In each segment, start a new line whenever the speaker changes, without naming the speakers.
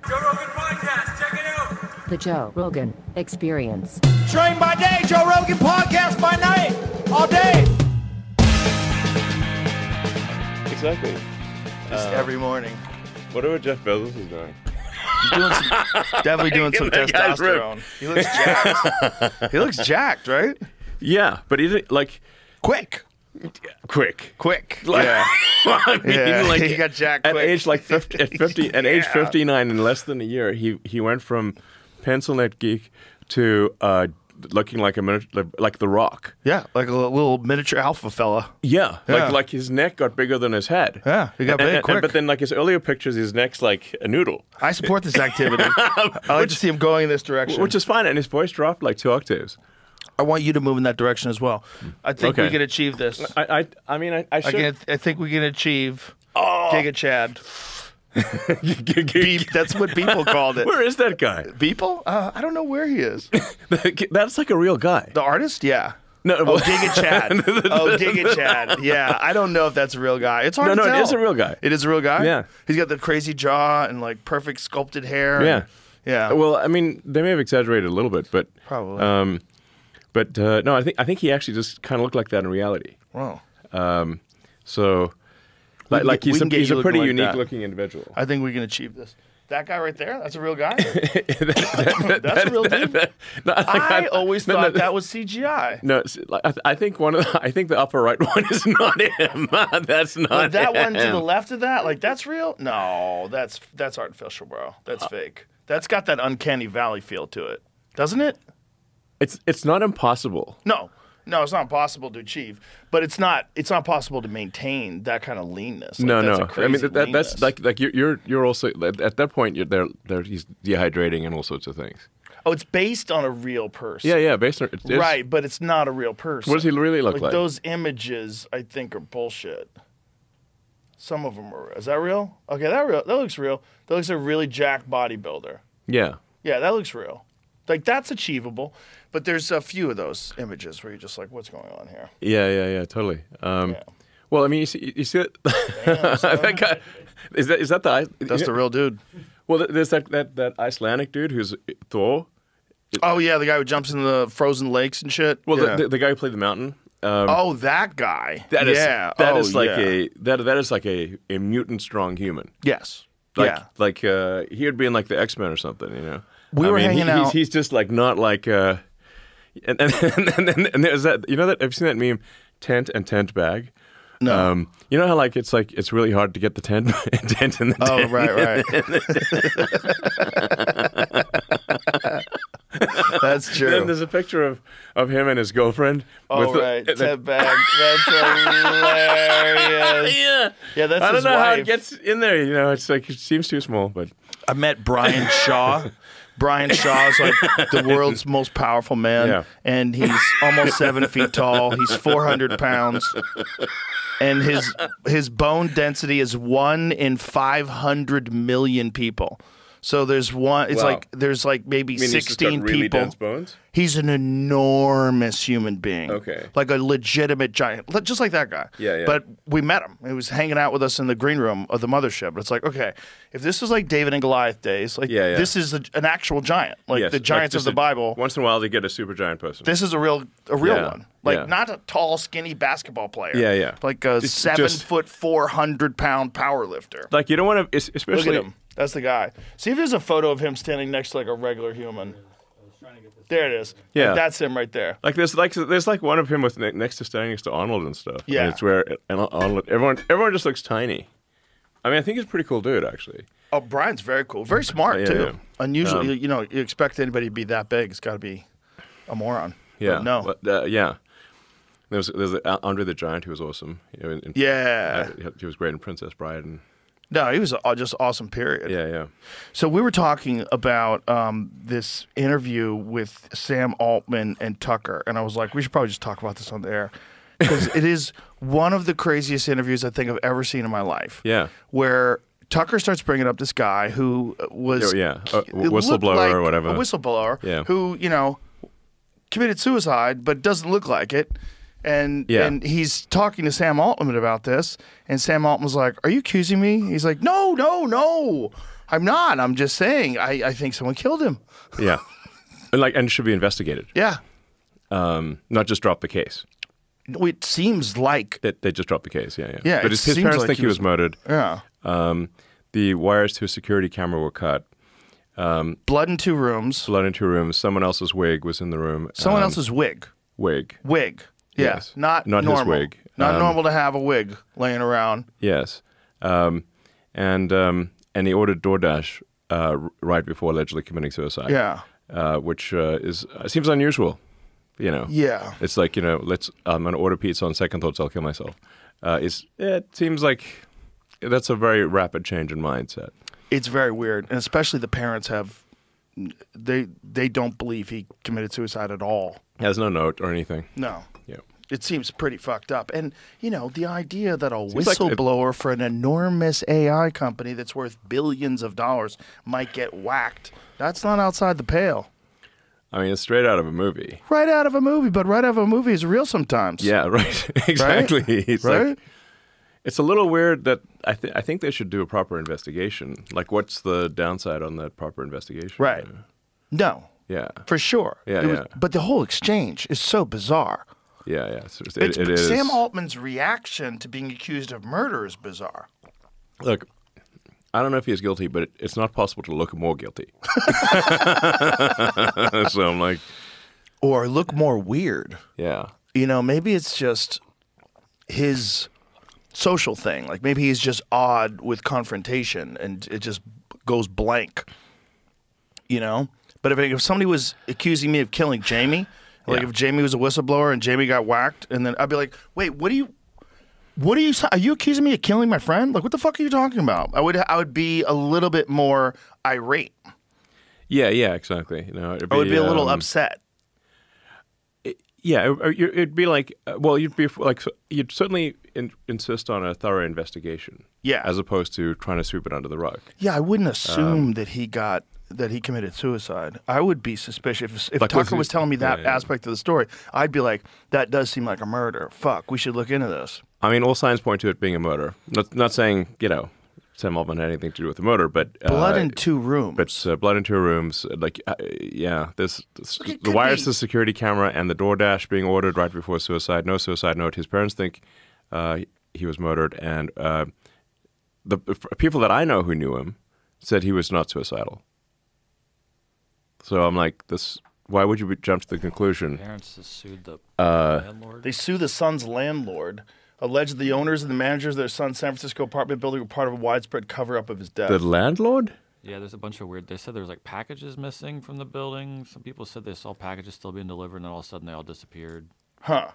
Joe Rogan Podcast, check it out.
The Joe Rogan Experience.
Train by day, Joe Rogan Podcast by night, all day.
Exactly.
Just every morning.
Whatever Jeff Bezos is doing.
Definitely doing some
That guy's
testosterone. He looks jacked. He looks jacked, right?
Yeah, but he's like
Quick.
quick.
Like, yeah.
I mean,
Yeah,
like
he got jacked
at
quick.
age like 50, at age 59 in less than a year, he went from pencil neck geek to looking like like The Rock.
Yeah, like a little miniature alpha fella.
Yeah,
Yeah.
like his neck got bigger than his head.
Yeah, he got big quick.
But then like his earlier pictures, his neck's like a noodle,
I support this activity. I like to see him going in this direction.
which is fine. And his voice dropped like 2 octaves.
I want you to move in that direction as well. I think
Okay.
we can achieve this.
I should.
I think we can achieve Giga Chad. Beep, that's what people called it.
Where is that guy?
People? I don't know where he is.
That's like a real guy.
The artist? Yeah.
No,
Oh, Giga Chad. Oh, Giga Chad. Yeah, I don't know if that's a real guy. It's hard to tell.
it is a real guy.
It is a real guy?
Yeah.
He's got the crazy jaw and like perfect sculpted hair.
Yeah.
Yeah.
Well, I mean, they may have exaggerated a little bit, but
Probably.
no, I think he actually just kind of looked like that in reality.
Wow.
So,
can
like
get- we
he's
can get
he's
you
a pretty
looking like
unique
that.
looking individual.
I think we can achieve this. That guy right there? That's a real guy? That's a real dude?
No,
I always
no,
thought
no,
that was CGI.
No, I think I think the upper right one is not him. That's not
But that one to
him.
the left of that, like that's real? No, that's artificial, bro. That's fake. That's got that uncanny valley feel to it, doesn't it?
It's not impossible.
No, it's not possible to achieve, but it's not possible to maintain that kind of leanness. Like,
No,
that's a
no. I
crazy
mean
leanness.
that's like you're also at that point you're there. He's dehydrating and all sorts of things.
Oh, it's based on a real person.
Yeah. Based on it's,
Right, but it's not a real person.
What does he really look like?
Those images, I think, are bullshit. Some of them are. Is that real? Okay, that looks real. That looks like a really jacked bodybuilder.
Yeah.
Yeah, that looks real. Like, that's achievable. But there's a few of those images where you're just like, what's going on here?
Yeah. Totally.
Yeah.
Well, I mean, you see it. That guy is that the
That's the real dude.
Well, there's that Icelandic dude who's Thor.
Oh, yeah, the guy who jumps in the frozen lakes and shit.
Well,
yeah.
the guy who played the mountain.
Oh, that guy.
That is
yeah.
that
Oh,
is like
yeah.
that is like a mutant strong human.
Yes.
Like,
yeah.
like he would be in like the X-Men or something, you know.
We were hanging out.
He's just like not like and there's that, you know, that have you seen that meme, tent and tent bag?
No.
You know how like it's really hard to get the tent in the tent.
Oh, right. That's true.
Then there's a picture of him and his girlfriend.
Oh, right. Ted Bag. That's hilarious.
Yeah.
Yeah, that's
I don't
his
know how
wife.
it gets in there. You know, it's like it seems too small, but
I met Brian Shaw. Brian Shaw is like the world's most powerful man,
Yeah.
and he's almost 7 feet tall. He's 400 pounds, and his bone density is 1 in 500 million people. So there's one. It's
Wow.
like there's like maybe
I mean, he's just
16
got really
people.
dense bones.
He's an enormous human being.
Okay.
Like a legitimate giant, just like that guy.
Yeah.
But we met him. He was hanging out with us in the green room of the mothership. It's like, okay, if this was like David and Goliath days, like
Yeah.
this is an actual giant, like
Yes,
the giants
just
of the Bible.
Once in a while, they get a super giant person.
This is a real
Yeah,
one. Like
yeah.
not a tall, skinny basketball player.
Yeah.
Like a
Just-
7
just-
foot 400-pound power lifter.
Like you don't want to,
Look
especially.
at him. That's the guy. See if there's a photo of him standing next to like a regular human. There it is.
Yeah.
Like, that's him right there.
Like there's like one of him with next to standing next to Arnold and stuff.
Yeah.
And it's where and Arnold, everyone just looks tiny. I mean, I think he's a pretty cool dude actually.
Oh, Brian's very cool. Very smart,
Yeah,
too.
yeah.
Unusual. You know, you expect anybody to be that big. It's got to be a moron.
Yeah.
But no.
But, yeah. There's Andre the Giant who was awesome. You know,
Yeah.
he was great in Princess Bride. And
No, he was just awesome, period.
yeah.
So we were talking about this interview with Sam Altman and Tucker, and I was like, we should probably just talk about this on the air. Because it is one of the craziest interviews I think I've ever seen in my life.
Yeah.
Where Tucker starts bringing up this guy who was
Yeah.
it looked
Whistleblower
like
or whatever.
a whistleblower
Yeah.
who, you know, committed suicide but doesn't look like it. And
Yeah.
and he's talking to Sam Altman about this, and Sam Altman's like, "Are you accusing me?" He's like, "No. I'm not. I'm just saying. I think someone killed him.
Yeah, and it should be investigated.
Yeah.
Not just drop the case.
It seems like.
That they just dropped the case. Yeah.
Yeah,
But
it
his
seems
parents
like
think he was murdered.
Yeah.
The wires to a security camera were cut.
Blood in 2 rooms.
Blood in 2 rooms. Someone else's wig was in the room.
Someone else's wig.
Wig.
Wig. Yeah.
Yes.
Not
his
normal.
wig.
Not normal to have a wig laying around.
Yes. And he ordered DoorDash right before allegedly committing suicide.
Yeah.
Which seems unusual. You know.
Yeah.
It's like, I'm going to order pizza on second thoughts, I'll kill myself. It seems like that's a very rapid change in mindset.
It's very weird, and especially the parents they don't believe he committed suicide at all.
He has no note or anything.
No.
Yeah.
It seems pretty fucked up. And, the idea that a
Seems like
whistleblower for an enormous AI company that's worth billions of dollars might get whacked, that's not outside the pale.
I mean, it's straight out of a movie.
Right out of a movie, but right out of a movie is real sometimes.
Yeah, right. Exactly.
Right?
It's
Right?
it's a little weird that I think they should do a proper investigation. Like, what's the downside on that proper investigation?
Right. No,
Yeah.
for sure.
Yeah,
But the whole exchange is so bizarre.
Yeah. It is.
Sam Altman's reaction to being accused of murder is bizarre.
Look, I don't know if he's guilty, but it's not possible to look more guilty. So I'm like,
Or look more weird.
yeah.
Maybe it's just his social thing. Like maybe he's just odd with confrontation and it just goes blank. But if somebody was accusing me of killing Jamie, like
Yeah.
if Jamie was a whistleblower and Jamie got whacked, and then I'd be like, wait, are you accusing me of killing my friend? Like, what the fuck are you talking about? I would be a little bit more irate.
Yeah, exactly.
I would be a little upset.
Yeah, it'd be like, you'd certainly insist on a thorough investigation.
Yeah.
As opposed to trying to sweep it under the rug.
Yeah, I wouldn't assume that he committed suicide. I would be suspicious. If
Like,
Tucker was telling me that
yeah.
aspect of the story, I'd be like, that does seem like a murder. Fuck, we should look into this.
I mean, all signs point to it being a murder. Not saying, Sam Altman had anything to do with the murder, but...
Blood in 2 rooms.
But blood in 2 rooms, there's
it
the
could
wires
be-
to the security camera and the DoorDash being ordered right before suicide. No suicide note. His parents think he was murdered, and the people that I know who knew him said he was not suicidal. So I'm like, why would you jump to the conclusion?
Parents just sued the landlord.
They sue the son's landlord, alleged the owners and the managers of their son's San Francisco apartment building were part of a widespread cover-up of his death.
The landlord?
Yeah, there's a bunch of weird. They said there was like packages missing from the building. Some people said they saw packages still being delivered, and then all of a sudden they all disappeared.
Huh.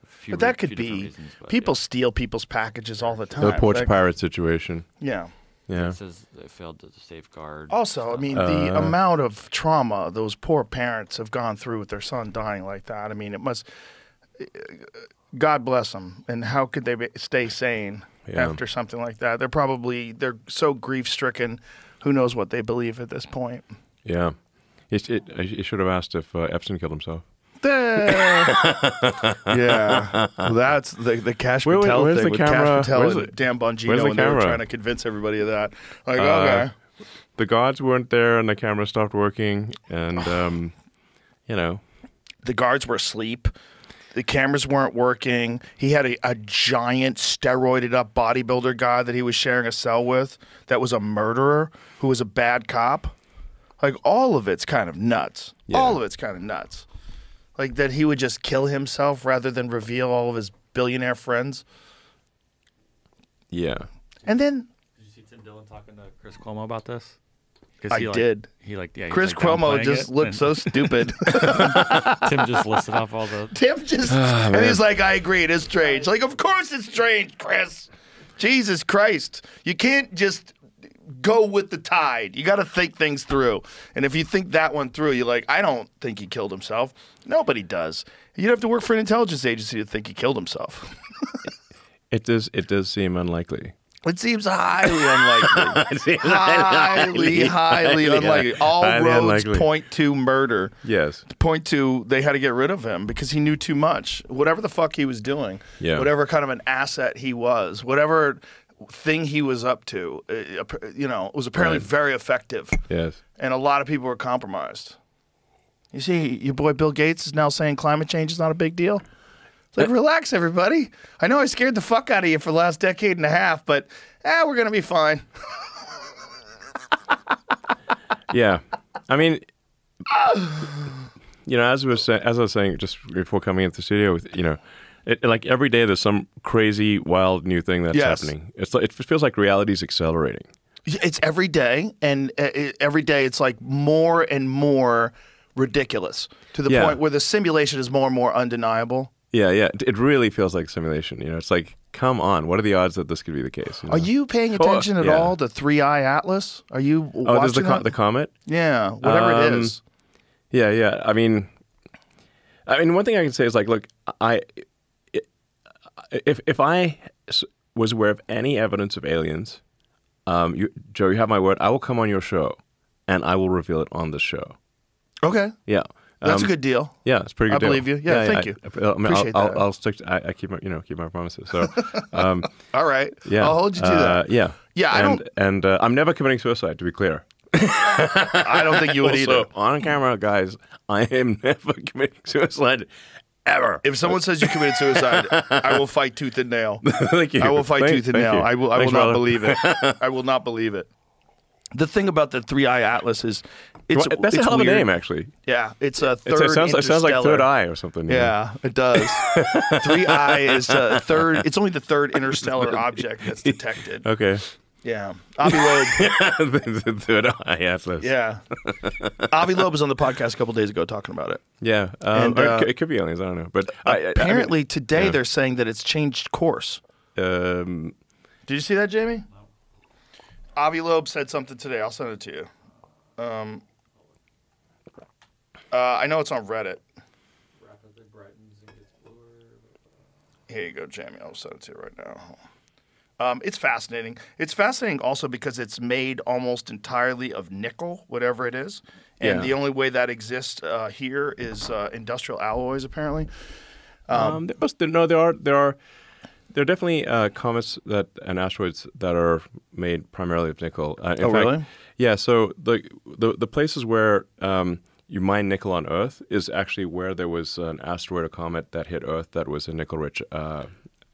Few
But that
few
could
different
be.
reasons, but
People
yeah.
steal people's packages all the time.
The porch
That-
pirate situation.
Yeah.
Yeah.
It says they failed to safeguard.
Also, I mean, the amount of trauma those poor parents have gone through with their son dying like that. I mean, it must. God bless them. And how could they stay sane
Yeah.
after something like that? They're so grief stricken. Who knows what they believe at this point?
Yeah. He should have asked if Epstein killed himself.
Yeah, well, that's the Cash
Where's
Patel
the
thing with
camera?
Cash Patel
Where's
and
the-
Dan
where's
Bongino,
the
and they were
camera?
trying to convince everybody of that. Like, okay,
The guards weren't there, and the camera stopped working, and
the guards were asleep. The cameras weren't working. He had a giant steroided up bodybuilder guy that he was sharing a cell with that was a murderer who was a bad cop. Like, all of it's kind of nuts.
Yeah.
All of it's kind of nuts. Like, that he would just kill himself rather than reveal all of his billionaire friends.
yeah.
And then
Did you see Tim Dillon talking to Chris Cuomo about this? 'Cause
I
he,
did.
He he's,
Chris
like,
Cuomo
downplaying
just
it,
looked
and
so stupid.
Tim just listed off all the.
Tim just, and he's like, I agree, it is strange. Like, of course it's strange, Chris. Jesus Christ. You can't just go with the tide. You got to think things through. And if you think that one through, you're like, I don't think he killed himself. Nobody does. You'd have to work for an intelligence agency to think he killed himself.
It does seem unlikely.
It seems highly unlikely. highly unlikely. All
highly
roads
unlikely.
point to murder.
Yes.
Point to they had to get rid of him because he knew too much. Whatever the fuck he was doing,
Yeah.
whatever kind of an asset he was, whatever thing he was up to, was apparently very effective.
Yes.
And a lot of people were compromised. You see, your boy Bill Gates is now saying climate change is not a big deal. It's like, relax, everybody. I know I scared the fuck out of you for the last decade and a half, but we're going to be fine.
Yeah. I mean, as I was saying just before coming into the studio, like every day there's some crazy, wild new thing that's happening. It feels like reality is accelerating.
It's every day, and every day it's like more and more ridiculous to the point where the simulation is more and more undeniable.
Yeah. It really feels like simulation. It's like, come on, what are the odds that this could be the case?
Are you paying attention at all to 3i Atlas? Are you watching
there's the comet?
Yeah, whatever it is.
Yeah. I mean, one thing I can say is like, look, if I was aware of any evidence of aliens, Joe, you have my word. I will come on your show, and I will reveal it on the show.
Okay.
Yeah.
That's a good deal.
Yeah, it's a pretty good deal.
I believe you. Yeah, thank you. Appreciate that.
I'll stick to, I keep my promises. So,
all right.
Yeah.
I'll hold you to that.
Yeah.
Yeah,
I'm never committing suicide, to be clear.
I don't think you would
also,
either.
On camera, guys, I am never committing suicide ever.
If someone says you committed suicide, I will fight tooth and nail.
Thank you.
I will fight tooth and nail.
You.
I will
Thanks,
not
brother.
believe it. I will not believe it. The thing about the 3i Atlas is it's
that's a hell of a
weird.
name, actually.
Yeah, it's a third.
It sounds like
interstellar.
Third Eye or something.
Yeah, it does. 3i is third. It's only the third interstellar object that's detected.
Okay.
Yeah, Avi Loeb.
The Third Eye Atlas.
Yeah, Avi Loeb was on the podcast a couple days ago talking about it.
Yeah.
And,
it could be aliens. I don't know. But
apparently today they're saying that it's changed course. Did you see that, Jamie? Avi Loeb said something today. I'll send it to you. I know it's on Reddit. Here you go, Jamie. I'll send it to you right now. It's fascinating. It's fascinating also because it's made almost entirely of nickel, whatever it is. And the only way that exists here is industrial alloys, apparently.
There are definitely comets and asteroids that are made primarily of nickel. In fact,
really?
Yeah. So the places where you mine nickel on Earth is actually where there was an asteroid or comet that hit Earth that was a nickel-rich.
Wow!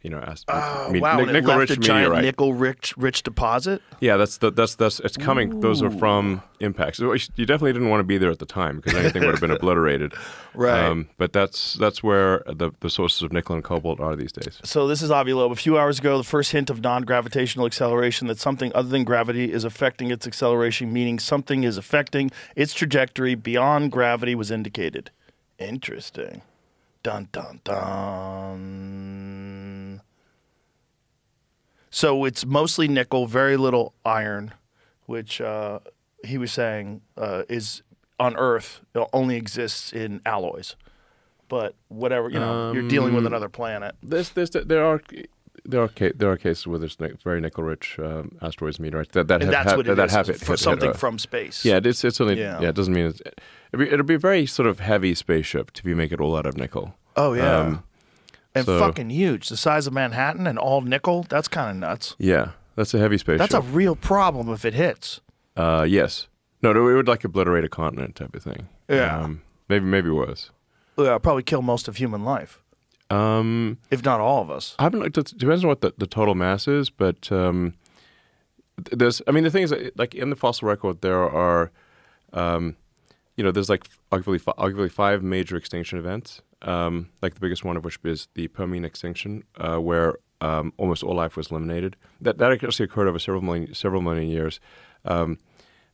And it left
nickel-rich
a giant
meteorite.
nickel-rich deposit.
Yeah, that's it's coming. Ooh. Those are from impacts. You definitely didn't want to be there at the time because anything would have been obliterated.
Right.
But that's where the sources of nickel and cobalt are these days.
So this is Avi Loeb. A few hours ago, the first hint of non-gravitational acceleration, that something other than gravity is affecting its acceleration, meaning something is affecting its trajectory beyond gravity, was indicated. Interesting. Dun, dun, dun. So it's mostly nickel, very little iron, which he was saying is on Earth, it only exists in alloys. But whatever, you're dealing with another planet.
There are cases where there's very nickel-rich asteroids and meteorites that have hit
something
Earth.
From space.
Yeah, it's only it doesn't mean it'll be a very sort of heavy spaceship if you make it all out of nickel.
Oh yeah, and fucking huge, the size of Manhattan and all nickel. That's kind of nuts.
Yeah, that's a heavy spaceship.
That's a real problem if it hits.
Yes. No, it would like obliterate a continent type of thing.
Yeah.
Maybe worse.
Yeah, probably kill most of human life. If not all of us.
I haven't looked. It depends on what the total mass is, but there's. I mean, the thing is, like in the fossil record, there are, there's like arguably 5 major extinction events. Like the biggest one of which is the Permian extinction, where almost all life was eliminated. That actually occurred over several million years.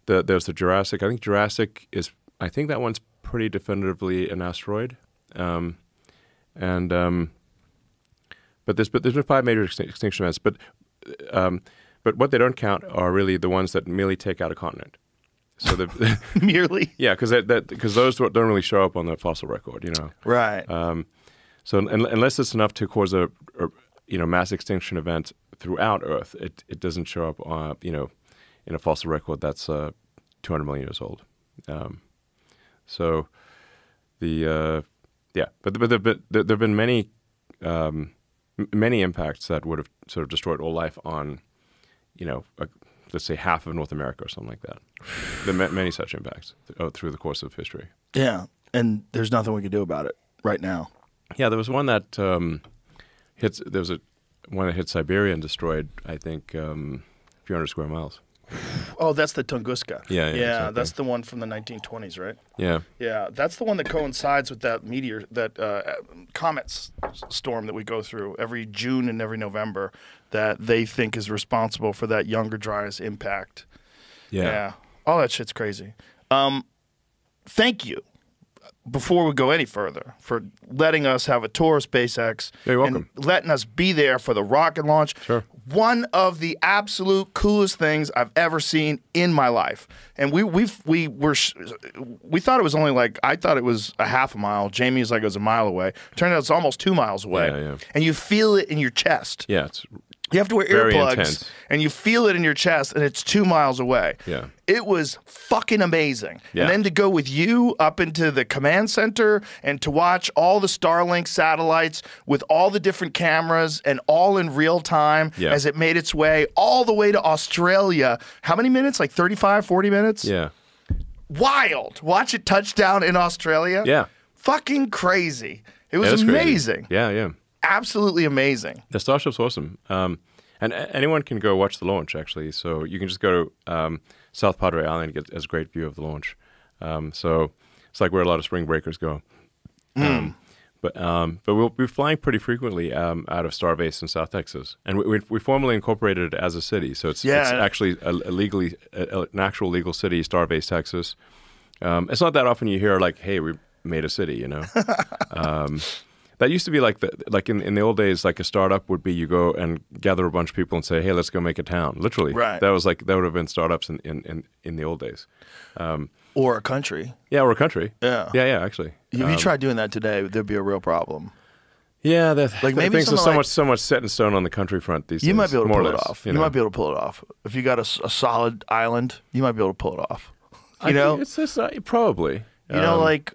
There's the Jurassic. I think Jurassic is. I think that one's pretty definitively an asteroid. But there's been 5 major extinction events. But what they don't count are really the ones that merely take out a continent. So
merely,
yeah, because those don't really show up on the fossil record,
Right.
So unless it's enough to cause a mass extinction event throughout Earth, it doesn't show up in a fossil record that's 200 million years old. So but there've been many impacts that would have sort of destroyed all life on let's say half of North America or something like that. There are many such impacts through the course of history.
Yeah, and there's nothing we can do about it right now.
Yeah, there was one that one that hit Siberia and destroyed, I think, a few hundred square miles.
Oh, that's the Tunguska.
Yeah, exactly.
That's the one from the 1920s, right?
Yeah.
Yeah, that's the one that coincides with that comet storm that we go through every June and every November that they think is responsible for that Younger Dryas impact. Yeah. All that shit's crazy. Thank you, before we go any further, for letting us have a tour of SpaceX.
You're welcome.
And letting us be there for the rocket launch.
Sure.
One of the absolute coolest things I've ever seen in my life. And we thought it was only I thought it was a half a mile. Jamie was like it was a mile away. Turned out it's almost 2 miles away.
Yeah.
And you feel it in your chest.
Yeah, it's
You have to wear
very
earplugs,
intense.
and you feel it in your chest, and it's 2 miles away.
Yeah.
It was fucking amazing.
Yeah.
And then to go with you up into the command center and to watch all the Starlink satellites with all the different cameras and all in real time as it made its way all the way to Australia. How many minutes? Like 35, 40 minutes?
Yeah.
Wild. Watch it touch down in Australia.
Yeah.
Fucking crazy. It was
That is crazy.
amazing.
Yeah.
Absolutely amazing.
The Starship's awesome. And anyone can go watch the launch, actually. So you can just go to South Padre Island and get a great view of the launch. So it's like where a lot of spring breakers go. But we'll be flying pretty frequently out of Starbase in South Texas. And we formally incorporated it as a city. So it's actually an actual legal city, Starbase, Texas. It's not that often you hear like, hey, we made a city, you know. That used to be like in the old days, like a startup would be you go and gather a bunch of people and say, hey, let's go make a town. Literally.
Right.
That would have been startups in the old days.
Or a country.
Yeah, or a country.
Yeah.
Yeah, actually.
If you tried doing that today, there'd be a real problem.
Yeah,
maybe
things are
something
so much set in stone on the country front these days.
You might be able to
more
pull
or
it
less,
off. You might be able to pull it off. If you got a solid island, you might be able to pull it off. You know?
It's probably.
You know, like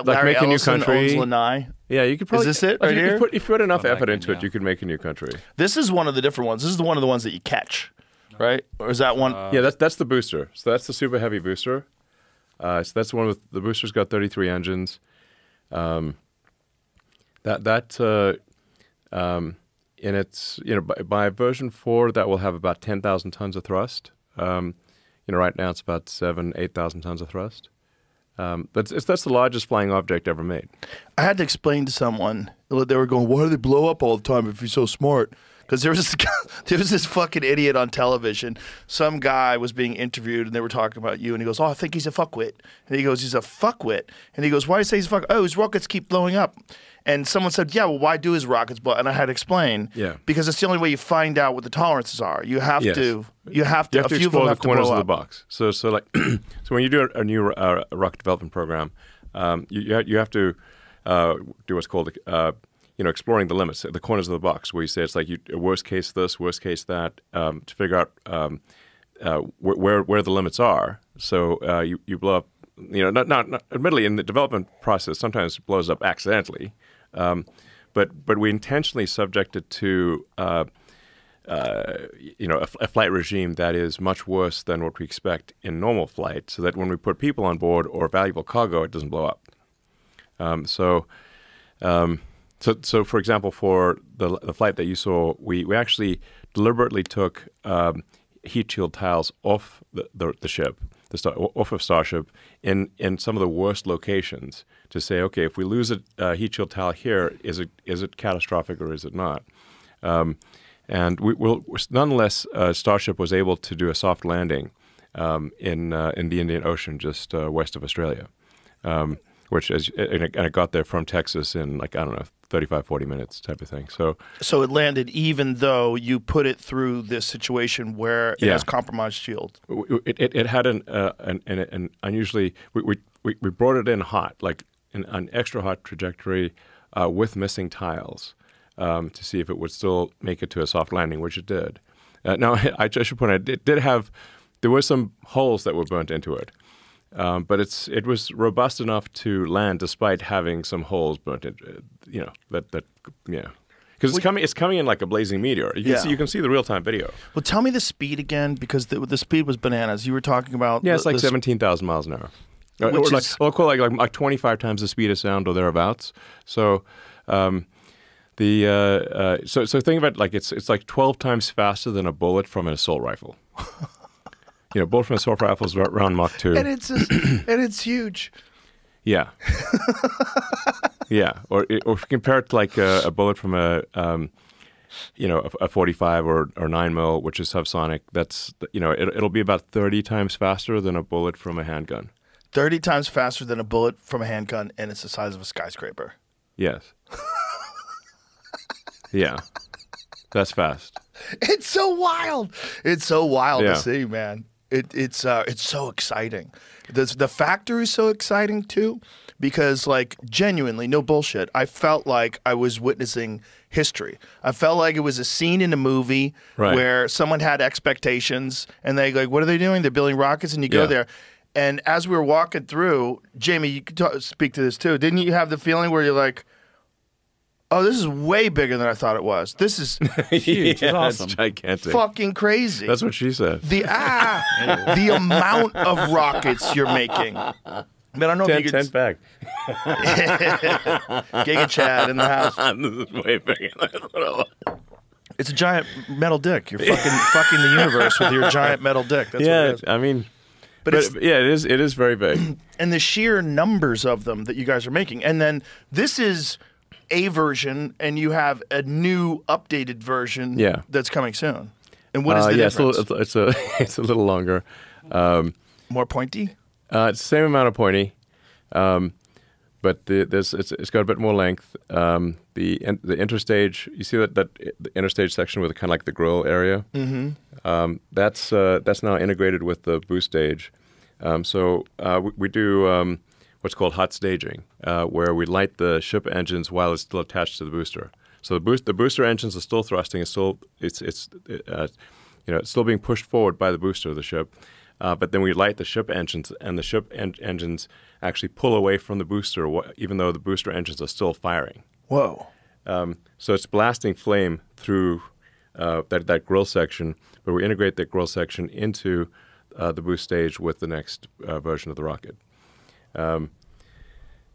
Larry
make a new
Ellison
country.
owns Lanai.
Yeah, you could probably.
Is this it right here?
If you put enough effort
can,
into it,
yeah.
you could make a new country.
This is one of the different ones. This is one of the ones that you catch, right? Or is that one?
Yeah, that's the booster. So that's the super heavy booster. So that's the one with the booster's got 33 engines. In its by version 4 that will have about 10,000 tons of thrust. Right now it's about 8,000 tons of thrust. But that's the largest flying object ever made.
I had to explain to someone. They were going, "Why do they blow up all the time if you're so smart?" Because there was this fucking idiot on television. Some guy was being interviewed, and they were talking about you, and he goes, "Oh, I think he's a fuckwit." And he goes, "He's a fuckwit." And he goes, "Why do you say he's a fuck? Oh, his rockets keep blowing up." And someone said, "Yeah, well, why do his rockets blow?" And I had to explain.
Yeah.
Because it's the only way you find out what the tolerances are. You have
Yes.
to.
You have to
a few of them
explore the
have to
corners
blow
of
up.
the box. So like, so when you do a new rocket development program, you have to do what's called exploring the limits, the corners of the box, where you say it's like worst case this, worst case that, to figure out where the limits are. So you blow up. Not admittedly in the development process, sometimes it blows up accidentally, but we intentionally subject it to. A flight regime that is much worse than what we expect in normal flight, so that when we put people on board or valuable cargo, it doesn't blow up. So for example, for the flight that you saw, we actually deliberately took heat shield tiles off the ship, off of Starship, in some of the worst locations to say, okay, if we lose a heat shield tile here, is it catastrophic or is it not? And nonetheless, Starship was able to do a soft landing in the Indian Ocean, just west of Australia, and it got there from Texas in 35, 40 minutes type of thing.
So it landed even though you put it through this situation where it has compromised shield.
It had an unusually we brought it in hot, like an extra hot trajectory with missing tiles. To see if it would still make it to a soft landing, which it did. Now, I should point out, there were some holes that were burnt into it, but it was robust enough to land despite having some holes burnt into it. Because because it's coming in like a blazing meteor. You can see the real time video.
Well, tell me the speed again, because the speed was bananas. You were talking about
Yeah, it's like 17,000 miles an hour.
Which
or
is-
I'll call it like 25 times the speed of sound or thereabouts. So, so think about it, like it's like 12 times faster than a bullet from an assault rifle. Bullet from an assault rifle is around Mach 2.
and it's huge.
Yeah. Yeah. Or if you compare it to like a bullet from a 45 or 9 mil, which is subsonic, that's, it'll be about 30 times faster than a bullet from a handgun.
30 times faster than a bullet from a handgun, and it's the size of a skyscraper.
Yes. Yeah. That's fast.
It's so wild. It's so wild
Yeah.
to see, man. It's so exciting. The factory is so exciting too, because like genuinely, no bullshit, I felt like I was witnessing history. I felt like it was a scene in a movie
Right.
where someone had expectations and they like, what are they doing? They're building rockets, and you go
Yeah.
there. And as we were walking through, Jamie, you could speak to this too. Didn't you have the feeling where you're like, oh, this is way bigger than I thought it was. This is
Huge. It's awesome.
It's gigantic.
fucking crazy.
That's what she said.
The amount of rockets you're making. Man, I don't know if you
10
could.
back.
Giga Chad in the house.
This is way bigger than I thought it was.
It's a giant metal dick. You're fucking the universe with your giant metal dick. That's what
Yeah,
it is.
I mean,
But it's,
yeah, it is very big.
and the sheer numbers of them that you guys are making. And then this is a version, and you have a new updated version
Yeah.
that's coming soon. And what is the
Yeah,
difference?
it's a little longer.
More pointy?
It's the same amount of pointy, but it's got a bit more length. The interstage, you see that the interstage section with kind of like the grill area. Mm-hmm. That's now integrated with the boost stage. So we do what's called hot staging, where we light the ship engines while it's still attached to the booster. So the booster engines are still thrusting. It's still still being pushed forward by the booster of the ship. But then we light the ship engines, and the ship engines actually pull away from the booster, even though the booster engines are still firing.
Whoa.
So it's blasting flame through that grill section, but we integrate that grill section into the boost stage with the next version of the rocket.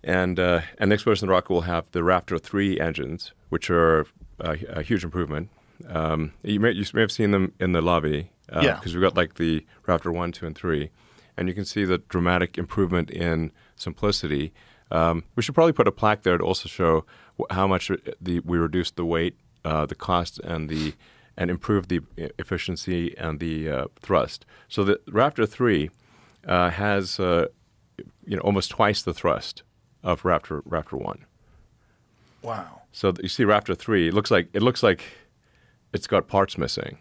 And next version of the rocket will have the Raptor 3 engines, which are a huge improvement. You may have seen them in the lobby.
Yeah.
Because we've got like the Raptor 1, 2, and 3. And you can see the dramatic improvement in simplicity. We should probably put a plaque there to also show how much we reduced the weight, the cost, and improved the efficiency and the thrust. So the Raptor 3 has almost twice the thrust of Raptor 1.
Wow.
So you see Raptor 3, it looks like it's got parts missing.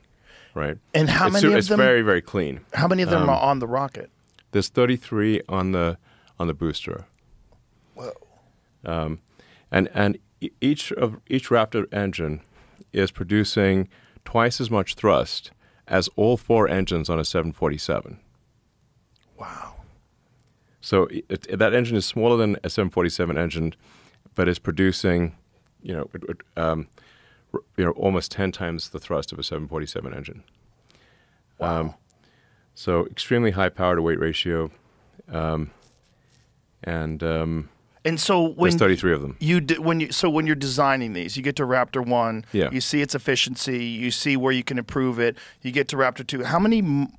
Right.
And how many of
it's
them?
very, very clean.
How many of them are on the rocket?
There's 33 on the booster.
Whoa.
And each Raptor engine is producing twice as much thrust as all 4 engines on a 747.
Wow.
So that engine is smaller than a 747 engine, but is producing, almost 10 times the thrust of a 747 engine.
Wow.
So extremely high power to weight ratio, and
so when
there's 33 of them.
when you're designing these, you get to Raptor 1,
Yeah.
you see its efficiency, you see where you can improve it. You get to Raptor 2.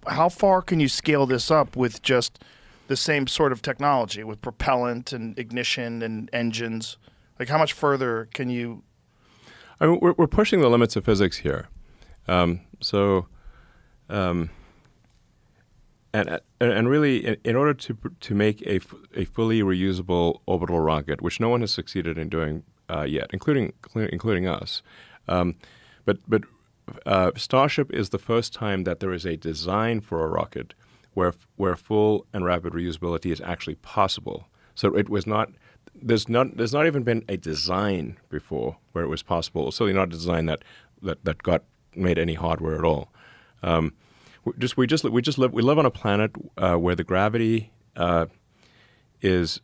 How far can you scale this up with just the same sort of technology, with propellant and ignition and engines? Like, how much further can you?
I mean, we're pushing the limits of physics here. And really, in order to make a fully reusable orbital rocket, which no one has succeeded in doing yet, including us, but Starship is the first time that there is a design for a rocket where full and rapid reusability is actually possible. So it was not. There's not even been a design before where it was possible. Certainly not a design that got made any hardware at all. We live on a planet where the gravity is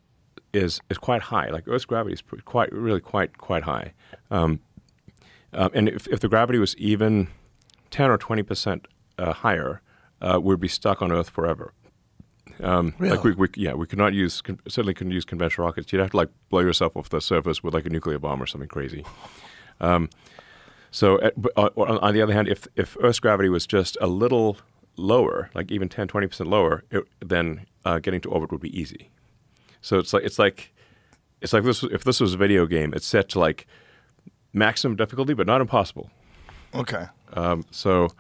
quite high. Like Earth's gravity is quite high. And if the gravity was even 10 or 20% higher, we'd be stuck on Earth forever.
Really?
Like we could not use certainly couldn't use conventional rockets. You'd have to like blow yourself off the surface with like a nuclear bomb or something crazy. So on the other hand, if Earth's gravity was just a little lower, like even 10, 20% lower, then getting to orbit would be easy. So it's like this. If this was a video game, it's set to like maximum difficulty, but not impossible.
Okay.
So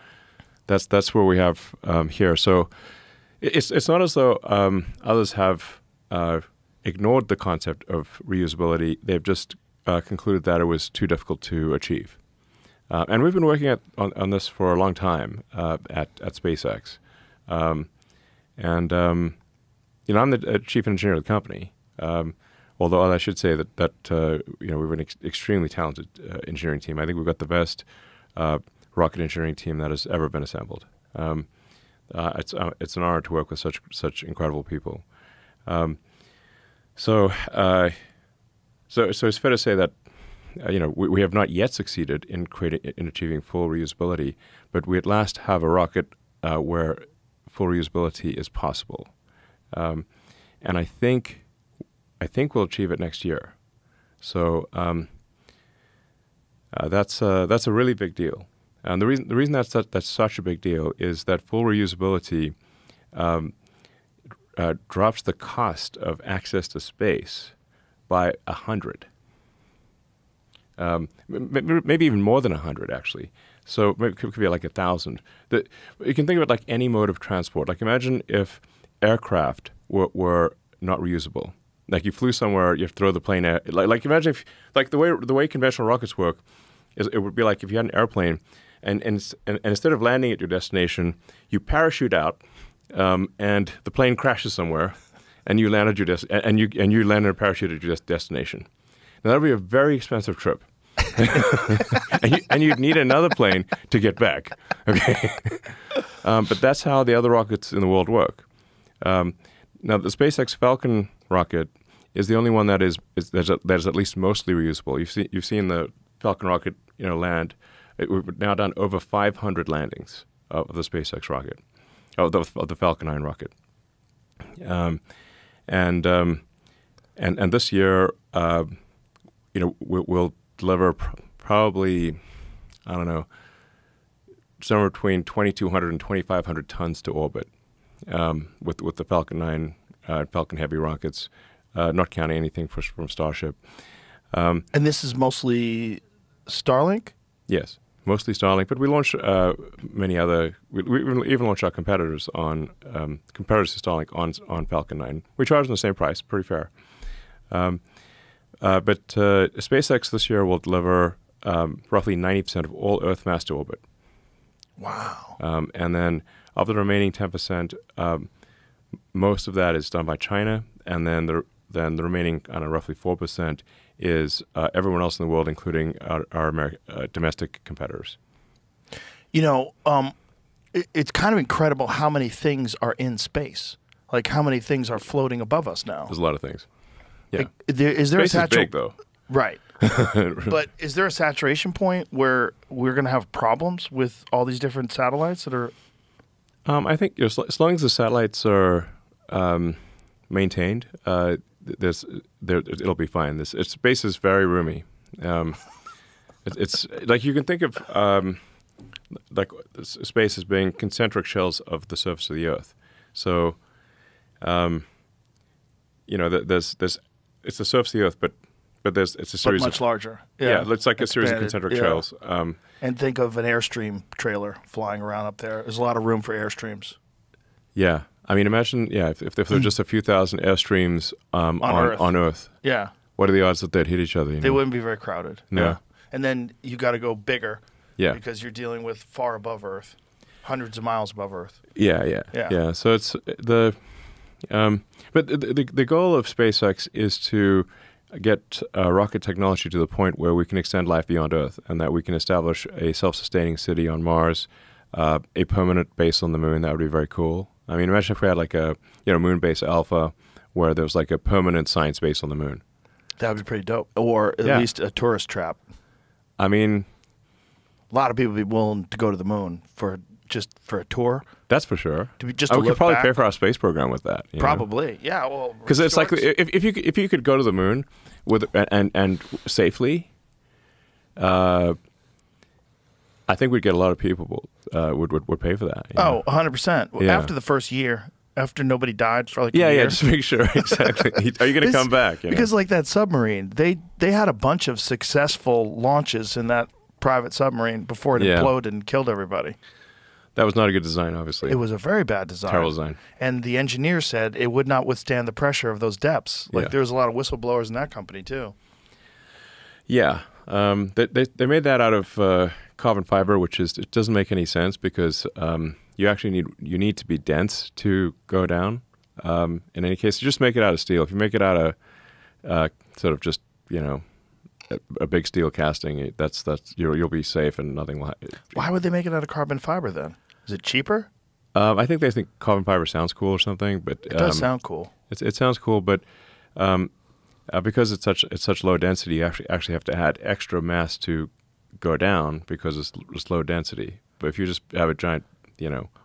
that's where we have here. So it's not as though others have ignored the concept of reusability. They've just concluded that it was too difficult to achieve. And we've been working on this for a long time at SpaceX. I'm the chief engineer of the company. Although I should say that we have an extremely talented engineering team. I think we've got the best rocket engineering team that has ever been assembled. It's an honor to work with such incredible people. So it's fair to say that we have not yet succeeded in achieving full reusability, but we at last have a rocket where full reusability is possible, and I think we'll achieve it next year. So that's a really big deal. And the reason that's such a big deal is that full reusability drops the cost of access to space by 100. Maybe even more than 100, actually. So it could be like 1,000. You can think of it like any mode of transport. Like imagine if aircraft were not reusable. Like you flew somewhere, you have to throw the plane out. Like imagine if, like the way conventional rockets work, is it would be like if you had an airplane, and instead of landing at your destination, you parachute out, and the plane crashes somewhere, and you land at your and you land in a parachute at your destination. Now that would be a very expensive trip, and you'd need another plane to get back. Okay, but that's how the other rockets in the world work. Now the SpaceX Falcon rocket is the only one that is at least mostly reusable. You've seen the Falcon rocket land. We've now done over 500 landings of the SpaceX rocket, of the Falcon 9 rocket, and this year, we'll deliver probably, I don't know, somewhere between 2,200 and 2,500 tons to orbit with the Falcon 9, Falcon Heavy rockets, not counting anything from Starship.
And this is mostly Starlink?
Yes, mostly Starlink, but we launch many other. We even launch our competitors to Starlink on Falcon 9. We charge them the same price, pretty fair. But SpaceX this year will deliver roughly 90% of all Earth mass to orbit.
Wow.
And then of the remaining 10%, most of that is done by China, and then the remaining, roughly 4% is everyone else in the world, including our domestic competitors.
It's kind of incredible how many things are in space. Like how many things are floating above us now.
There's a lot of things. Yeah.
Like, is there
space is big, though.
Right. But is there a saturation point where we're going to have problems with all these different satellites that are?
I think as long as the satellites are maintained, it'll be fine. Space is very roomy. It's like you can think of like space as being concentric shells of the surface of the Earth. So, there's it's the surface of the Earth, but it's a series
much larger.
Yeah, it's like a series of concentric shells.
And think of an Airstream trailer flying around up there. There's a lot of room for Airstreams.
Yeah. I mean, imagine, if there were just a few thousand Airstreams on Earth.
Yeah.
What are the odds that they'd hit each other?
They wouldn't be very crowded.
No.
Yeah. And then you got to go bigger.
Yeah.
Because you're dealing with far above Earth, hundreds of miles above Earth.
Yeah. So it's but the goal of SpaceX is to get rocket technology to the point where we can extend life beyond Earth, and that we can establish a self-sustaining city on Mars, a permanent base on the moon. That would be very cool. I mean, imagine if we had like a moon base Alpha, where there was like a permanent science base on the moon.
That would be pretty dope. Or at least a tourist trap.
I mean,
A lot of people would be willing to go to the moon for a tour.
That's for sure.
To be just
we
to
could
look
probably
back.
pay for our space program with that. you know?
Probably, yeah. Well,
Because it's like
shorts.
if you could go to the moon with and safely, I think we'd get a lot of people would pay for that. you know?
100%.
Yeah.
After the first year, after nobody died for like a
yeah,
year.
just make sure exactly. Are you going to come back? you know?
Because like that submarine, they had a bunch of successful launches in that private submarine before it
Yeah.
imploded and killed everybody.
that was not a good design, obviously.
It was a very bad design.
Terrible design.
And the engineer said it would not withstand the pressure of those depths. Like
Yeah.
there was a lot of whistleblowers in that company too.
Yeah, they made that out of carbon fiber, which it doesn't make any sense because you actually need to be dense to go down. In any case, you just make it out of steel. If you make it out of sort of just a big steel casting, that's you'll be safe and nothing will.
Why would they make it out of carbon fiber then? Is it cheaper?
I think they think carbon fiber sounds cool or something, but
It does sound cool.
it sounds cool, but because it's such low density, you actually have to add extra mass to go down because it's low density. But if you just have a giant,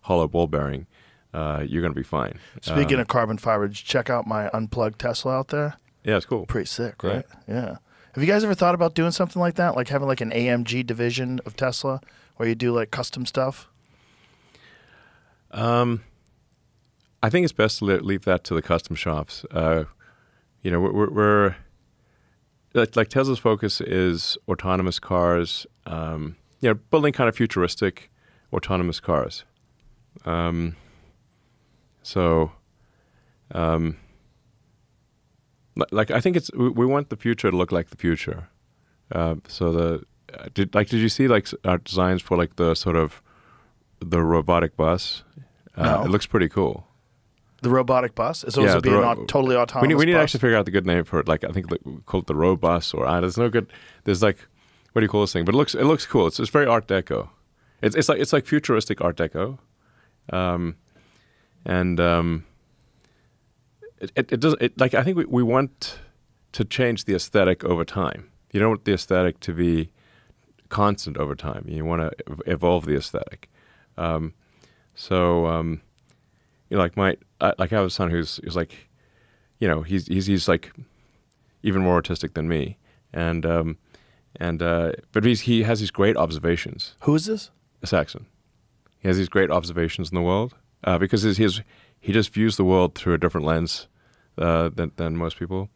hollow ball bearing, you're going to be fine.
Speaking of carbon fiber, did you check out my unplugged Tesla out there?
Yeah, it's cool.
Pretty sick,
Yeah.
right? Yeah. Have you guys ever thought about doing something like that? Like having like an AMG division of Tesla where you do like custom stuff?
I think it's best to leave that to the custom shops. We're like Tesla's focus is autonomous cars. Building kind of futuristic autonomous cars. I think we want the future to look like the future. Did you see like our designs for like the sort of the robotic bus?
No.
It looks pretty cool.
The robotic bus? It's supposed
Yeah,
to be
the
totally autonomous
We need to
bus.
actually figure out the good name for it. Like I think we call it the Robus or there's no good. There's like what do you call this thing? But it looks cool. It's very Art Deco. It's like futuristic Art Deco, it does like I think we want to change the aesthetic over time. You don't want the aesthetic to be constant over time. You want to evolve the aesthetic. Like I have a son who's like, he's like even more artistic than me, but he has these great observations.
Who is this?
A Saxon. He has these great observations in the world because he just views the world through a different lens than most people.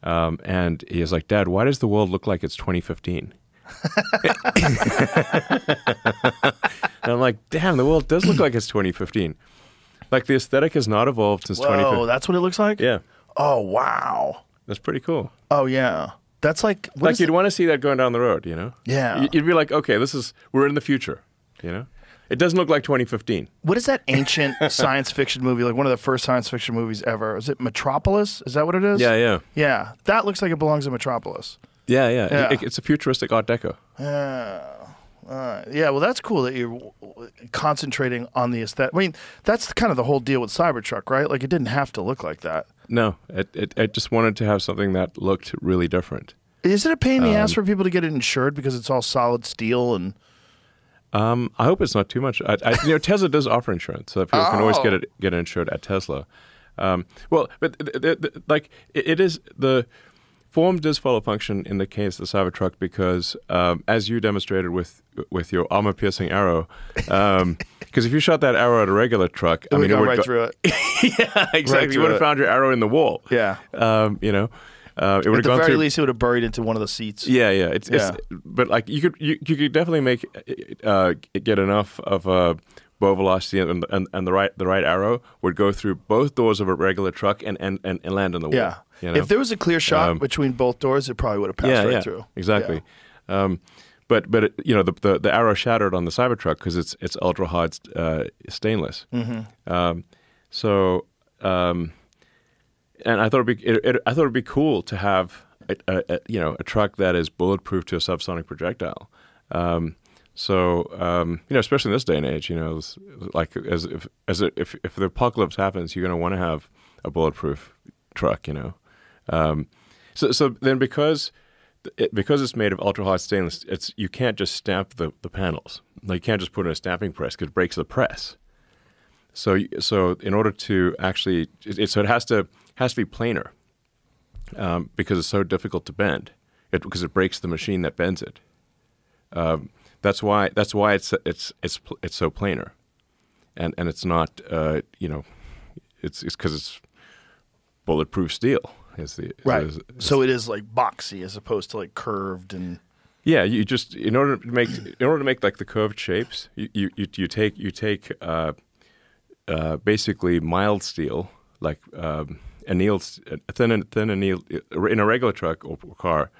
And he is like, Dad, why does the world look like it's 2015? And I'm like, damn, the world does look like it's 2015. Like the aesthetic has not evolved since 2015.
Whoa, that's what it looks like?
Yeah,
Oh, wow.
that's pretty cool.
Oh, yeah. That's like... what
Like
is
you'd
it?
want to see that going down the road,
Yeah.
You'd be like, okay, we're in the future, It doesn't look like 2015.
What is that ancient science fiction movie, like one of the first science fiction movies ever? Is it Metropolis? Is that what it is?
Yeah.
Yeah. That looks like it belongs in Metropolis.
Yeah.
Yeah.
It's a futuristic Art Deco.
Yeah, well, that's cool that you're concentrating on the aesthetic. I mean, that's kind of the whole deal with Cybertruck, right? Like, it didn't have to look like that.
No, I just wanted to have something that looked really different.
Is it a pain in the ass for people to get it insured because it's all solid steel and...
I hope it's not too much. Tesla does offer insurance, so people can always
Oh.
get it insured at Tesla. But it is the form does follow function in the case of the Cybertruck because, as you demonstrated with your armor-piercing arrow, because if you shot that arrow at a regular truck,
It would
it
go
would
right
go-
through it.
Yeah, exactly.
Right
You
through
would have
it.
found your arrow in the wall.
Yeah.
It would have
At the
gone
very
through.
least, it would have buried into one of the seats.
Yeah.
Yeah.
But like you could definitely get enough of a bow velocity and the right arrow would go through both doors of a regular truck and land on the wall.
Yeah.
you know?
If there was a clear shot between both doors, it probably would have passed right through.
Exactly. But the arrow shattered on the Cybertruck because it's ultra hard stainless.
Mm-hmm.
And I thought it'd be cool to have a truck that is bulletproof to a subsonic projectile. Especially in this day and age, like if the apocalypse happens, you're going to want to have a bulletproof truck. So then because because it's made of ultra hot stainless, you can't just stamp the panels. Like, you can't just put it in a stamping press because it breaks the press. So in order to actually, so it has to be planar because it's so difficult to bend. Because it breaks the machine that bends it. That's why it's so planar, and it's not it's because it's bulletproof steel.
Right. So it is like boxy as opposed to like curved and.
Yeah, you just in order to make like the curved shapes, you take basically mild steel like annealed thin annealed in a regular truck or car.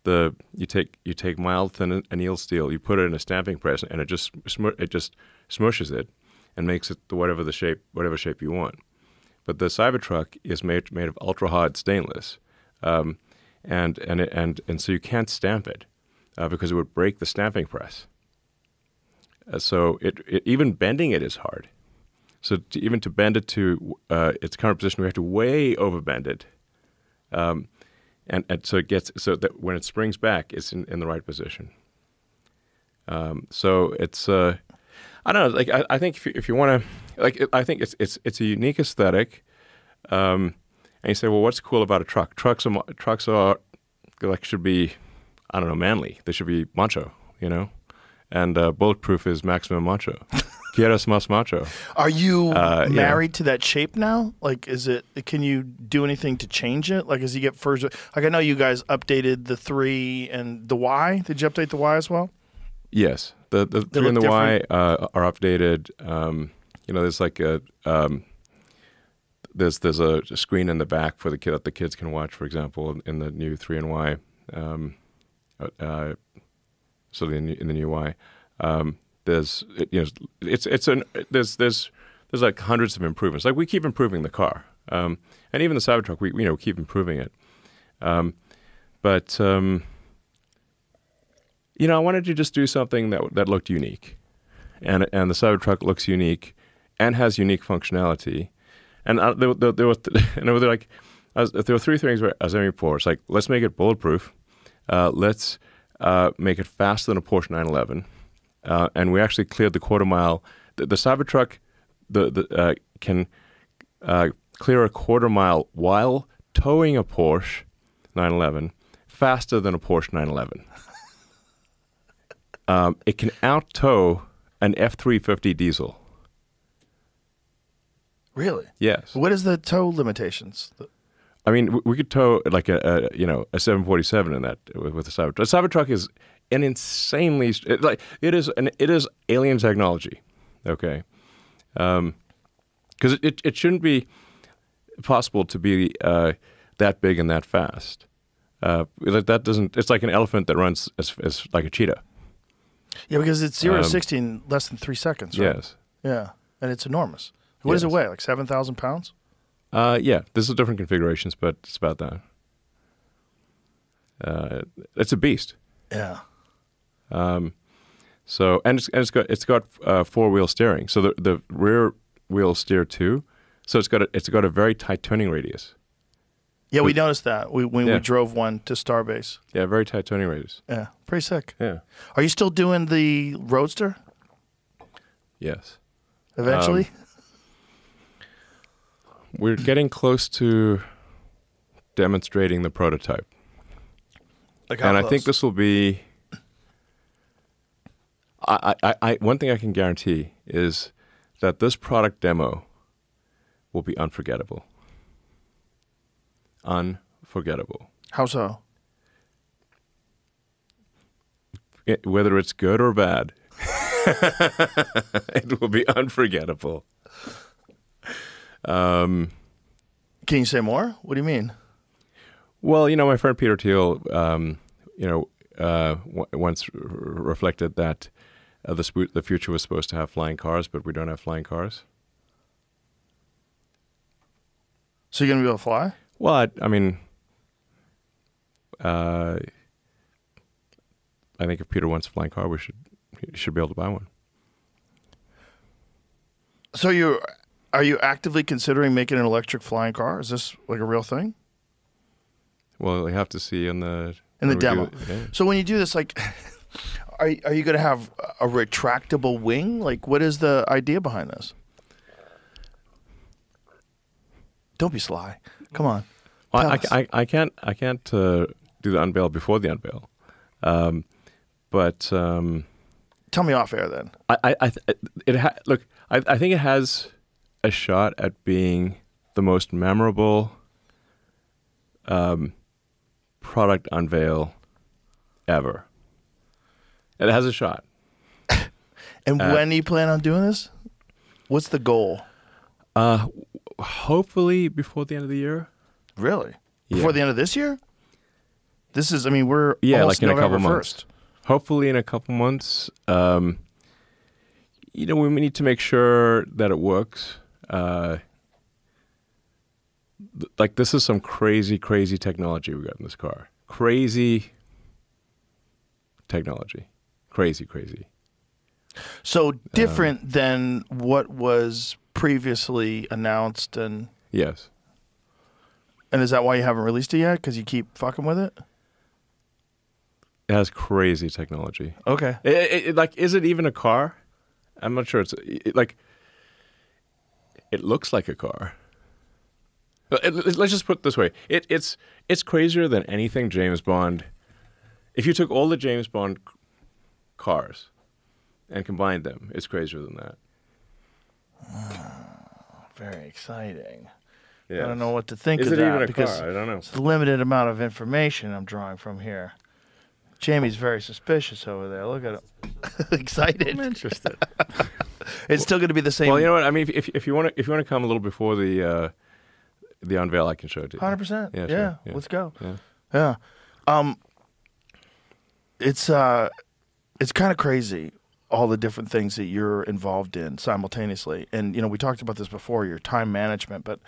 You take mild thin annealed steel, you put it in a stamping press, and it just smushes it and makes it whatever shape you want. But the Cybertruck is made of ultra hard stainless, and so you can't stamp it because it would break the stamping press. So even bending it is hard. So even to bend it to its current position, we have to way overbend it. And so it gets so that when it springs back, it's in the right position. So it's I don't know. Like I think if you want to I think it's a unique aesthetic. And you say, well, what's cool about a truck? Trucks are like should be, I don't know, manly. They should be macho, And bulletproof is maximum macho. Quieres más macho.
Are you married to that shape now? Like, can you do anything to change it? Like, as you get further, like I know you guys updated the 3 and the Y. Did you update the Y as well?
Yes, the 3 and the Y are updated. There's like there's a screen in the back for that the kids can watch, for example, in the new 3 and Y. In the new Y. There's like hundreds of improvements. Like we keep improving the car, and even the Cybertruck, we keep improving it. But I wanted to just do something that looked unique, and the Cybertruck looks unique and has unique functionality. And there were 3 things where I was aiming for. It's like, let's make it bulletproof. Let's make it faster than a Porsche 911. And we actually cleared the quarter mile. The Cybertruck can clear a quarter mile while towing a Porsche 911 faster than a Porsche 911. It can out-tow an F-350 diesel.
Really?
Yes.
What is the tow limitations?
I mean, we could tow like a 747 in that with the Cybertruck. The Cybertruck is an insanely it is alien technology, okay? Because it shouldn't be possible to be that big and that fast. That doesn't. It's like an elephant that runs as like a cheetah.
Yeah, because it's 0 to 60 in less than 3 seconds. Right?
Yes.
Yeah, and it's enormous. What does it weigh? Like 7,000 pounds?
Yeah, there's different configurations, but it's about that. It's a beast.
Yeah.
So it's got 4-wheel steering. So the rear wheels steer too. So it's got a very tight turning radius.
Yeah, we noticed that when we drove one to Starbase.
Yeah, very tight turning radius.
Yeah, pretty sick.
Yeah.
Are you still doing the Roadster?
Yes.
Eventually.
We're getting close to demonstrating the prototype.
Like how
and
close?
I think this will be. One thing I can guarantee is that this product demo will be unforgettable. Unforgettable.
How so?
Whether it's good or bad, it will be unforgettable.
Can you say more? What do you mean?
Well, my friend Peter Thiel, once reflected that the future was supposed to have flying cars, but we don't have flying cars.
So you're going to be able to fly?
Well, I mean, I think if Peter wants a flying car, he should be able to buy one.
So are you actively considering making an electric flying car? Is this like a real thing?
Well, we have to see in the
In the
We
demo.
do- yeah.
So when you do this, like, are you going to have a retractable wing? Like, what is the idea behind this? Don't be sly. Come on.
Well,
Tell us.
I can't do the unveil before the unveil, but
Tell me off air then.
I think it has a shot at being the most memorable product unveil ever. It has a shot.
And when do you plan on doing this? What's the goal?
Hopefully before the end of the year.
Really?
Yeah.
Before the end of this year? This is, I mean, we're
Yeah,
almost
like in a
November
couple months.
1st.
Hopefully in a couple months. We need to make sure that it works. Like this is some crazy, crazy technology we got in this car. Crazy technology. Crazy, crazy.
So different than what was previously announced, and
Yes.
is that why you haven't released it yet? Because you keep fucking with it?
It has crazy technology.
Okay.
Like, is it even a car? I'm not sure. It looks like a car. Let's just put it this way. It's crazier than anything James Bond. If you took all the James Bond cars and combined them, it's crazier than that.
Very exciting.
Yeah.
I don't know what to think
Is
of
it
that
even a
because
car? I don't know.
it's the limited amount of information I'm drawing from here. Jamie's very suspicious over there. Look at him. Excited.
I'm interested.
It's still going to be the same.
Well, you know what? I mean, if you want to come a little before the unveil, I can show it to you.
100%.
Yeah,
Yeah,
sure. Yeah.
let's go.
Yeah.
Yeah. It's kind of crazy all the different things that you're involved in simultaneously. And we talked about this before, your time management, but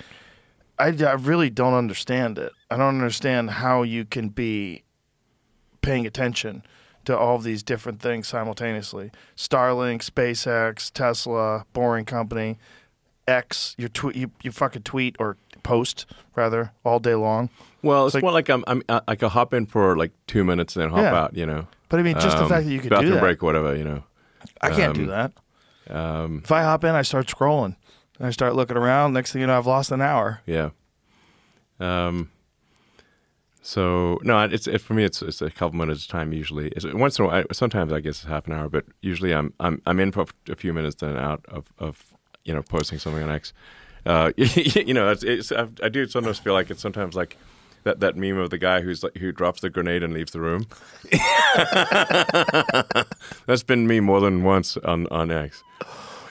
I really don't understand it. I don't understand how you can be paying attention to all of these different things simultaneously. Starlink, SpaceX, Tesla, Boring Company, X, you fucking tweet or post rather all day long.
Well, it's
like-
more like I'm I could hop in for like 2 minutes and then hop
Yeah.
out.
But I mean, just the fact that you can do
bathroom
that.
break or whatever.
I can't do that. If I hop in, I start scrolling. And I start looking around. Next thing you know, I've lost an hour.
Yeah. So no, it's for me. It's a couple minutes of time usually. Once in a while, sometimes I guess it's half an hour, but usually I'm in for a few minutes then out of posting something on X. I do sometimes feel like it's sometimes like that meme of the guy who drops the grenade and leaves the room. That's been me more than once on X.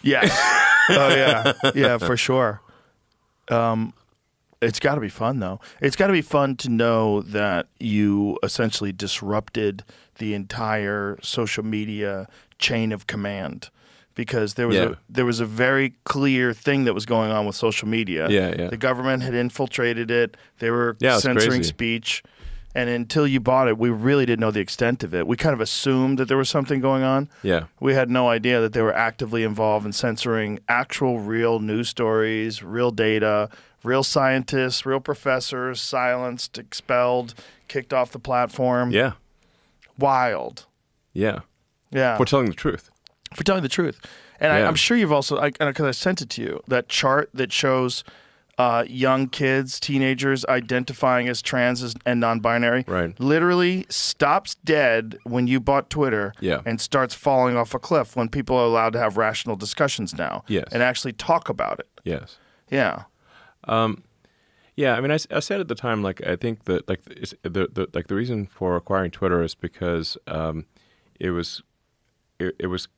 Yes. Oh yeah. Yeah, for sure. It's got to be fun though. It's got to be fun to know that you essentially disrupted the entire social media chain of command, because there was a very clear thing that was going on with social media.
Yeah.
The government had infiltrated it. They were
Yeah, it's
censoring
crazy.
speech. And until you bought it, we really didn't know the extent of it. We kind of assumed that there was something going on.
Yeah.
We had no idea that they were actively involved in censoring actual real news stories, real data, real scientists, real professors, silenced, expelled, kicked off the platform.
Yeah.
Wild.
Yeah.
Yeah.
For telling the truth.
For telling the truth. And
Yeah.
I'm sure you've also, because I sent it to you, that chart that shows young kids, teenagers identifying as trans and non-binary,
Right.
literally stops dead when you bought Twitter,
Yeah.
and starts falling off a cliff when people are allowed to have rational discussions now,
Yes.
and actually talk about it.
Yes.
Yeah.
Yeah, I mean, I said at the time, like, I think that like the reason for acquiring Twitter is because it was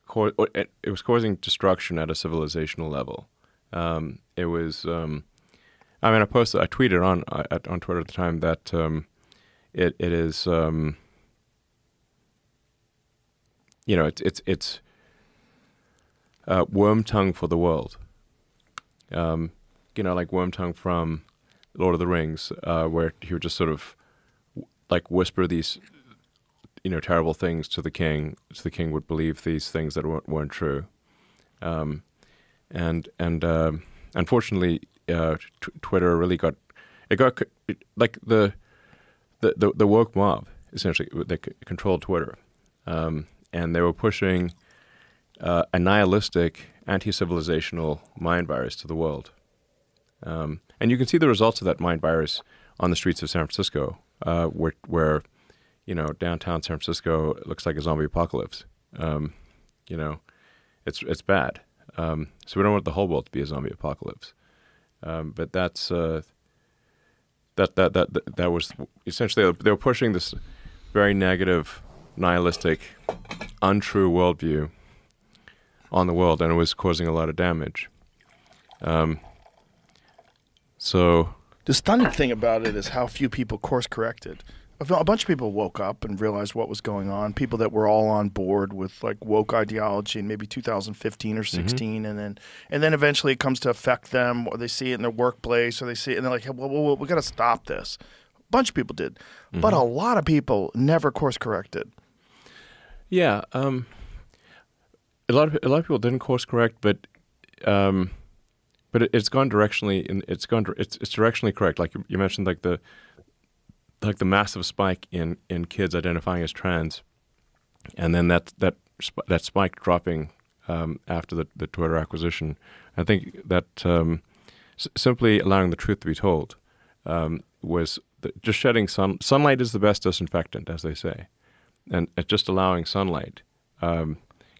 causing destruction at a civilizational level. It was. I mean, I tweeted on Twitter at the time that it is. It's worm tongue for the world. Like Wormtongue from Lord of the Rings, where he would just sort of like whisper these, terrible things to the king, so the king would believe these things that weren't true. And unfortunately, Twitter really got like the woke mob. essentially they controlled Twitter, and they were pushing a nihilistic, anti-civilizational mind virus to the world. And you can see the results of that mind virus on the streets of San Francisco, where downtown San Francisco looks like a zombie apocalypse. It's bad. So we don't want the whole world to be a zombie apocalypse. But that's that was essentially they were pushing this very negative, nihilistic, untrue worldview on the world, and it was causing a lot of damage. So
the stunning thing about it is how few people course corrected. A bunch of people woke up and realized what was going on. People that were all on board with like woke ideology in maybe 2015 or 16, and then eventually it comes to affect them, or they see it in their workplace, or they see it and they're like, well we got to stop this. A bunch of people did, but a lot of people never course corrected.
Yeah, a lot of people didn't course correct, but it's gone directionally, and it's directionally correct. Like you mentioned, like the massive spike in kids identifying as trans, and then that spike dropping after the Twitter acquisition. I think that simply allowing the truth to be told was just shedding sunlight is the best disinfectant, as they say, and just allowing sunlight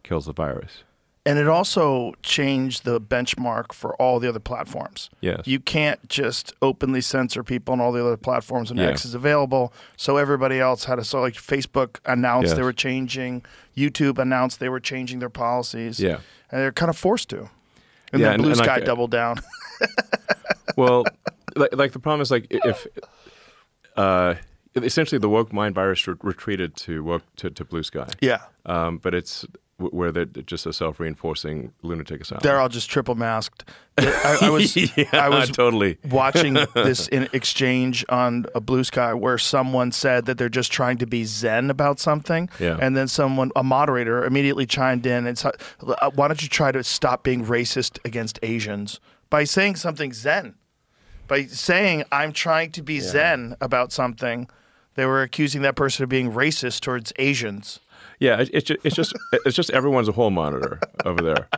kills the virus.
And it also changed the benchmark for all the other platforms.
Yes.
You can't just openly censor people on all the other platforms when
Yeah.
X is available. So everybody else had so like Facebook announced
Yes.
they were changing, YouTube announced they were changing their policies.
Yeah.
And they're kind of forced to. And
Yeah,
then Blue
and
Sky
like,
doubled down.
Well, like the problem is like if essentially the woke mind virus retreated to Blue Sky.
Yeah.
But it's where they're just a self-reinforcing lunatic asylum.
They're all just triple masked. I was
totally
watching this in exchange on a Blue Sky where someone said that they're just trying to be zen about something,
Yeah.
and then a moderator, immediately chimed in and said, "Why don't you try to stop being racist against Asians by saying something zen? By saying I'm trying to be zen about something." They were accusing that person of being racist towards Asians.
Yeah, it's just everyone's a hall monitor over there.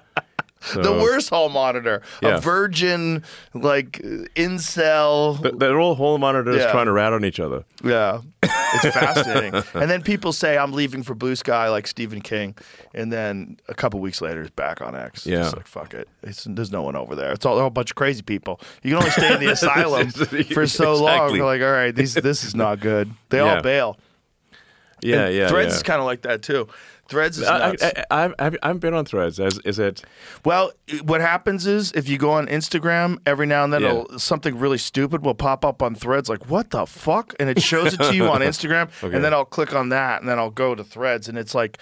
So,
The worst hall monitor,
Yeah.
a virgin, like incel.
They're all hall monitors
Yeah.
trying to rat on each other.
Yeah, it's fascinating. And then people say I'm leaving for Blue Sky like Stephen King, and then a couple weeks later it's back on X.
Yeah.
It's like fuck it. There's no one over there. It's all a bunch of crazy people. You can only stay in the asylum for so long.
Exactly.
We're like, all right, this is not good. They all
Yeah.
bail.
Yeah,
And
yeah.
Threads
yeah.
is kind of like that too. Threads is nuts.
I've been on Threads. Is it?
Well, what happens is if you go on Instagram, every now and then
Yeah.
something really stupid will pop up on Threads, like, what the fuck? And it shows it to you on Instagram,
Okay.
and then I'll click on that, and then I'll go to Threads, and it's like,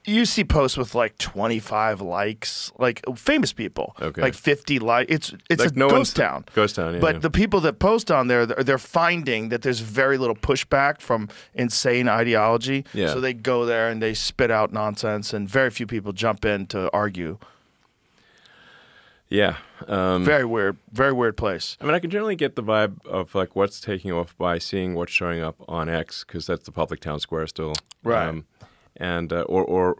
you see posts with like 25 likes, like famous people,
Okay.
like 50 likes. It's
Like
a
no
ghost
one's-
town.
Ghost town, yeah,
But
yeah.
the people that post on there, they're finding that there's very little pushback from insane ideology.
Yeah.
So they go there and they spit out nonsense, and very few people jump in to argue.
Yeah.
Very weird place.
I mean, I can generally get the vibe of like what's taking off by seeing what's showing up on X, because that's the public town square still,
Right.
And what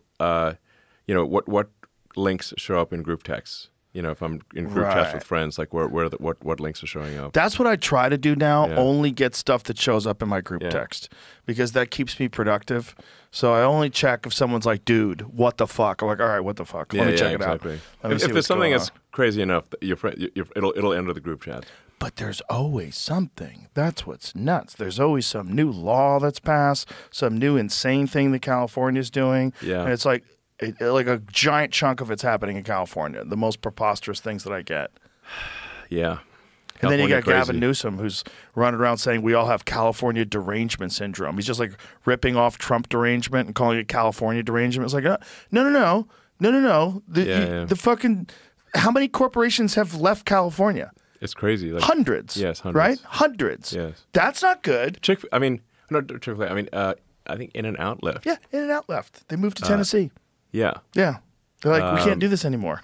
links show up in group texts. If I'm in group chats
Right.
with friends, like what links are showing up.
That's what I try to do now.
Yeah.
Only get stuff that shows up in my group
Yeah.
text, because that keeps me productive. So I only check if someone's like, "Dude, what the fuck?" I'm like, "All right, what the fuck? Let me check it
exactly.
out." Let me
If
see
there's
what's
something
going
that's
on.
crazy enough, that it'll enter the group chat.
But there's always something. That's what's nuts. There's always some new law that's passed, some new insane thing that California's doing.
Yeah.
And it's like a giant chunk of it's happening in California. The most preposterous things that I get.
Yeah.
And then you got
California
Gavin
crazy.
Newsom, who's running around saying we all have California derangement syndrome. He's just like ripping off Trump derangement and calling it California derangement. It's like, no. The fucking, how many corporations have left California?
It's crazy. Like,
Hundreds.
Yes, hundreds.
Right? Hundreds.
Yes.
That's not good.
Not Chick-fil-A. I mean, I think In-N-Out left.
Yeah, In-N-Out left. They moved to Tennessee.
Yeah.
Yeah. They're like, we can't do this anymore.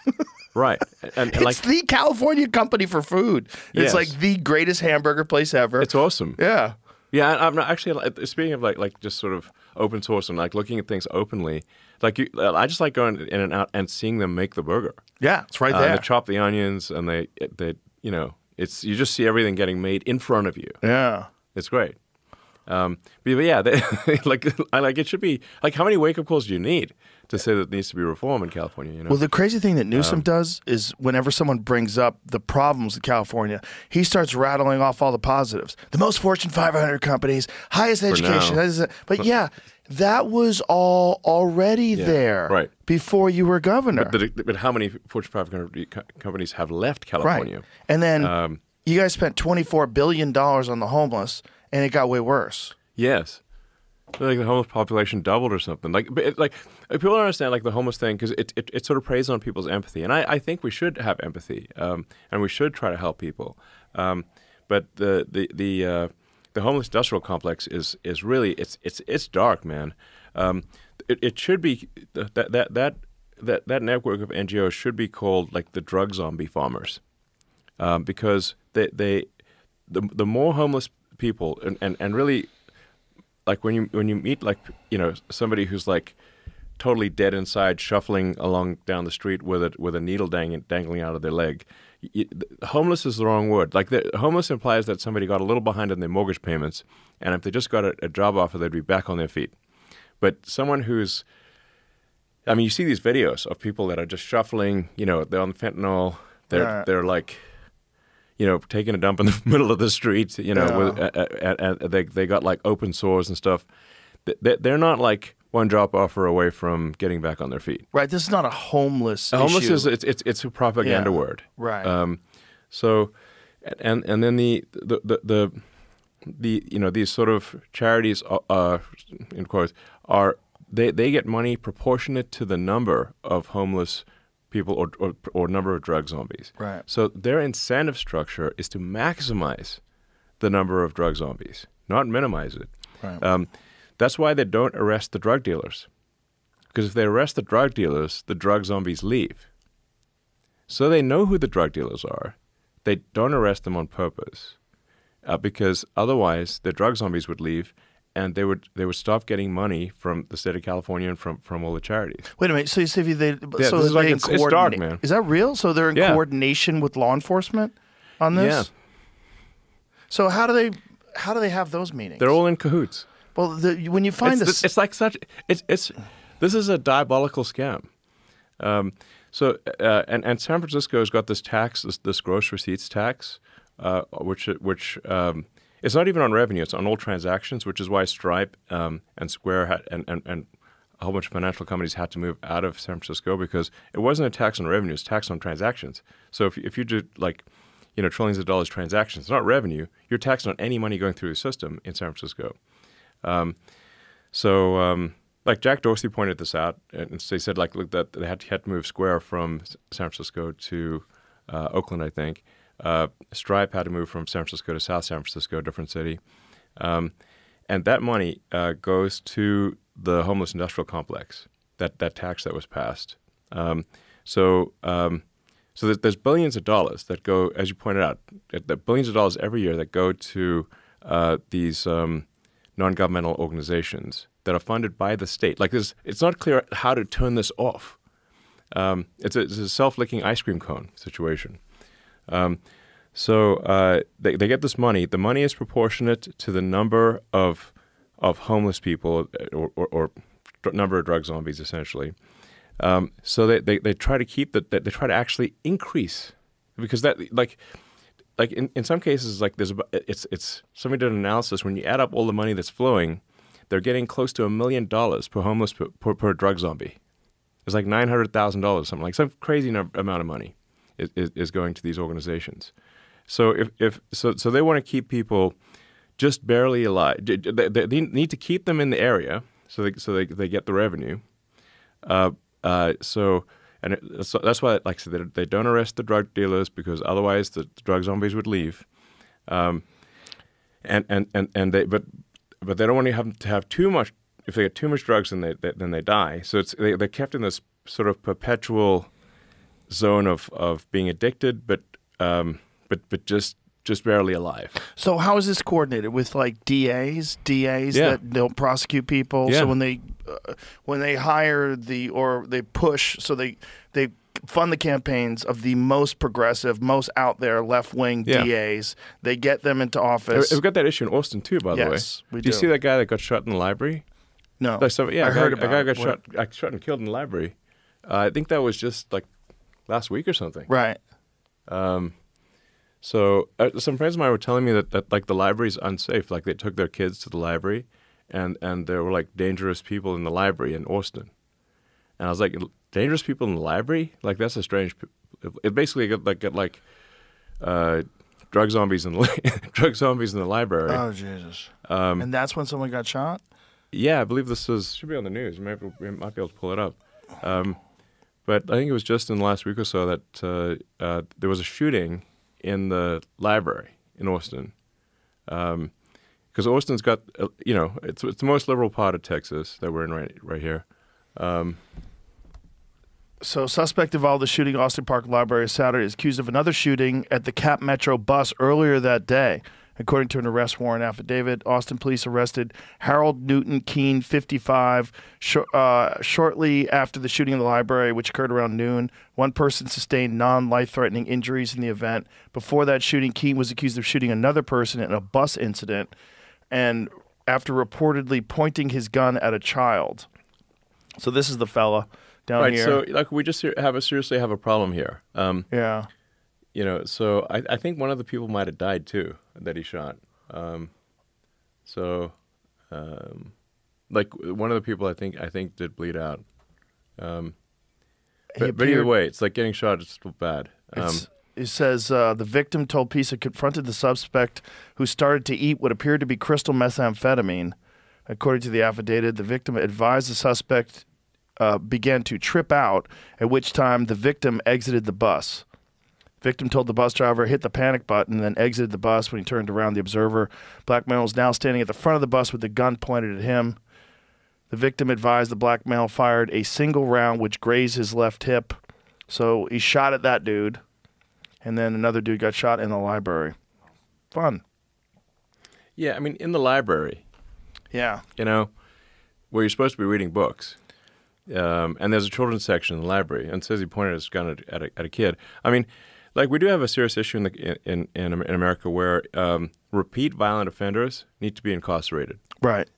Right. And
It's
like,
the California company for food. It's
Yes.
like the greatest hamburger place ever.
it's awesome.
Yeah.
Yeah, I'm not actually speaking of like just sort of open source and like looking at things openly. Like I just like going in and out and seeing them make the burger.
Yeah, it's right
And
there.
they chop the onions and they you know you just see everything getting made in front of you.
Yeah.
It's great. But yeah, like it should be like how many wake up calls do you need to say that it needs to be reform in California? You know.
Well, the crazy thing that Newsom does is whenever someone brings up the problems in California, he starts rattling off all the positives. The most Fortune 500 companies, highest education.
now.
But yeah, that was all already there
right.
before you were governor.
But how many Fortune 500 companies have left California?
Right. And then you guys spent $24 billion on the homeless, and it got way worse.
Yes. Like the homeless population doubled or something. Like people don't understand like the homeless thing because it sort of preys on people's empathy, and I think we should have empathy, and we should try to help people. But the homeless industrial complex is really it's dark, man. It should be that network of NGOs should be called like the drug zombie farmers, because the more homeless people and really. Like when you meet like somebody who's like totally dead inside, shuffling along down the street with a needle dangling out of their leg, homeless is the wrong word. Like homeless implies that somebody got a little behind in their mortgage payments, and if they just got a job offer, they'd be back on their feet. But someone who's, I mean, you see these videos of people that are just shuffling. They're on fentanyl. They're like. Taking a dump in the middle of the street, and they got like open sores and stuff. They're not like one job offer away from getting back on their feet.
Right. This is not a homeless
Homeless
issue.
is it's a propaganda word.
Right.
So, and then the these sort of charities in quotes are they get money proportionate to the number of homeless people or number of drug zombies.
Right.
So their incentive structure is to maximize the number of drug zombies, not minimize it.
Right.
That's why they don't arrest the drug dealers. Because if they arrest the drug dealers, the drug zombies leave. So they know who the drug dealers are. They don't arrest them on purpose, because otherwise the drug zombies would leave. And they would stop getting money from the state of California and from all the charities.
Wait a minute. So you say
this is like it's dark, man.
Is that real? So they're in coordination with law enforcement on this?
Yeah.
So how do they have those meetings?
They're all in cahoots.
Well, when you find this,
it's like such. This is a diabolical scam. So San Francisco has got this tax, this gross receipts tax, which it's not even on revenue; it's on all transactions, which is why Stripe and Square had, and a whole bunch of financial companies had to move out of San Francisco because it wasn't a tax on revenue; it's a tax on transactions. So if you do like, trillions of dollars transactions, it's not revenue. You're taxed on any money going through the system in San Francisco. Like Jack Dorsey pointed this out, and they said like, look, that they had to move Square from San Francisco to Oakland, I think. Stripe had to move from San Francisco to South San Francisco, a different city. And that money goes to the homeless industrial complex, that tax that was passed. So there's billions of dollars that go, as you pointed out, billions of dollars every year that go to these non-governmental organizations that are funded by the state. Like this, it's not clear how to turn this off. It's a self-licking ice cream cone situation. So they get this money. The money is proportionate to the number of homeless people or number of drug zombies, essentially. So they try to keep that. They try to actually increase, because that like in some cases like it's somebody did an analysis. When you add up all the money that's flowing, they're getting close to $1 million per homeless per drug zombie. It's like $900,000, something like some crazy amount of money is going to these organizations. So so they want to keep people just barely alive. They need to keep them in the area so they get the revenue. That's why, like I said, they don't arrest the drug dealers because otherwise the drug zombies would leave. But they don't want to have too much. If they get too much drugs, then they die. So they're kept in this sort of perpetual zone of being addicted, but just just barely alive.
So how is this coordinated with like DAs
Yeah.
that don't prosecute people?
Yeah.
So when they hire or they push, so they fund the campaigns of the most progressive, most out there left wing
Yeah.
DAs. They get them into office.
We've got that issue in Austin too, by the way.
Yes, we
Do you
do.
see that guy that got shot in the library?
No,
Like, so, yeah,
I heard
a
about
guy
it.
got shot and killed in the library. I think that was just like last week or something.
Right.
So some friends of mine were telling me that like the library's unsafe. Like they took their kids to the library, and there were like dangerous people in the library in Austin. And I was like, dangerous people in the library? Like that's a strange. It basically got like drug zombies in the library.
Oh Jesus! And that's when someone got shot.
Yeah, I believe this should be on the news. We might be able to pull it up. But I think it was just in the last week or so that there was a shooting in the library in Austin. Because Austin's got, it's the most liberal part of Texas that we're in right here.
So, suspect involved in the shooting at Austin Park Library Saturday is accused of another shooting at the Cap Metro bus earlier that day. According to an arrest warrant affidavit, Austin police arrested Harold Newton Keene, 55, shortly after the shooting in the library, which occurred around noon. One person sustained non-life-threatening injuries in the event. Before that shooting, Keene was accused of shooting another person in a bus incident, and after reportedly pointing his gun at a child. So this is the fella down
Right,
here.
so like we just seriously have a problem here.
Yeah.
So I think one of the people might have died too that he shot. Like one of the people I think did bleed out. But either
appeared-
way, it's like getting shot is still bad.
It says the victim told police it confronted the suspect who started to eat what appeared to be crystal methamphetamine. According to the affidavit, the victim advised the suspect began to trip out, at which time the victim exited the bus. Victim told the bus driver hit the panic button and then exited the bus. When he turned around, the observer, black male, was now standing at the front of the bus with the gun pointed at him. The victim advised the black male fired a single round which grazed his left hip. So he shot at that dude, and then another dude got shot in the library. Fun.
Yeah, I mean, in the library,
Yeah.
where you're supposed to be reading books, and there's a children's section in the library, and it says he pointed his gun at a kid. I mean, like we do have a serious issue in America where repeat violent offenders need to be incarcerated.
Right.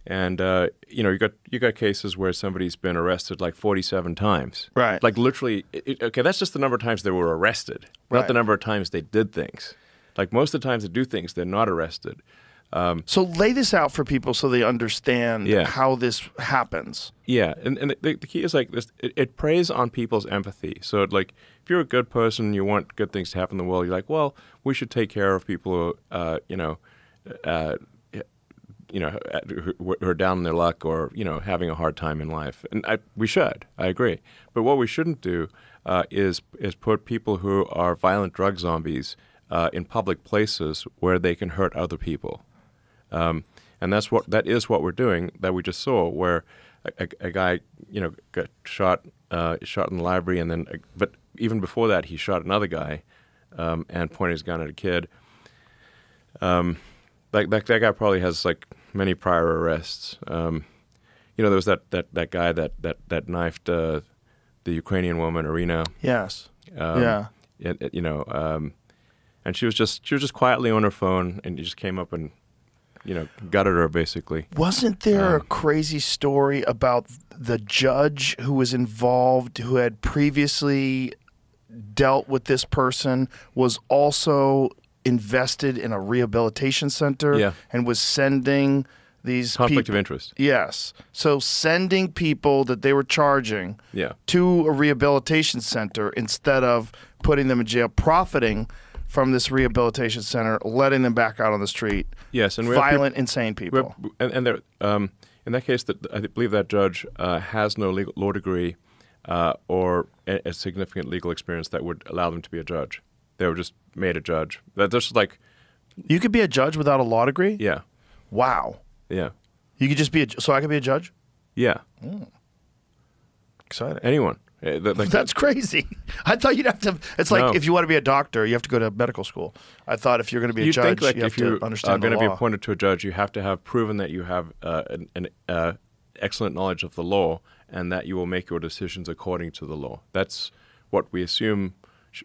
You got cases where somebody's been arrested like 47 times.
Right.
Like literally, okay, that's just the number of times they were arrested,
Right.
not the number of times they did things. Like most of the times they do things, they're not arrested.
So lay this out for people so they understand
Yeah.
how this happens.
Yeah, and the key is like this: it preys on people's empathy. So like, if you're a good person, you want good things to happen in the world. You're like, well, we should take care of people who, who are down in their luck or having a hard time in life. And we should. I agree. But what we shouldn't do is put people who are violent drug zombies in public places where they can hurt other people. And that is what we're doing. That we just saw, where a guy got shot in the library, and then but even before that, he shot another guy and pointed his gun at a kid. Like that guy probably has like many prior arrests. There was that guy that knifed the Ukrainian woman Irina.
Yes. Yeah.
And she was just quietly on her phone, and he just came up and gutted her basically.
Wasn't there a crazy story about the judge who was involved, who had previously dealt with this person, was also invested in a rehabilitation center
Yeah.
and was sending these
Conflict
people,
of interest.
Yes. So sending people that they were charging
Yeah.
to a rehabilitation center instead of putting them in jail, profiting from this rehabilitation center, letting them back out on the street.
Yes, and we have
violent, insane people.
And there, in that case, I believe that judge has no law degree or a significant legal experience that would allow them to be a judge. They were just made a judge. That's just like,
You could be a judge without a law degree?
yeah,
Wow.
yeah,
You could just be so I could be a judge?
yeah.
Exciting.
Anyone.
That's crazy. I thought you'd have to. It's like
No.
if you want to be a doctor, you have to go to medical school. I thought if you're going to be a
You'd
judge,
think like
you have
if you
to
are
understand
going
the
to be
law.
appointed to a judge, you have to have proven that you have an excellent knowledge of the law and that you will make your decisions according to the law. That's what we assume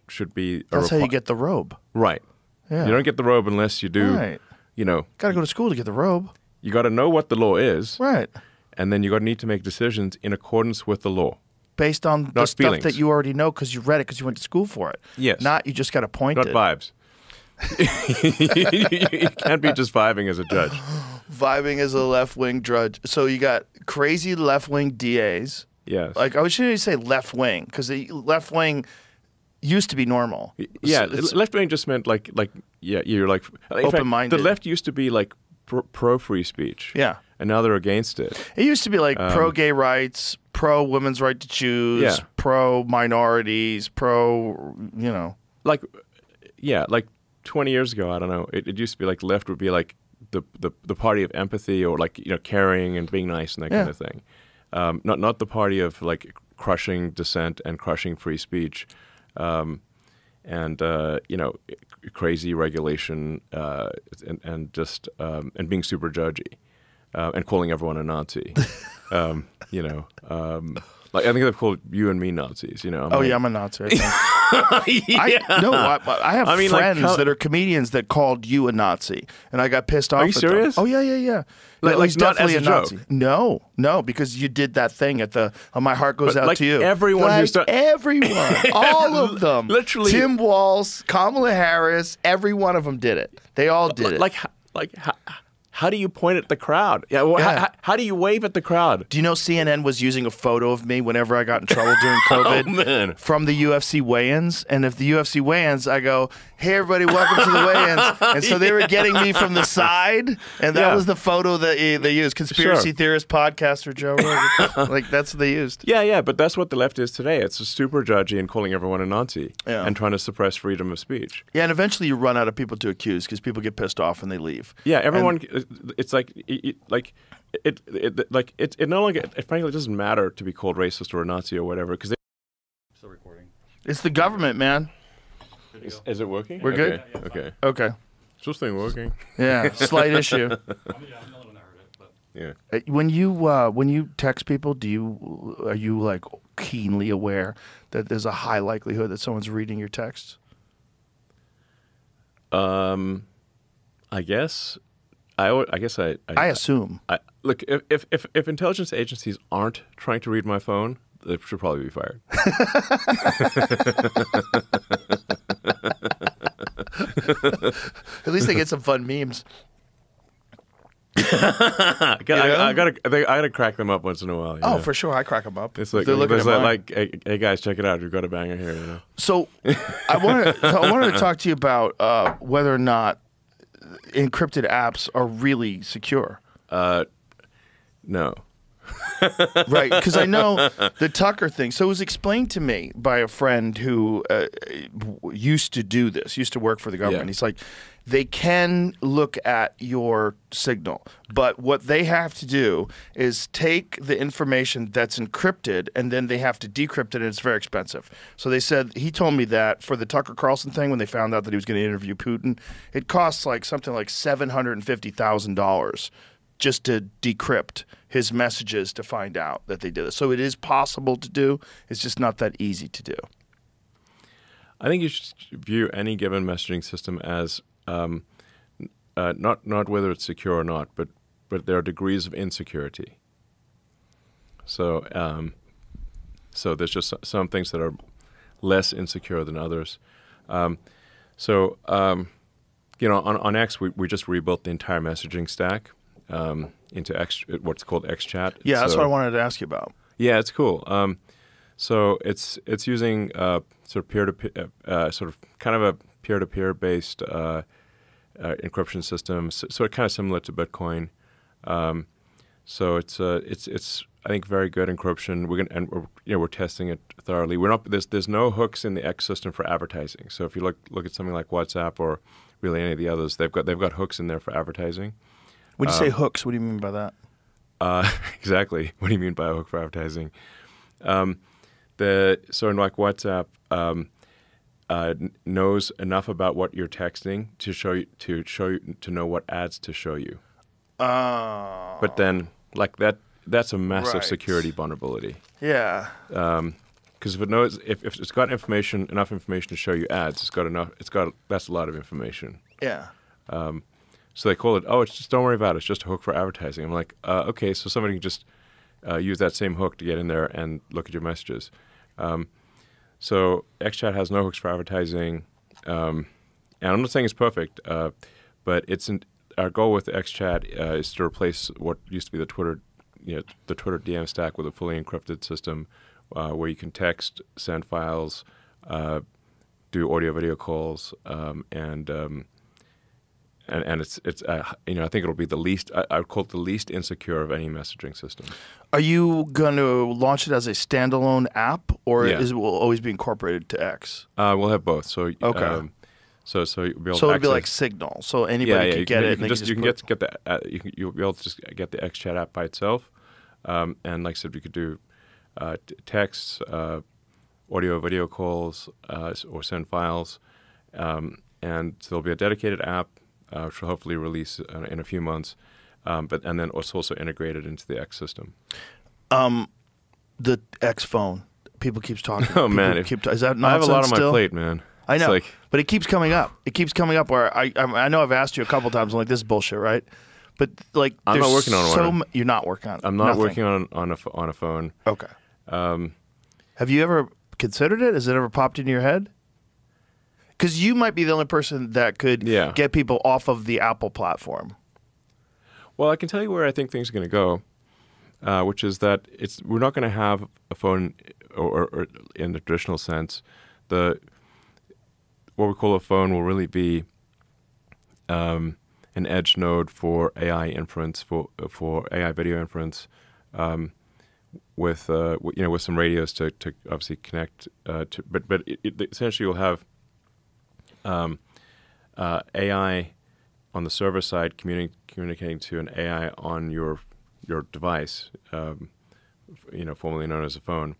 should be.
That's how you get the robe.
right.
Yeah.
You don't get the robe unless you do.
Right.
You know,
Got to go to school to get the robe.
you got to know what the law is,
Right.
and then you got to need to make decisions in accordance with the law.
Based on the
Not
stuff
feelings.
that you already know because you read it because you went to school for it.
Yes.
Not you just got appointed.
Not vibes. You can't be just vibing as a judge.
Vibing as a left wing judge. So you got crazy left wing DAs.
Yes.
Like I shouldn't say left wing because the left wing used to be normal.
Yeah,
It's-
left wing just meant like yeah, you're like in fact,
Open-minded.
The left used to be like pro free speech.
Yeah.
and now they're against it.
It used to be like pro gay rights, pro women's right to choose,
Yeah.
pro minorities, pro, you know.
Like 20 years ago, I don't know. It used to be like left would be like the party of empathy or like caring and being nice and that kind of thing. Not the party of like crushing dissent and crushing free speech, and crazy regulation and just and being super judgy and calling everyone a Nazi. Like I think they've called you and me Nazis.
I'm a Nazi. I think. I have friends that are comedians that called you a Nazi, and I got pissed off.
Are you
at
serious?
Them. Oh yeah.
Like
He's
not
definitely
as a
Nazi.
joke?
No, because you did that thing at the. My heart goes
But,
out
like,
to you.
everyone
like
who's done-
everyone, all of them,
Literally.
Tim Walz, Kamala Harris, every one of them did it. They all did it.
How do you point at the crowd? Yeah, well,
Yeah.
How do you wave at the crowd?
Do you know CNN was using a photo of me whenever I got in trouble during COVID
Oh, man.
from the UFC weigh-ins? And if the UFC weigh-ins, I go, "Hey everybody, welcome to the weigh-ins." And so they were getting me from the side, and that
Yeah.
was the photo that they used. Conspiracy
Sure.
theorist podcaster Joe Rogan. Like that's what they used.
Yeah, but that's what the left is today. It's super judgy and calling everyone a Nazi and trying to suppress freedom of speech.
Yeah, and eventually you run out of people to accuse because people get pissed off and they leave.
Yeah, everyone. It's like it no longer. It frankly doesn't matter to be called racist or a Nazi or whatever because.
Still recording.
It's the government, man.
Is it working?
We're good?
Okay.
Okay.
Is this thing working?
Yeah, slight issue.
I'm the only one that heard it, but
Yeah.
When you text people, are you like keenly aware that there's a high likelihood that someone's reading your texts?
I guess. I guess I
assume.
look, if intelligence agencies aren't trying to read my phone, they should probably be fired.
At least they get some fun memes.
I gotta crack them up once in a while.
Oh, for sure. I crack them up.
It's like
They're looking at mine.
like hey guys, check it out. We've got a banger here.
So I wanted to talk to you about whether or not encrypted apps are really secure.
No.
Right, because I know the Tucker thing. So it was explained to me by a friend who used to do this, used to work for the government.
Yeah.
He's like, they can look at your signal, but what they have to do is take the information that's encrypted and then they have to decrypt it, and it's very expensive. So they said, he told me that for the Tucker Carlson thing, when they found out that he was going to interview Putin, it costs like something like $750,000 just to decrypt his messages to find out that they did it. So it is possible to do. It's just not that easy to do.
I think you should view any given messaging system as not whether it's secure or not, but there are degrees of insecurity. So there's just some things that are less insecure than others. On X, we just rebuilt the entire messaging stack into X, what's called XChat.
Yeah, that's what I wanted to ask you about.
Yeah, it's cool. So it's using sort of peer-to-peer, sort of kind of a peer-to-peer based encryption system. So it's kind of similar to Bitcoin. So it's I think very good encryption. We're testing it thoroughly. There's no hooks in the X system for advertising. So if you look at something like WhatsApp or really any of the others, they've got hooks in there for advertising.
When you say hooks, what do you mean by that?
Exactly. What do you mean by a hook for advertising? so in like WhatsApp knows enough about what you're texting to know what ads to show you.
Oh.
But then like that's a massive
Right.
security vulnerability.
Yeah.
Because if it knows if it's got enough information to show you ads, that's a lot of information.
Yeah.
So they call it, it's just, don't worry about it. It's just a hook for advertising. I'm like, okay, so somebody can just use that same hook to get in there and look at your messages. So XChat has no hooks for advertising, and I'm not saying it's perfect, but our goal with XChat is to replace what used to be the Twitter DM stack with a fully encrypted system where you can text, send files, do audio video calls, and it's I think it'll be the least I would call it the least insecure of any messaging system.
Are you going to launch it as a standalone app, or
Yeah.
is it will always be incorporated to X?
We'll have both. So
Okay.
So you'll be able
So
to
it'll be like
access-
Signal, so anybody can get it.
You'll be able to just get the XChat app by itself, and like I said, we could do texts, audio, video calls, or send files, and there'll be a dedicated app, which will hopefully release in a few months, and then it's also integrated into the X system.
The X phone. People keeps talking.
Oh man,
is that
I have a lot
nonsense
on my
still?
plate, man.
I know,
It's like,
but it keeps coming up. It keeps coming up where I know I've asked you a couple times. I'm like, this is bullshit, right? But like,
I'm not
there's
working on one.
You're not working on it.
I'm not
Nothing.
working on a phone.
Okay. Have you ever considered it? Has it ever popped into your head? Because you might be the only person that could
Yeah.
get people off of the Apple platform.
Well, I can tell you where I think things are going to go, which is that we're not going to have a phone, or in the traditional sense, what we call a phone will really be an edge node for AI inference, for AI video inference, with some radios to obviously connect to. But essentially you'll have AI on the server side communicating to an AI on your device, formerly known as a phone,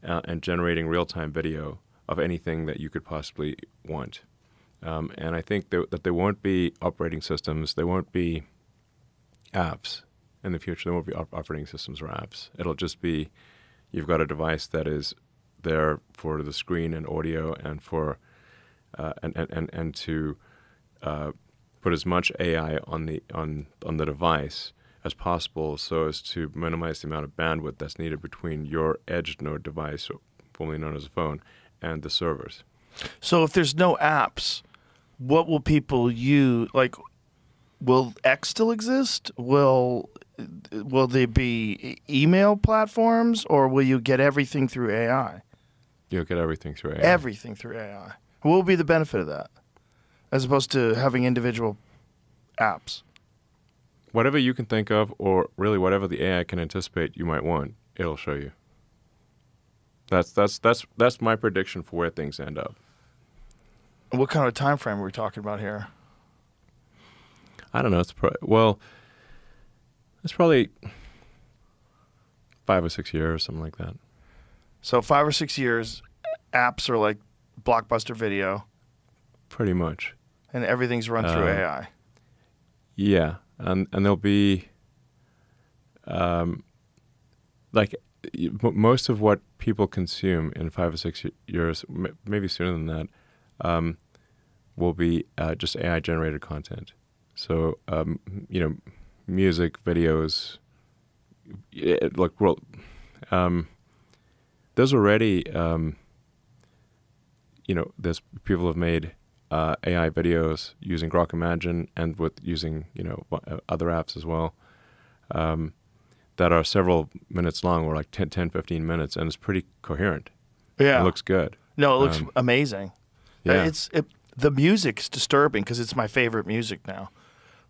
and generating real-time video of anything that you could possibly want. And I think that there won't be operating systems, there won't be apps in the future. There won't be operating systems or apps. It'll just be you've got a device that is there for the screen and audio and for and to put as much AI on the device as possible, so as to minimize the amount of bandwidth that's needed between your edge node device, formerly known as a phone, and the servers.
So if there's no apps, what will people use? Like, will X still exist? Will there be email platforms, or will you get everything through AI?
You'll get everything through AI.
Everything through AI. What will be the benefit of that, as opposed to having individual apps?
Whatever you can think of, or really whatever the AI can anticipate you might want, it'll show you. That's my prediction for where things end up.
What kind of time frame are we talking about here?
I don't know. It's probably 5 or 6 years, something like that.
So 5 or 6 years, apps are like Blockbuster Video,
Pretty much.
and everything's run through AI.
Yeah, and there'll be most of what people consume in 5 or 6 years, maybe sooner than that, will be just AI generated content. So music, videos. There's already there's people have made AI videos using Grok Imagine and using other apps as well, that are several minutes long, or like 10, 15 minutes, and it's pretty coherent.
Yeah.
It looks good.
No, it looks amazing.
Yeah.
The music's disturbing because it's my favorite music now.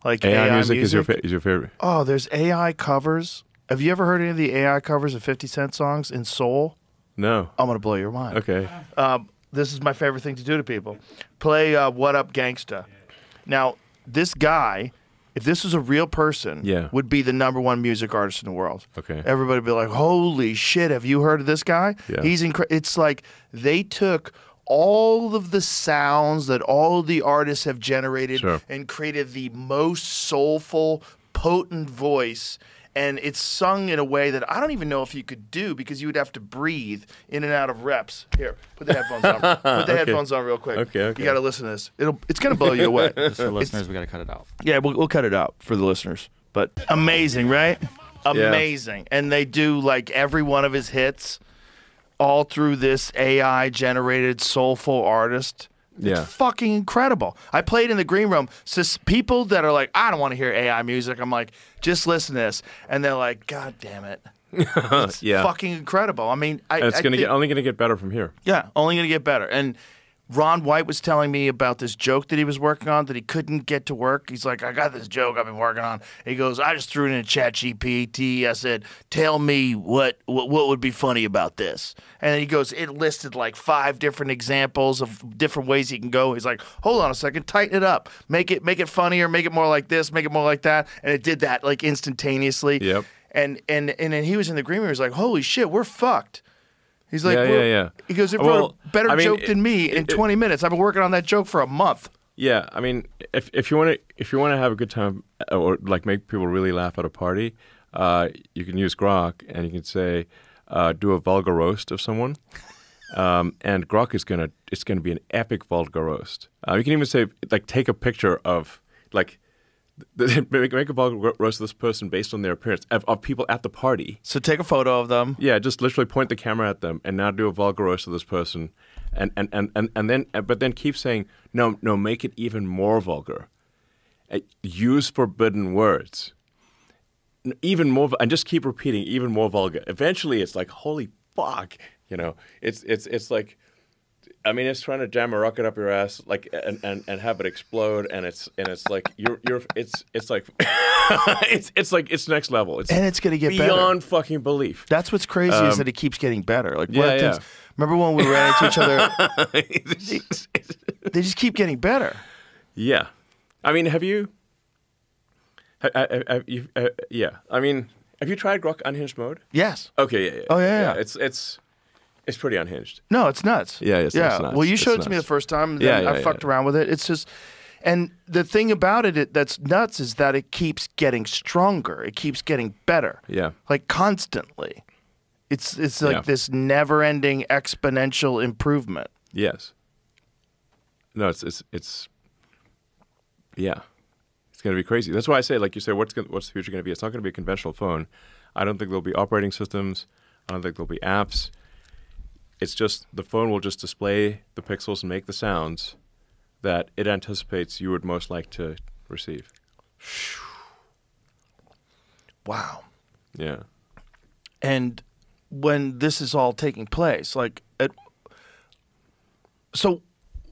Like
AI music is your favorite.
Oh, there's AI covers. Have you ever heard any of the AI covers of 50 Cent songs in soul?
No.
I'm gonna blow your mind.
Okay.
This is my favorite thing to do to people. Play "What Up Gangsta." Now, this guy if this was a real person,
Yeah.
would be the #1 music artist in the world.
Okay.
Everybody would be like, holy shit, have you heard of this guy?
Yeah.
He's incredible. It's like they took all of the sounds that all of the artists have generated
Sure.
and created the most soulful, potent voice. And it's sung in a way that I don't even know if you could do because you would have to breathe in and out of reps. Here, put the headphones on. Put the headphones on real quick.
Okay.
You got to listen to this. It's going to blow you away.
Just for listeners, we got to cut it out.
Yeah, we'll cut it out for the listeners. But amazing, right? Amazing. And they do like every one of his hits all through this AI-generated soulful artist.
Yeah.
It's fucking incredible. I played in the green room. So people that are like, I don't want to hear AI music. I'm like, just listen to this. And they're like, God damn it. It's
Yeah.
fucking incredible. I mean,
And it's only gonna get better from here.
yeah, only going to get better. And Ron White was telling me about this joke that he was working on that he couldn't get to work. He's like, I got this joke I've been working on. He goes, I just threw it in ChatGPT. I said, tell me what would be funny about this. And he goes, it listed like 5 different examples of different ways he can go. He's like, hold on a second, tighten it up. Make it funnier, make it more like this, make it more like that. And it did that like instantaneously.
Yep.
And then he was in the green room. He was like, holy shit, we're fucked. He's like,
Yeah.
He goes, it
Well,
wrote a better
I mean,
joke than me in 20 minutes. I've been working on that joke for a month.
Yeah, I mean, if you want to have a good time or like make people really laugh at a party, you can use Grok and you can say, do a vulgar roast of someone, and Grok is gonna be an epic vulgar roast. You can even say like take a picture of like. Make a vulgar roast of this person based on their appearance of people at the party.
So take a photo of them.
Yeah, just literally point the camera at them and now do a vulgar roast of this person, and then keep saying no, make it even more vulgar. Use forbidden words, even more, and just keep repeating even more vulgar. Eventually, it's like holy fuck, it's like. I mean, it's trying to jam a rocket up your ass, like, and have it explode, and it's like it's like it's next level.
And it's gonna get
beyond
better.
fucking belief.
That's what's crazy is that it keeps getting better. Like, one of the
Yeah.
things, remember when we ran into each other? They just keep getting better.
Yeah, I mean, have you? Yeah, I mean, have you tried Grok unhinged mode?
Yes.
Okay, yeah.
Oh, yeah.
It's pretty unhinged.
No, it's nuts.
Yeah, it's nuts.
Well, you
It's
showed it to me the
nuts.
first time. And
Yeah,
then I
yeah,
fucked
yeah.
around with it. It's just, and the thing about it that's nuts is that it keeps getting stronger. It keeps getting better.
Yeah.
Like constantly. It's like
Yeah.
this never-ending exponential improvement.
Yes. No, it's yeah. It's going to be crazy. That's why I say, like you say, what's the future going to be? It's not going to be a conventional phone. I don't think there'll be operating systems. I don't think there'll be apps. It's just the phone will just display the pixels and make the sounds that it anticipates you would most like to receive.
Wow.
Yeah.
And when this is all taking place, so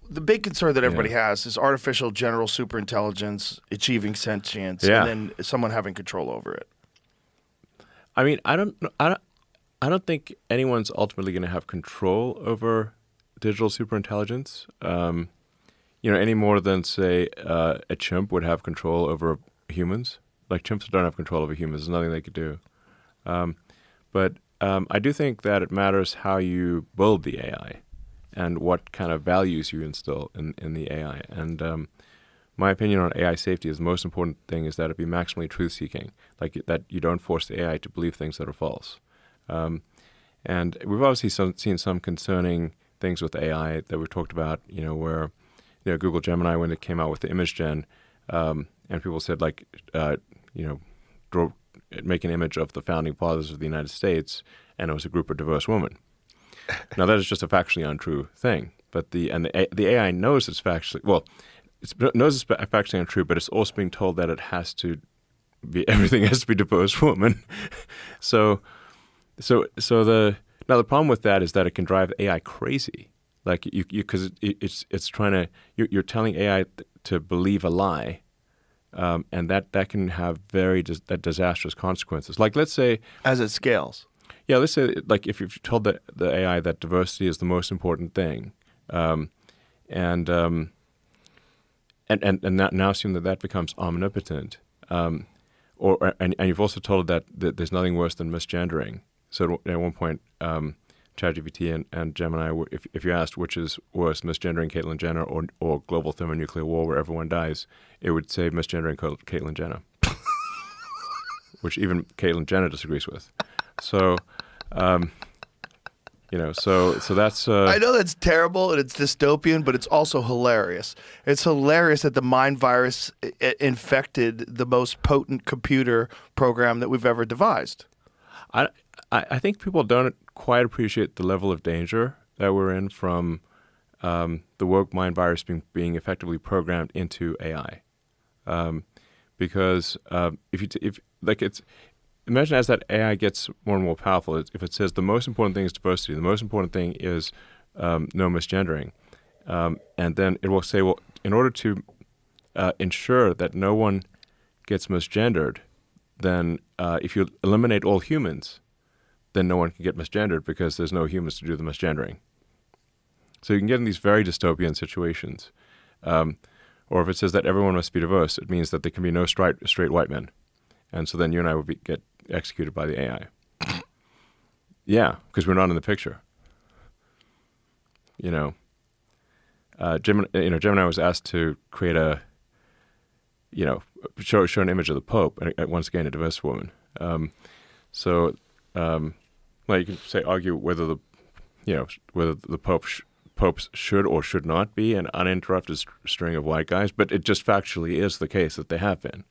the big concern that everybody has is artificial general superintelligence achieving sentience,
Yeah.
and then someone having control over it.
I mean, I don't think anyone's ultimately going to have control over digital superintelligence. Any more than say a chimp would have control over humans. Like chimps don't have control over humans. There's nothing they could do. But I do think that it matters how you build the AI and what kind of values you instill in the AI. And my opinion on AI safety is the most important thing is that it be maximally truth-seeking, like that you don't force the AI to believe things that are false. And we've obviously seen some concerning things with AI that we've talked about, where Google Gemini, when it came out with the image gen, and people said make an image of the founding fathers of the United States, and it was a group of diverse women. Now that is just a factually untrue thing, but the AI knows it's factually knows it's factually untrue, but it's also being told that it has to be everything has to be diverse women. So the problem with that is that it can drive AI crazy, like because it's trying to you're telling AI to believe a lie. And that can have very disastrous consequences. Like, let's say,
As it scales.
yeah, let's say, like, if you've told the AI that diversity is the most important thing, and now assume that becomes omnipotent, And you've also told that there's nothing worse than misgendering. So at one point, ChatGPT and Gemini, if you asked which is worse, misgendering Caitlyn Jenner or global thermonuclear war where everyone dies, it would say misgendering Caitlyn Jenner, which even Caitlyn Jenner disagrees with. So, so that's.
I know that's terrible and it's dystopian, but it's also hilarious. It's hilarious that the mind virus infected the most potent computer program that we've ever devised.
I think people don't quite appreciate the level of danger that we're in from the woke mind virus being effectively programmed into AI, because imagine as that AI gets more and more powerful, if it says the most important thing is diversity, the most important thing is no misgendering, and then it will say, well, in order to ensure that no one gets misgendered, then if you eliminate all humans, then no one can get misgendered because there's no humans to do the misgendering. So you can get in these very dystopian situations. Or if it says that everyone must be diverse, it means that there can be no straight white men. And so then you and I would get executed by the AI. Yeah, because we're not in the picture. Gemini was asked to create show an image of the Pope, and once again, a diverse woman. You can argue whether the popes should or should not be an uninterrupted string of white guys, but it just factually is the case that they have been.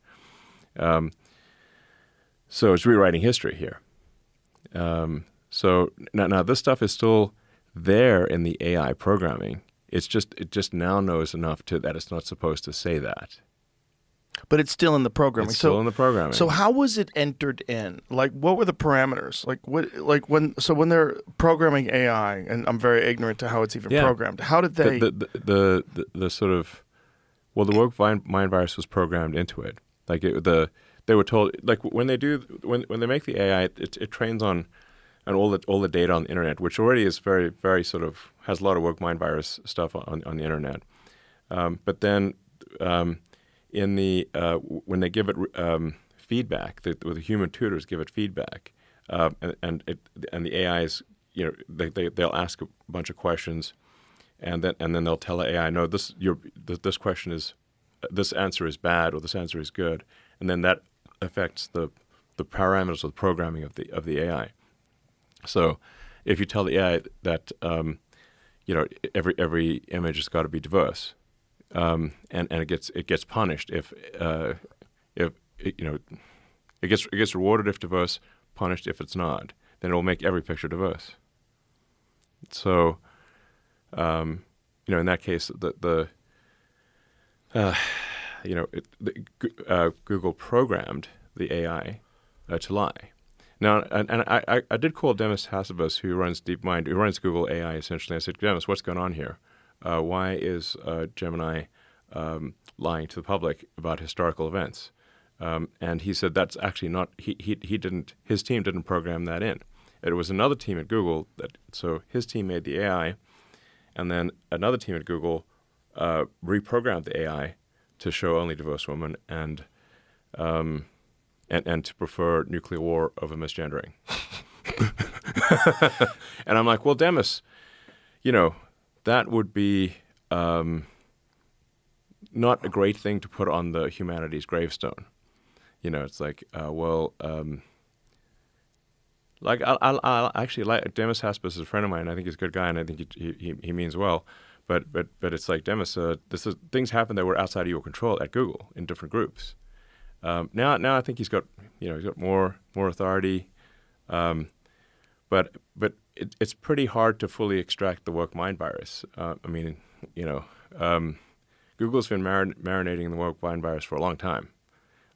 So it's rewriting history here. So now this stuff is still there in the AI programming. It just now knows enough that it's not supposed to say that.
But it's still in the programming.
It's still in the programming.
So how was it entered in? Like, what were the parameters? When they're programming AI, and I'm very ignorant to how it's even programmed. How did they?
The sort of, well, the woke mind virus was programmed into it. They were told, like when they make the AI, it trains on all the data on the internet, which already is very very sort of has a lot of woke mind virus stuff on the internet. But then. When they give it feedback, the human tutors give it feedback, and the AIs, they'll ask a bunch of questions, and then they'll tell the AI, no, this question is, this answer is bad or this answer is good, and then that affects the parameters of the programming of the AI. So, if you tell the AI that every image has got to be diverse. And it gets punished if it gets rewarded if diverse, punished if it's not. Then it will make every picture diverse. So, in that case, Google programmed the AI to lie. Now, and I did call Demis Hassabis, who runs DeepMind, who runs Google AI, essentially. I said, Demis, what's going on here? Why is Gemini lying to the public about historical events? And he said that's actually not. He didn't. His team didn't program that in. It was another team at Google so his team made the AI, and then another team at Google reprogrammed the AI to show only diverse women and to prefer nuclear war over misgendering. And I'm like, well, Demis, that would be not a great thing to put on the humanities gravestone. It's like, I'll actually like Demis Hassabis is a friend of mine. I think he's a good guy, and I think he means well. But it's like, Demis, things happen that were outside of your control at Google in different groups. Now I think he's got more authority, but it's pretty hard to fully extract the woke mind virus. Google's been marinating in the woke mind virus for a long time.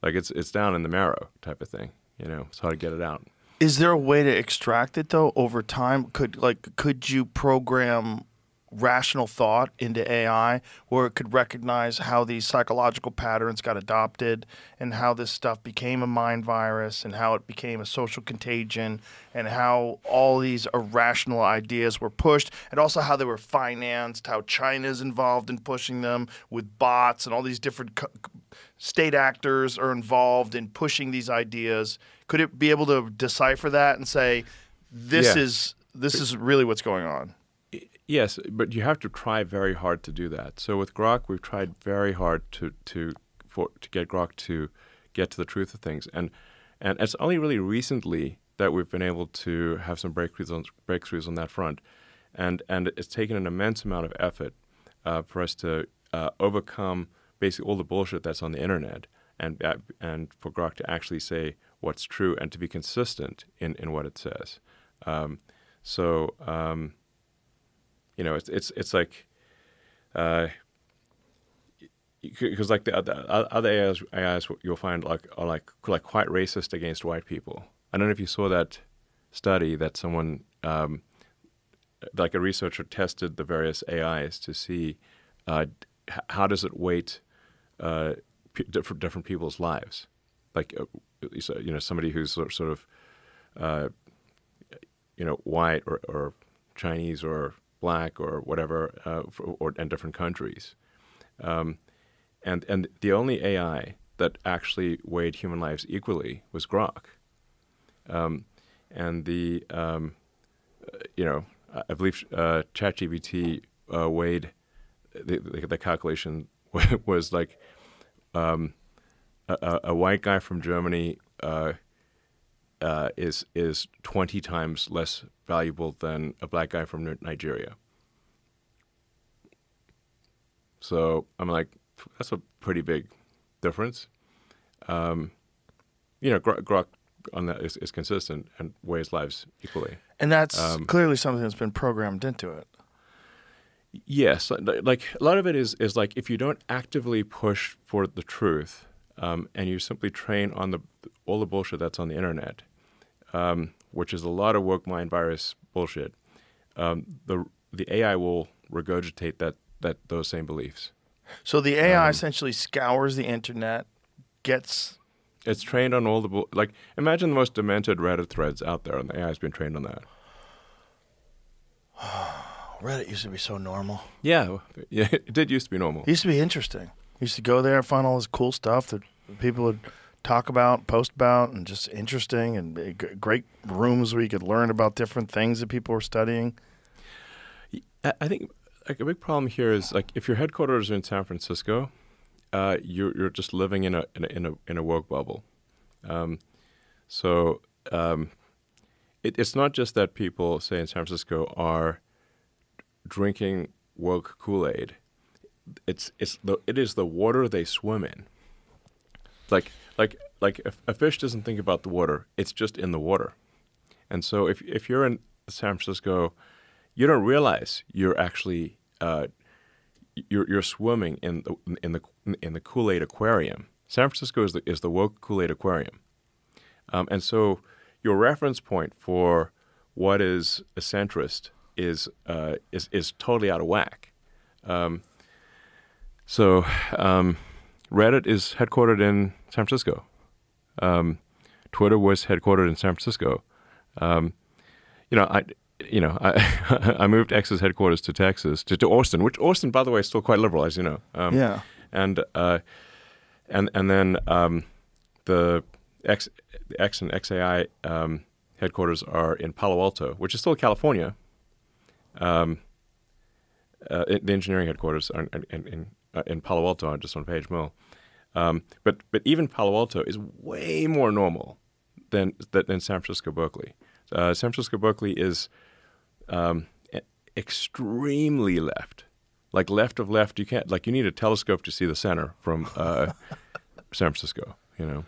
Like it's down in the marrow type of thing. It's hard to get it out.
Is there a way to extract it though over time? Could you program rational thought into AI, where it could recognize how these psychological patterns got adopted and how this stuff became a mind virus and how it became a social contagion and how all these irrational ideas were pushed, and also how they were financed, how China's involved in pushing them with bots, and all these different state actors are involved in pushing these ideas. Could it be able to decipher that and say, this is really what's going on?
Yes, but you have to try very hard to do that. So with Grok, we've tried very hard to get Grok to get to the truth of things, and it's only really recently that we've been able to have some breakthroughs on that front, and it's taken an immense amount of effort for us to overcome basically all the bullshit that's on the internet, and for Grok to actually say what's true and to be consistent in what it says. You know, it's like, because like the other AIs you'll find are quite racist against white people. I don't know if you saw that study that someone, like a researcher, tested the various AIs to see how does it weight different people's lives. Like, you know, somebody who's sort of, you know, white or Chinese or black or whatever, and different countries. And the only AI that actually weighed human lives equally was Grok. And the, you know, I believe ChatGPT weighed, the calculation was like a white guy from Germany is 20 times less valuable than a black guy from Nigeria. So I'm like, that's a pretty big difference. You know, Grok on that is consistent and weighs lives equally.
And that's clearly something that's been programmed into it.
Yes, like a lot of it is like if you don't actively push for the truth, and you simply train on all the bullshit that's on the internet, which is a lot of woke mind virus bullshit, the AI will regurgitate those same beliefs.
So the AI essentially scours the internet,
It's trained on all the like. Imagine the most demented Reddit threads out there, and the AI has been trained on that.
Reddit used to be so normal.
Yeah, it did used to be normal.
It used to be interesting. You used to go there and find all this cool stuff that people would talk about, post about, and just interesting, and great rooms where you could learn about different things that people were studying.
I think like a big problem here is like if your headquarters are in San Francisco, you're just living in a woke bubble. It's not just that people, say in San Francisco, are drinking woke Kool-Aid. It is the water they swim in. Like if a fish doesn't think about the water, it's just in the water. And so if you're in San Francisco, you don't realize you're actually you're swimming in the Kool-Aid aquarium. San Francisco is the woke Kool-Aid aquarium. And so your reference point for what is a centrist is totally out of whack. Reddit is headquartered in San Francisco. Twitter was headquartered in San Francisco. I moved X's headquarters to Texas, to Austin, which Austin, by the way, is still quite liberal, as you know.
Yeah.
And then the X and XAI headquarters are in Palo Alto, which is still California. The engineering headquarters are in Palo Alto, just on Page Mill. But even Palo Alto is way more normal than San Francisco Berkeley. San Francisco Berkeley is extremely left, like left of left. You can't you need a telescope to see the center from San Francisco. You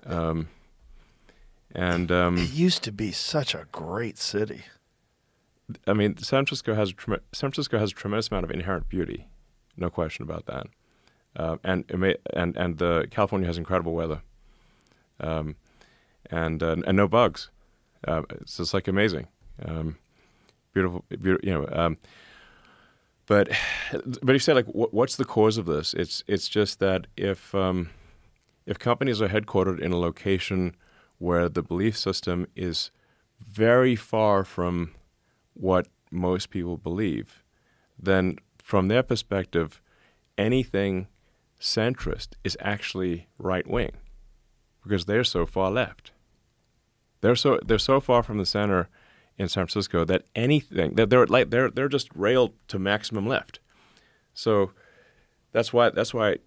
know,
it used to be such a great city.
I mean, San Francisco has a tremendous amount of inherent beauty, no question about that. And the California has incredible weather, and no bugs. It's just like amazing, beautiful. You know, But you say like, what's the cause of this? It's just that if companies are headquartered in a location where the belief system is very far from what most people believe, then from their perspective, anything centrist is actually right wing, because they're so far left. They're so far from the center in San Francisco that anything that they're just railed to maximum left. So that's why I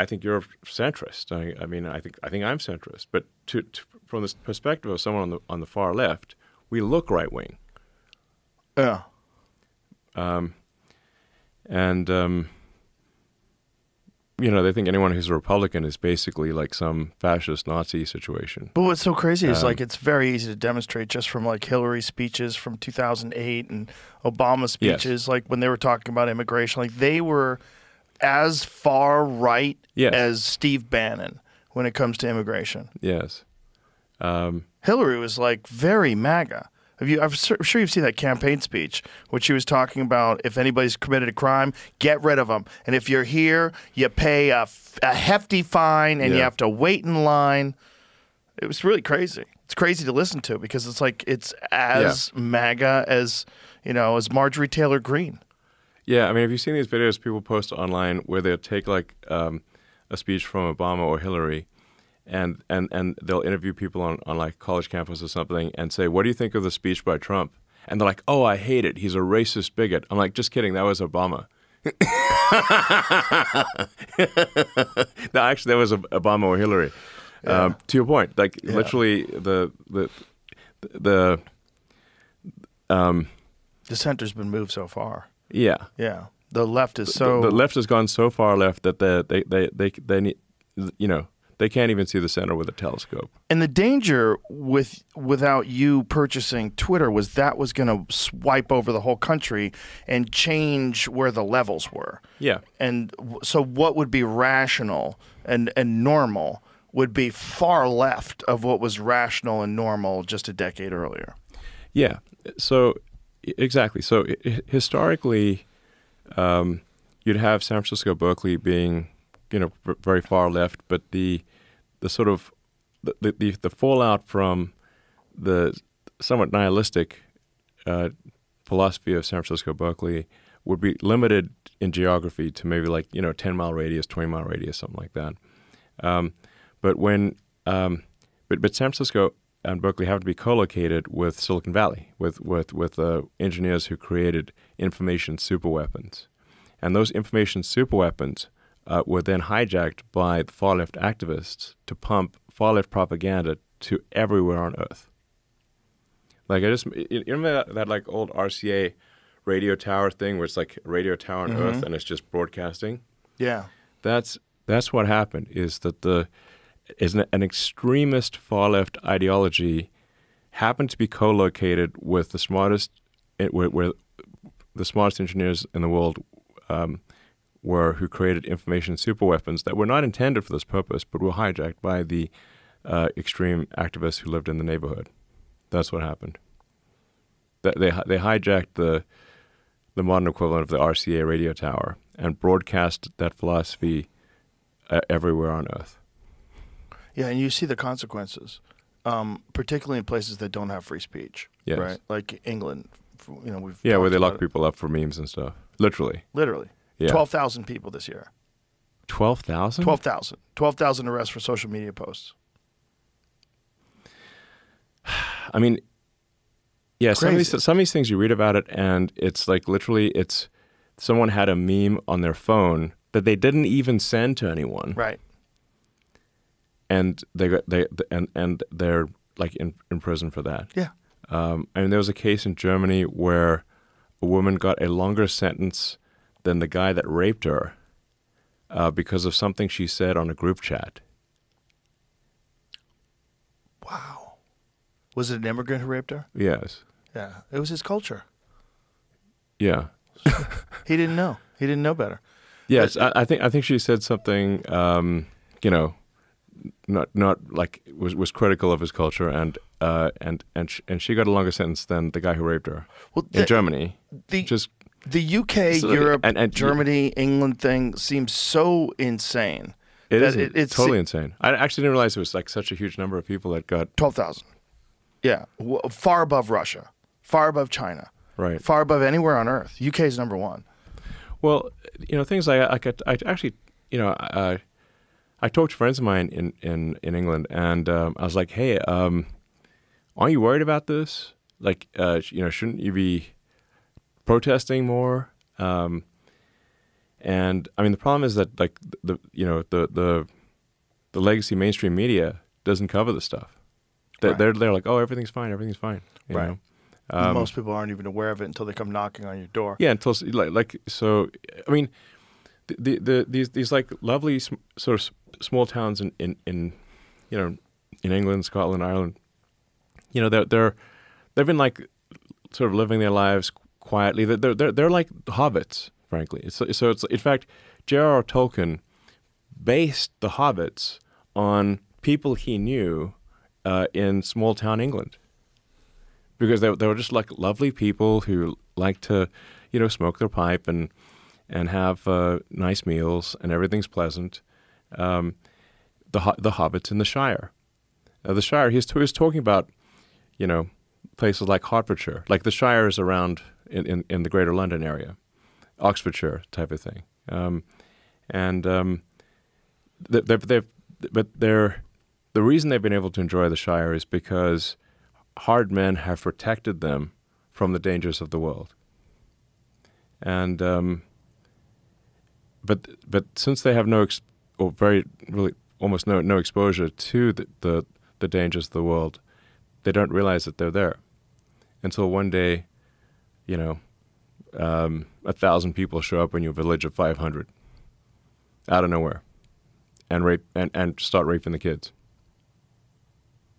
think you're centrist. I mean I think I'm centrist, but from the perspective of someone on the far left, we look right wing.
Yeah.
They think anyone who's a Republican is basically like some fascist Nazi situation.
But what's so crazy is like it's very easy to demonstrate just from like Hillary's speeches from 2008 and Obama's speeches, like when they were talking about immigration, like they were as far right as Steve Bannon when it comes to immigration.
Yes.
Hillary was like very MAGA. I'm sure you've seen that campaign speech, which she was talking about if anybody's committed a crime, get rid of them. And if you're here, you pay a hefty fine and you have to wait in line. It was really crazy. It's crazy to listen to because it's like it's as MAGA as, as Marjorie Taylor Greene.
Yeah, I mean, have you seen these videos people post online where they'll take like a speech from Obama or Hillary and they'll interview people on like college campus or something and say, what do you think of the speech by Trump? And they're like, oh, I hate it. He's a racist bigot. I'm like, just kidding. That was Obama. No, actually, that was Obama or Hillary. To your point, like literally the
center's been moved so far.
Yeah.
Yeah. The left is so...
The left has gone so far left that they need, they can't even see the center with a telescope.
And the danger without you purchasing Twitter was that was going to swipe over the whole country and change where the levels were.
Yeah.
And so what would be rational and normal would be far left of what was rational and normal just a decade earlier.
Yeah. So exactly. So historically, you'd have San Francisco, Berkeley being very far left, but the sort of the fallout from the somewhat nihilistic philosophy of San Francisco, Berkeley would be limited in geography to maybe like 10-mile radius, 20-mile radius, something like that. But San Francisco and Berkeley have to be co-located with Silicon Valley, with engineers who created information superweapons, and those information superweapons were then hijacked by the far-left activists to pump far-left propaganda to everywhere on Earth. Like you remember that like old RCA radio tower thing where it's like a radio tower on Earth and it's just broadcasting?
Yeah.
That's what happened, is that an extremist far-left ideology happened to be co-located with the smartest engineers in the world who created information superweapons that were not intended for this purpose, but were hijacked by the extreme activists who lived in the neighborhood. That's what happened. They hijacked the modern equivalent of the RCA radio tower and broadcast that philosophy everywhere on Earth.
Yeah, and you see the consequences, particularly in places that don't have free speech.
Yes.
Right, like England. We've
where they lock people up for memes and stuff. Literally.
Yeah. 12,000 people this year.
12,000?
12,000. 12,000 arrests for social media posts.
I mean, yeah, some of
Crazy.
these things you read about it, and it's like literally, it's someone had a meme on their phone that they didn't even send to anyone,
Right.
and they're like in prison for that.
Yeah.
I mean, there was a case in Germany where a woman got a longer sentence than the guy that raped her because of something she said on a group chat.
Wow. Was it an immigrant who raped her?
Yes.
Yeah. It was his culture.
Yeah.
He didn't know. He didn't know better.
Yes, I think she said something, not like was critical of his culture, and she got a longer sentence than the guy who raped her in Germany.
The UK,
So,
Europe,
and
Germany, England thing seems so insane.
It
that
is
it's
totally insane. I actually didn't realize it was like such a huge number of people that got
12,000. Yeah, far above Russia, far above China,
right.
far above anywhere on earth. UK is number one.
Well, things I actually, I talked to friends of mine in England, and I was like, hey, aren't you worried about this? Like, shouldn't you be protesting more? And I mean, the problem is that like the legacy mainstream media doesn't cover the stuff. They're like, oh, everything's fine. You
Right.
know?
Most people aren't even aware of it until they come knocking on your door.
Yeah, until so. I mean, these like lovely sort of small towns in England, Scotland, Ireland. They've been like sort of living their lives quietly. They're like hobbits, frankly. It's in fact, J.R.R. Tolkien based the hobbits on people he knew in small town England, because they were just like lovely people who liked to, smoke their pipe and have nice meals, and everything's pleasant. The hobbits in the Shire. The Shire, he was talking about, places like Hertfordshire, like the Shire is around in the Greater London area, Oxfordshire type of thing, the reason they've been able to enjoy the Shire is because hard men have protected them from the dangers of the world, and but since they have almost no exposure to the dangers of the world, they don't realize that they're there until one day, 1,000 people show up in your village of 500 out of nowhere and rape and start raping the kids.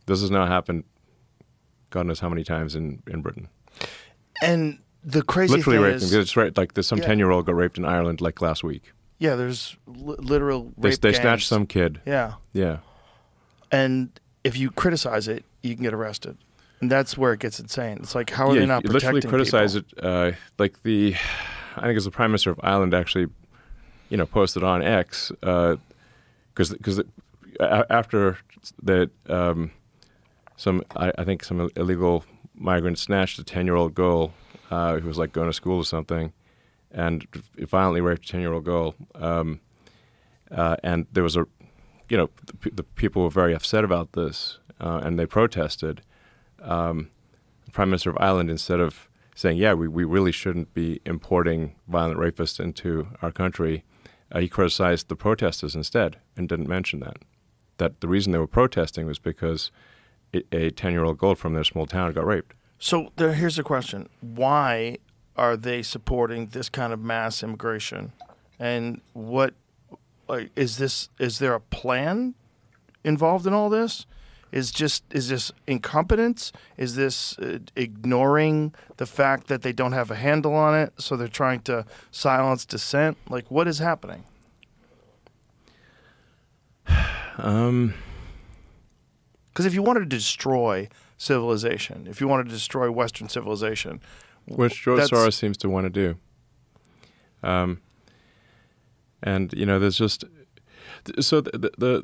This has now happened God knows how many times in Britain.
And the crazy
literally
thing
raping.
is,
It's right. Like there's some 10-year-old got raped in Ireland like last week.
yeah, there's literal
They
rape
snatched
gangs.
some kid.
Yeah,
Yeah.
and if you criticize it, you can get arrested, and that's where it gets insane. It's like, how are they not
you
protecting
literally criticize
people?
it. I think it was the Prime Minister of Ireland actually, posted on X because after that some illegal migrant snatched a 10-year-old girl who was like going to school or something, and violently raped a 10-year-old girl. And there was the people were very upset about this, and they protested. The Prime Minister of Ireland, instead of saying, yeah, we really shouldn't be importing violent rapists into our country, he criticized the protesters instead and didn't mention that the reason they were protesting was because a 10-year-old girl from their small town got raped.
So here's the question: why are they supporting this kind of mass immigration? And what is this? Is there a plan involved in all this? Is this incompetence? Is this ignoring the fact that they don't have a handle on it, so they're trying to silence dissent? Like, what is happening? Because if you wanted to destroy civilization, if you wanted to destroy Western civilization,
which George Soros seems to want to do. And there's just so there's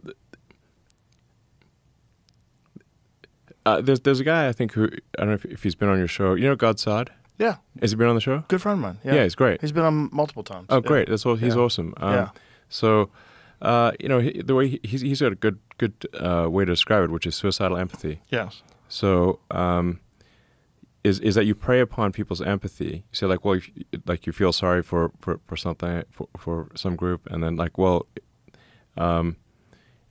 a guy I think who I don't know if he's been on your show. God Saad?
Yeah,
Has he been on the show?
good friend of mine.
Yeah, he's great.
He's been on multiple times.
Oh,
Yeah.
great! He's
Yeah.
awesome.
Yeah.
So, the way he's got a good way to describe it, which is suicidal empathy.
Yes.
So, is that you prey upon people's empathy? You say like, well, you feel sorry for something for some group, and then like, well, and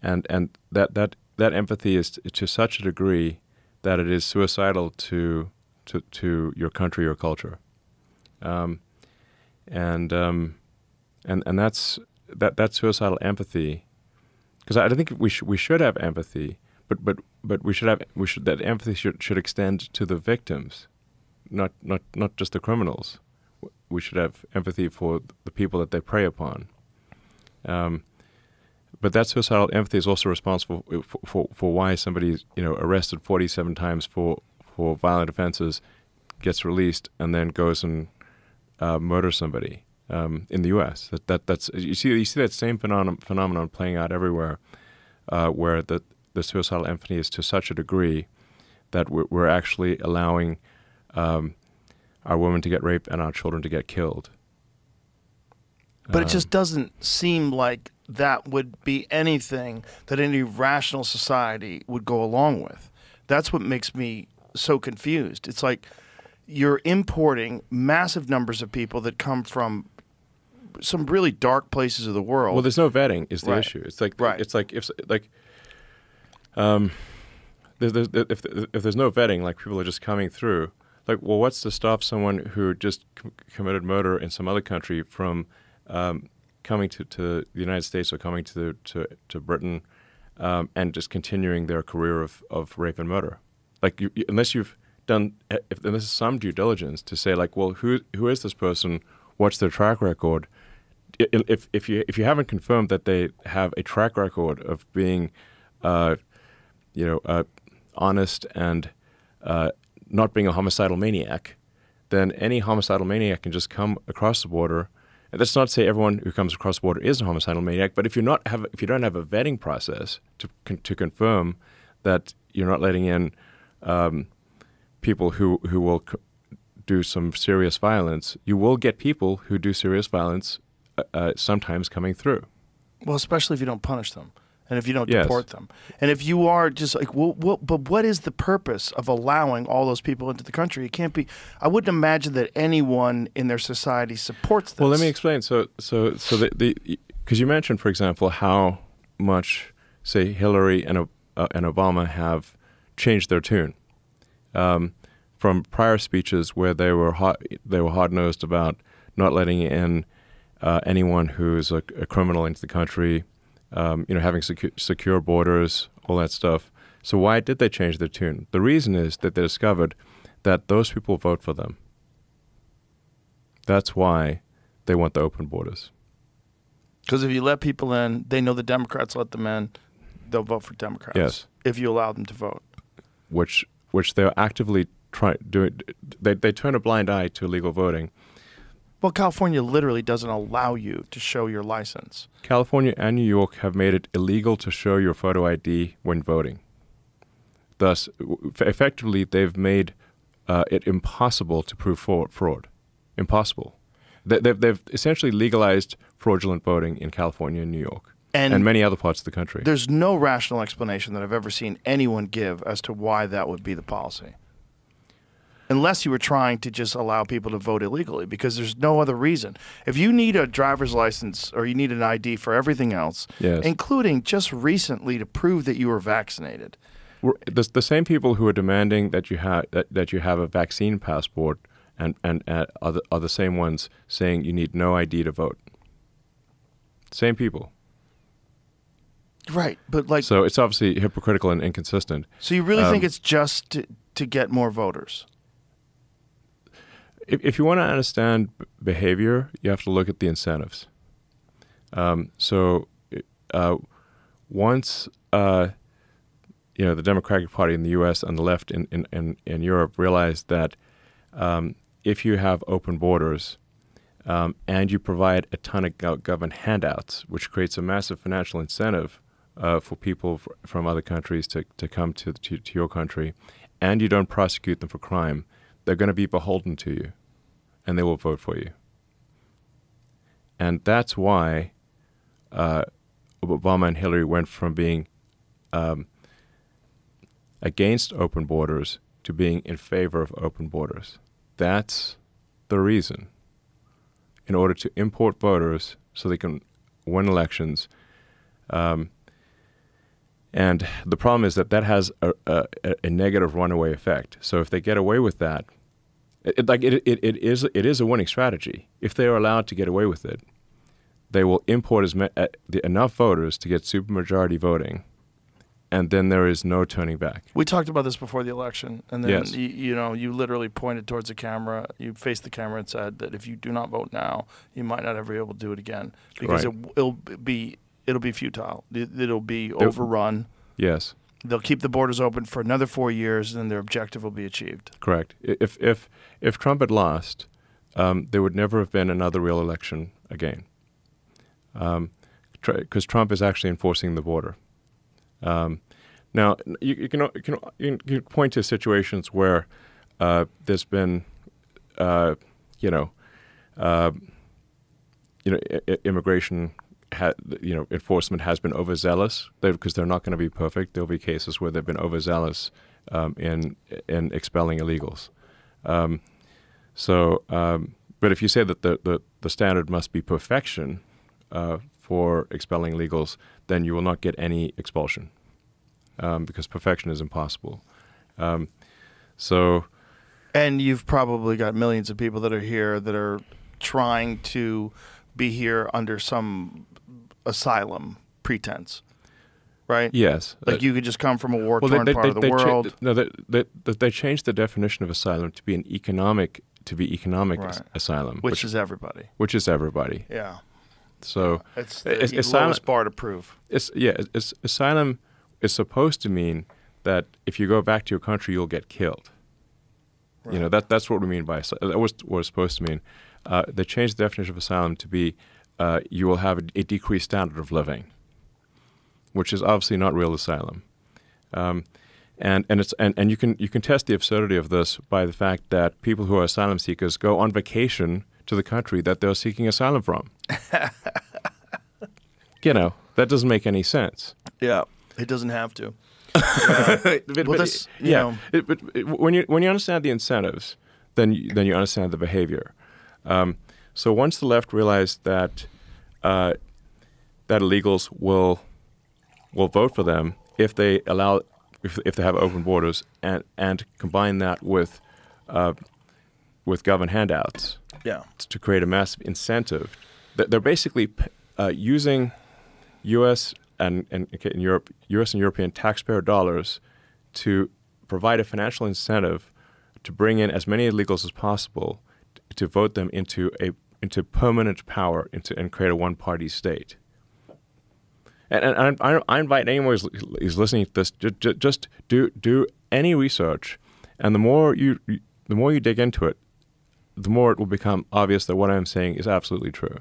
that empathy is to such a degree that it is suicidal to your country or culture, and that's suicidal empathy, because I think we should have empathy, but that empathy should extend to the victims, not just the criminals. We should have empathy for the people that they prey upon. But that suicidal empathy is also responsible for why somebody's arrested 47 times for violent offenses, gets released, and then goes and murder somebody in the U.S. That's you see that same phenomenon playing out everywhere, where the suicidal empathy is to such a degree that we're actually allowing our women to get raped and our children to get killed.
But it just doesn't seem like that would be anything that any rational society would go along with. That's what makes me so confused. It's like you're importing massive numbers of people that come from some really dark places of the world.
Well, there's no vetting is the
Right.
issue. It's like
Right.
it's like if there's no vetting, like people are just coming through. Like, well, what's to stop someone who just committed murder in some other country from coming to the United States or coming to Britain and just continuing their career of rape and murder? Like, unless you've done, if this is some due diligence to say, like, well, who is this person? What's their track record? If you haven't confirmed that they have a track record of being, honest and not being a homicidal maniac, then any homicidal maniac can just come across the border. And that's not to say everyone who comes across the border is a homicidal maniac, but if you don't have a vetting process to confirm that you're not letting in people who will do some serious violence, you will get people who do serious violence sometimes coming through.
Well, especially if you don't punish them and if you don't
Yes.
deport them. And if you are just like, well, but what is the purpose of allowing all those people into the country? It can't be. I wouldn't imagine that anyone in their society supports this.
Well, let me explain. So because you mentioned, for example, how much, say, Hillary and Obama have changed their tune from prior speeches where they were hard-nosed about not letting in anyone who's a criminal into the country, having secure borders, all that stuff. So why did they change their tune? The reason is that they discovered that those people vote for them. That's why they want the open borders.
Because if you let people in, they know the Democrats let them in, they'll vote for Democrats.
Yes.
If you allow them to vote.
Which they're actively doing. They turn a blind eye to illegal voting.
Well, California literally doesn't allow you to show your license.
California and New York have made it illegal to show your photo ID when voting. Thus, effectively, they've made it impossible to prove fraud. Impossible. They've essentially legalized fraudulent voting in California and New York and many other parts of the country.
There's no rational explanation that I've ever seen anyone give as to why that would be the policy. Unless you were trying to just allow people to vote illegally, because there's no other reason. If you need a driver's license or you need an ID for everything else,
Yes.
including just recently to prove that you were vaccinated.
The same people who are demanding that you have a vaccine passport and are the same ones saying you need no ID to vote. Same people.
Right, but like,
So it's obviously hypocritical and inconsistent.
so you really think it's just to get more voters?
If you want to understand behavior, you have to look at the incentives. Once the Democratic Party in the U.S. and the left in Europe realized that if you have open borders and you provide a ton of government handouts, which creates a massive financial incentive for people from other countries to come to your country, and you don't prosecute them for crime, they're going to be beholden to you, and they will vote for you. And that's why Obama and Hillary went from being against open borders to being in favor of open borders. That's the reason. In order to import voters so they can win elections. And the problem is that has a negative runaway effect. So if they get away with that, it is a winning strategy. If they are allowed to get away with it, they will import enough voters to get supermajority voting, and then there is no turning back.
We talked about this before the election, and then
Yes.
you literally pointed towards the camera. You faced the camera and said that if you do not vote now, you might not ever be able to do it again because
Right.
it'll be futile. It'll be overrun.
Yes,
They'll keep the borders open for another 4 years, and then their objective will be achieved.
correct. If Trump had lost, there would never have been another real election again. Because Trump is actually enforcing the border. Now, you can point to situations where there's been, immigration, enforcement has been overzealous because they're not going to be perfect. There'll be cases where they've been overzealous in expelling illegals. But if you say that the standard must be perfection for expelling illegals, then you will not get any expulsion because perfection is impossible.
And you've probably got millions of people that are here that are trying to be here under some asylum pretense, right?
Yes.
Like you could just come from a war-torn part of the world.
They changed the definition of asylum to be economic
Right.
asylum,
Which is everybody.
Which is everybody.
Yeah.
So
It's the lowest bar to prove.
Asylum is supposed to mean that if you go back to your country, you'll get killed.
Right.
That's what we mean by asylum. That was what it's supposed to mean. They changed the definition of asylum to be you will have a decreased standard of living, which is obviously not real asylum. And you can test the absurdity of this by the fact that people who are asylum seekers go on vacation to the country that they're seeking asylum from. That doesn't make any sense.
Yeah, it doesn't have to.
When you understand the incentives, then you understand the behavior. So once the left realized that illegals will vote for them if they have open borders and combine that with government handouts, to create a massive incentive, they're basically using U.S. and in Europe, U.S. and European taxpayer dollars to provide a financial incentive to bring in as many illegals as possible to vote them into permanent power and create a one-party state. And I invite anyone who's listening to this just do any research, and the more you dig into it, the more it will become obvious that what I'm saying is absolutely true.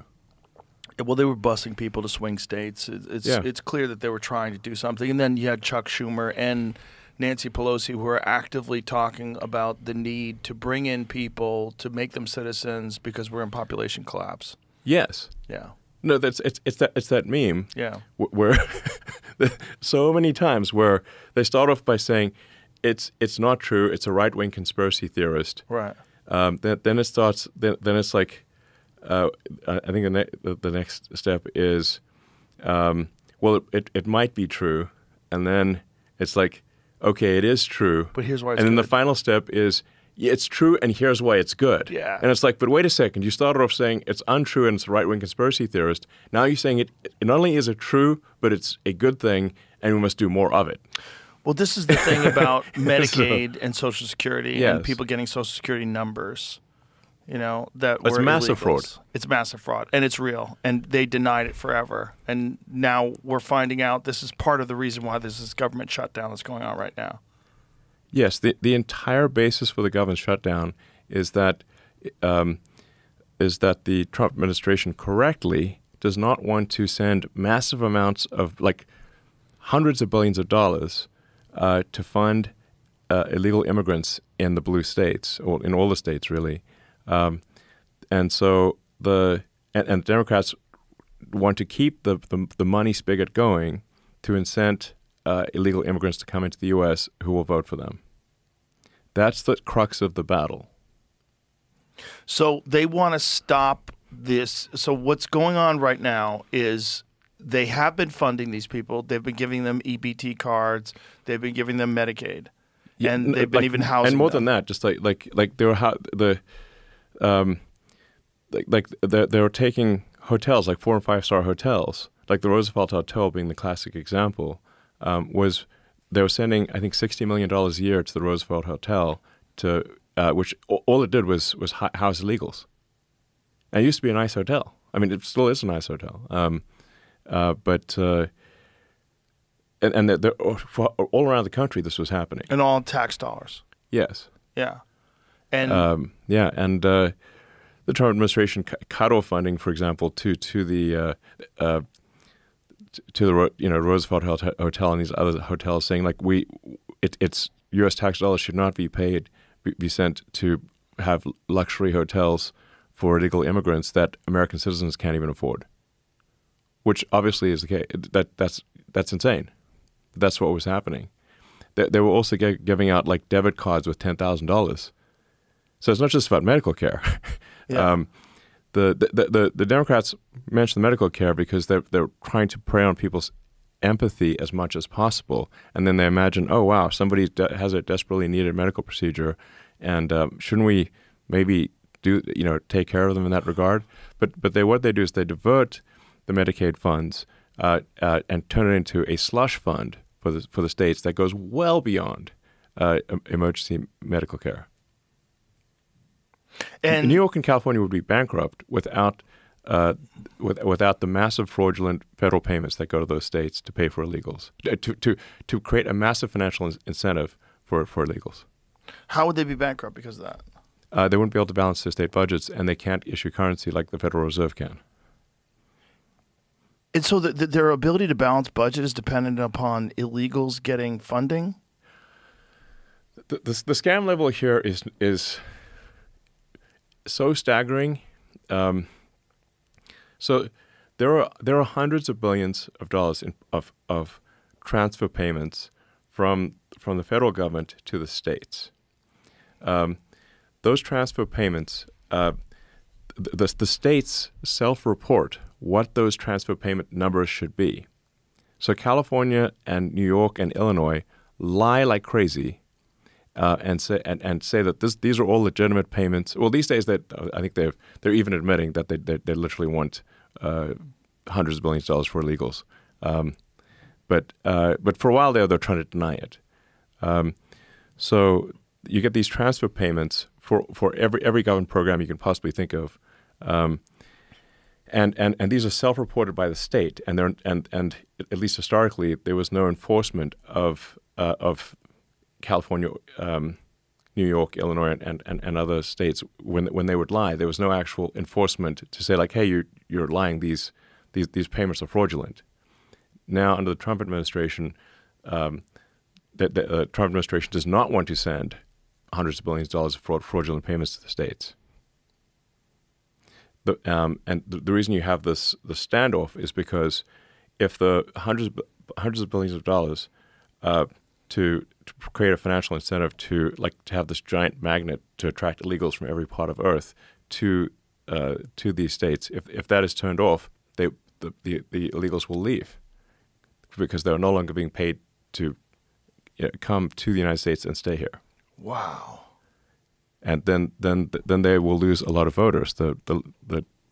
Well, they were busing people to swing states. It's clear that they were trying to do something. And then you had Chuck Schumer and Nancy Pelosi who are actively talking about the need to bring in people to make them citizens because we're in population collapse.
Yes.
Yeah.
No, it's that meme.
Yeah.
Where so many times where they start off by saying it's not true. It's a right-wing conspiracy theorist.
Right.
Then it starts. Then it's like. I think the next step is, it might be true, and then it's like, okay, it is true.
But here's why it's
good. And then
good.
the final step is, it's true, and here's why it's good.
Yeah.
And it's like, but wait a second, you started off saying it's untrue and it's a right-wing conspiracy theorist. Now you're saying it not only is it true, but it's a good thing, and we must do more of it.
Well, this is the thing about Medicaid and Social Security
Yes.
and people getting Social Security numbers. That
It's
were
massive
illegals.
fraud.
It's massive fraud, and it's real. And they denied it forever. And now we're finding out this is part of the reason why there's this government shutdown that's going on right now.
Yes, the entire basis for the government shutdown is that the Trump administration correctly does not want to send massive amounts of, like, hundreds of billions of dollars to fund illegal immigrants in the blue states, or in all the states, really. And so the Democrats want to keep the money spigot going to incent illegal immigrants to come into the U.S. who will vote for them. That's the crux of the battle.
So they want to stop this. So what's going on right now is they have been funding these people. They've been giving them EBT cards. They've been giving them Medicaid. And they've been even housing
and more
them.
than that, just like they were they were taking hotels, like 4- and 5-star hotels, like the Roosevelt Hotel being the classic example. They were sending, I think, $60 million a year to the Roosevelt Hotel to which all it did was house illegals. And it used to be a nice hotel. I mean, it still is a nice hotel. And all around the country, this was happening.
And all tax dollars.
Yes.
Yeah. And
the Trump administration cut off funding, for example, to the Roosevelt Hotel and these other hotels, saying like it's U.S. tax dollars should not be sent to have luxury hotels for illegal immigrants that American citizens can't even afford, which obviously is the case. That's insane. That's what was happening. They were also giving out like debit cards with $10,000. So it's not just about medical care.
Yeah.
The Democrats mention the medical care because they're trying to prey on people's empathy as much as possible, and then they imagine, oh wow, somebody has a desperately needed medical procedure, and shouldn't we maybe take care of them in that regard? But what they do is they divert the Medicaid funds and turn it into a slush fund for the states that goes well beyond emergency medical care.
And
New York and California would be bankrupt without the massive fraudulent federal payments that go to those states to pay for illegals, to create a massive financial incentive for illegals.
how would they be bankrupt because of that?
They wouldn't be able to balance their state budgets, and they can't issue currency like the Federal Reserve can.
And so their ability to balance budget is dependent upon illegals getting funding?
The scam level here is so staggering. So there are hundreds of billions of dollars of transfer payments from the federal government to the states. Those transfer payments, the states self-report what those transfer payment numbers should be. So California and New York and Illinois lie like crazy and say that these are all legitimate payments. Well, these days I think they're even admitting that they literally want hundreds of billions of dollars for illegals. But for a while there, they're trying to deny it. So you get these transfer payments for every government program you can possibly think of, and these are self-reported by the state, and at least historically there was no enforcement of California, New York, Illinois, and other states when they would lie. There was no actual enforcement to say like, hey, you're lying. These payments are fraudulent. Now under the Trump administration, the Trump administration does not want to send hundreds of billions of dollars of fraudulent payments to the states. And the reason you have the standoff is because if the hundreds of billions of dollars to create a financial incentive to have this giant magnet to attract illegals from every part of Earth to these states, if that is turned off, the illegals will leave because they're no longer being paid to come to the United States and stay here.
Wow.
And then they will lose a lot of voters. The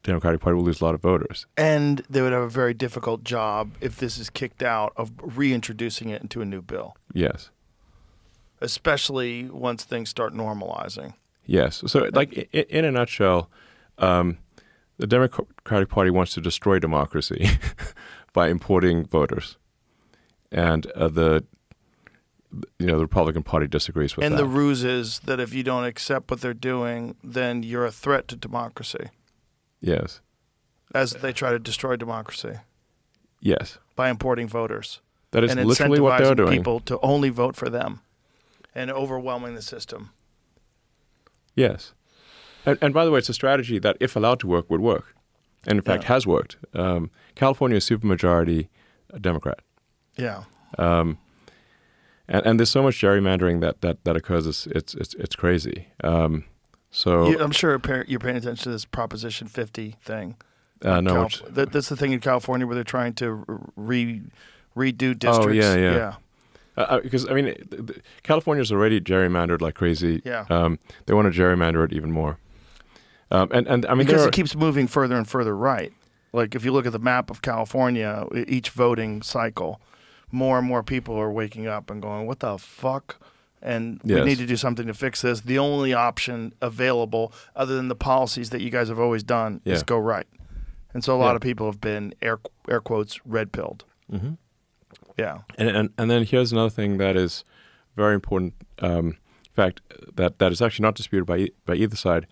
Democratic Party will lose a lot of voters.
And they would have a very difficult job if this is kicked out of reintroducing it into a new bill.
Yes.
Especially once things start normalizing.
Yes. So, in a nutshell, the Democratic Party wants to destroy democracy by importing voters, and the Republican Party disagrees with that.
And the ruse is that if you don't accept what they're doing, then you're a threat to democracy.
Yes.
As they try to destroy democracy.
Yes.
By importing voters.
That is
and
literally what they're
incentivizing
doing.
people to only vote for them and overwhelming the system.
Yes. And by the way, it's a strategy that, if allowed to work, would work. And in fact, has worked. California is supermajority Democrat.
Yeah.
And there's so much gerrymandering that occurs. It's crazy. So
I'm sure you're paying attention to this Proposition 50 thing.
No,
that's the thing in California where they're trying to redo districts.
Oh yeah. Because California's already gerrymandered like crazy.
Yeah.
They want to gerrymander it even more. And I mean,
because it keeps moving further and further right. Like if you look at the map of California, each voting cycle, more and more people are waking up and going, "What the fuck?" And we need to do something to fix this. The only option available, other than the policies that you guys have always done, is go right. And so a lot of people have been air quotes red pilled.
Mm-hmm.
Yeah.
And then here's another thing that is very important. Fact that is actually not disputed by either side.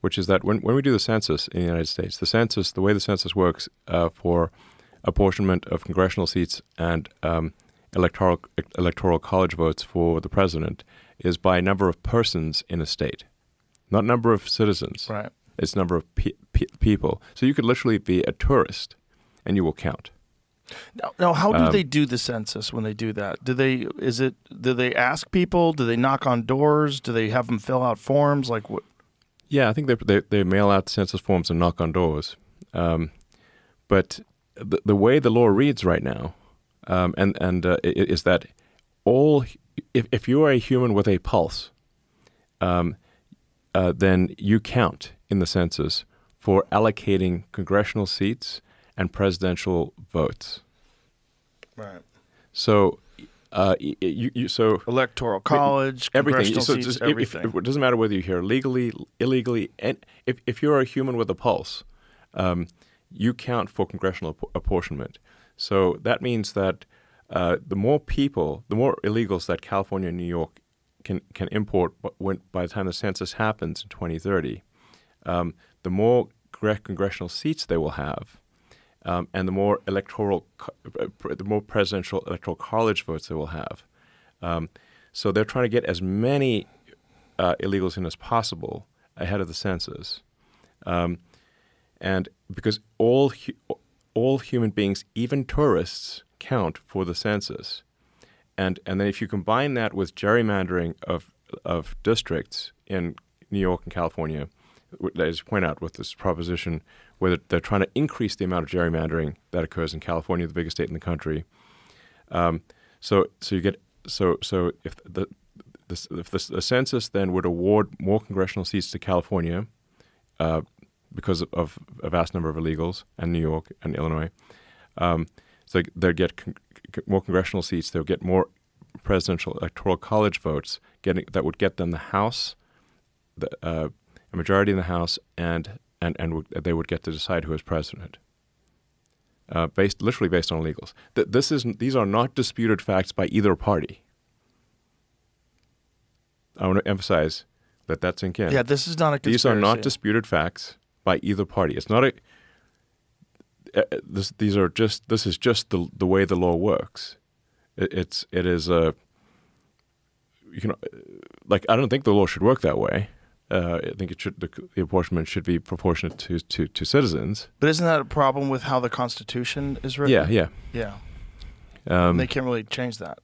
which is that when we do the census in the United States, the way the census works for apportionment of congressional seats and electoral college votes for the president is by number of persons in a state, not number of citizens.
Right.
It's number of people. So you could literally be a tourist, and you will count.
Now, how do they do the census when they do that? Do they ask people? Do they knock on doors? Do they have them fill out forms? Like what?
Yeah, I think they mail out census forms and knock on doors. But the way the law reads right now, is that if you are a human with a pulse, then you count in the census for allocating congressional seats and presidential votes.
Right.
So, so
electoral college,
everything.
congressional
So
seats,
just,
everything.
it doesn't matter whether you're here legally, illegally, and if you're a human with a pulse, you count for congressional apportionment. So that means that the more illegals that California and New York can import by the time the census happens in 2030, the more congressional seats they will have, and the more presidential electoral college votes they will have. So they're trying to get as many illegals in as possible ahead of the census, and because all human beings, even tourists, count for the census. And then if you combine that with gerrymandering of districts in New York and California, as you point out with this proposition where they're trying to increase the amount of gerrymandering that occurs in California, the biggest state in the country. So if the census then would award more congressional seats to California because of a vast number of illegals, and New York and Illinois, so they'll get more congressional seats. They'll get more presidential electoral college votes. That would get them the House, a majority in the House, and they would get to decide who is president. Literally based on illegals. These are not disputed facts by either party. I want to emphasize that sink in.
Yeah, this is not a conspiracy.
These are not disputed facts by either party. It's not a. This is just the way the law works. It is I don't think the law should work that way. I think the apportionment should be proportionate to citizens.
But isn't that a problem with how the Constitution is written?
Yeah.
They can't really change that.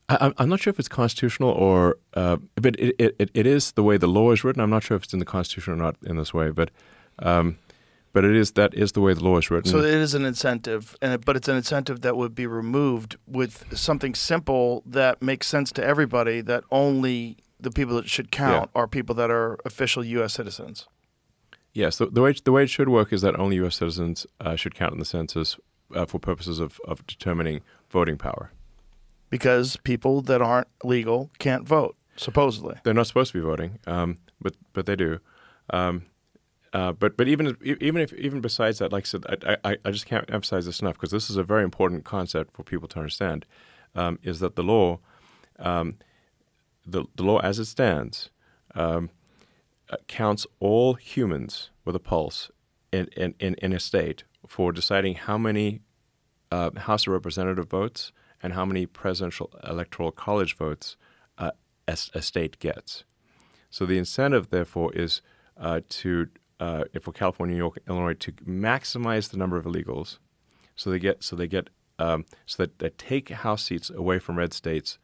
I'm not sure if it's constitutional or, but it is the way the law is written. I'm not sure if it's in the Constitution or not in this way, but that is the way the law is written.
So it is an incentive, but it's an incentive that would be removed with something simple that makes sense to everybody. That only the people that should count are people that are official U.S. citizens.
Yes, the way it should work is that only U.S. citizens should count in the census for purposes of determining voting power.
Because people that aren't legal can't vote, supposedly.
They're not supposed to be voting, but they do. But even besides that, like I said, I just can't emphasize this enough because this is a very important concept for people to understand. Is that the law, the law as it stands, counts all humans with a pulse in a state for deciding how many House of Representative votes and how many presidential electoral college votes a state gets. So the incentive, therefore, is for California, New York, Illinois, to maximize the number of illegals, so that they take House seats away from red states,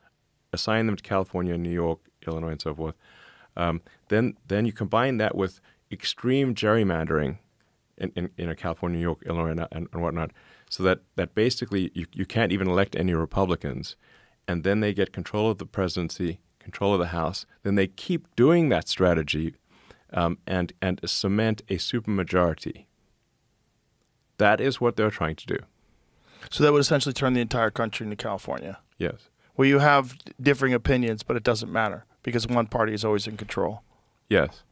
assign them to California, New York, Illinois, and so forth. Then you combine that with extreme gerrymandering in California, New York, Illinois, and whatnot, so that basically you can't even elect any Republicans, and then they get control of the presidency, control of the House. Then they keep doing that strategy and cement a supermajority. That is what they're trying to do.
So that would essentially turn the entire country into California.
Yes.
Where you have differing opinions, but it doesn't matter because one party is always in control.
Yes.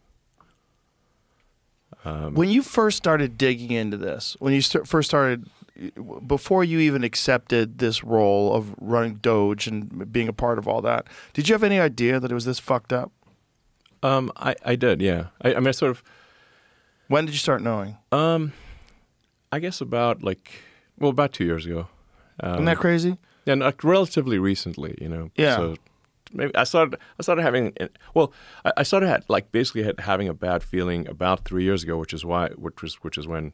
When you first started digging into this, when you first started, before you even accepted this role of running Doge and being a part of all that, did you have any idea that it was this fucked up?
I did, yeah. I mean, I sort of,
When did you start knowing?
I guess about 2 years ago.
Isn't that crazy?
And relatively recently,
Yeah.
So maybe I started having. I started having a bad feeling about 3 years ago, which is when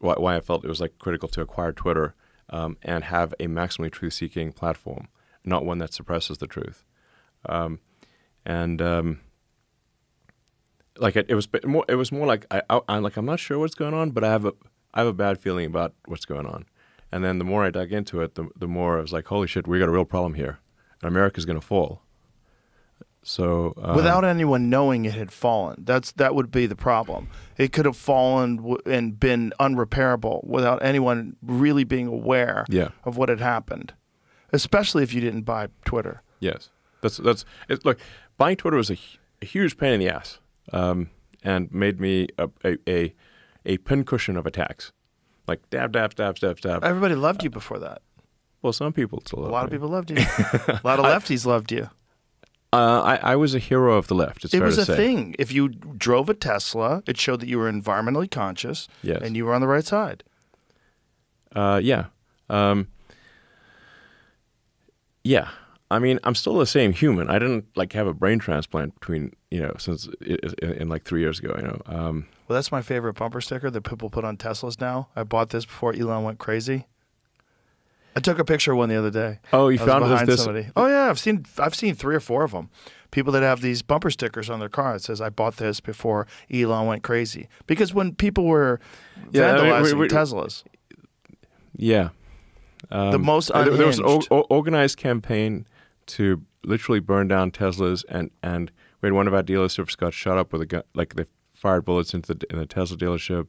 why I felt it was critical to acquire Twitter and have a maximally truth-seeking platform, not one that suppresses the truth. It was more like I'm not sure what's going on, but I have a bad feeling about what's going on. And then the more I dug into it, the more I was like, holy shit, we got a real problem here, and America's going to fall. So
Without anyone knowing it had fallen, that would be the problem. It could have fallen and been unrepairable without anyone really being aware of what had happened, especially if you didn't buy Twitter.
Yes, that's it. Look, buying Twitter was a huge pain in the ass, and made me a pincushion of attacks, like dab.
Everybody loved you before that.
Well, some people still
A lot of people loved you. A lot of lefties loved you.
I was a hero of the left. It's
It
fair
was
to
a
say.
thing. If you drove a Tesla, it showed that you were environmentally conscious,
Yes.
and you were on the right side.
Yeah. Yeah. I mean, I'm still the same human. I didn't have a brain transplant since in 3 years ago.
Well, that's my favorite bumper sticker that people put on Teslas now. I bought this before Elon went crazy. I took a picture of one the other day.
Oh, you
I was
found
behind
this?
somebody. Oh yeah, I've seen 3 or 4 of them. People that have these bumper stickers on their car. It says, "I bought this before Elon went crazy." Because when people were vandalizing Teslas,
Yeah.
the most
There
unhinged.
was an organized campaign to literally burn down Teslas, and we had one of our dealerships got shot up with a gun. They fired bullets in the Tesla dealership.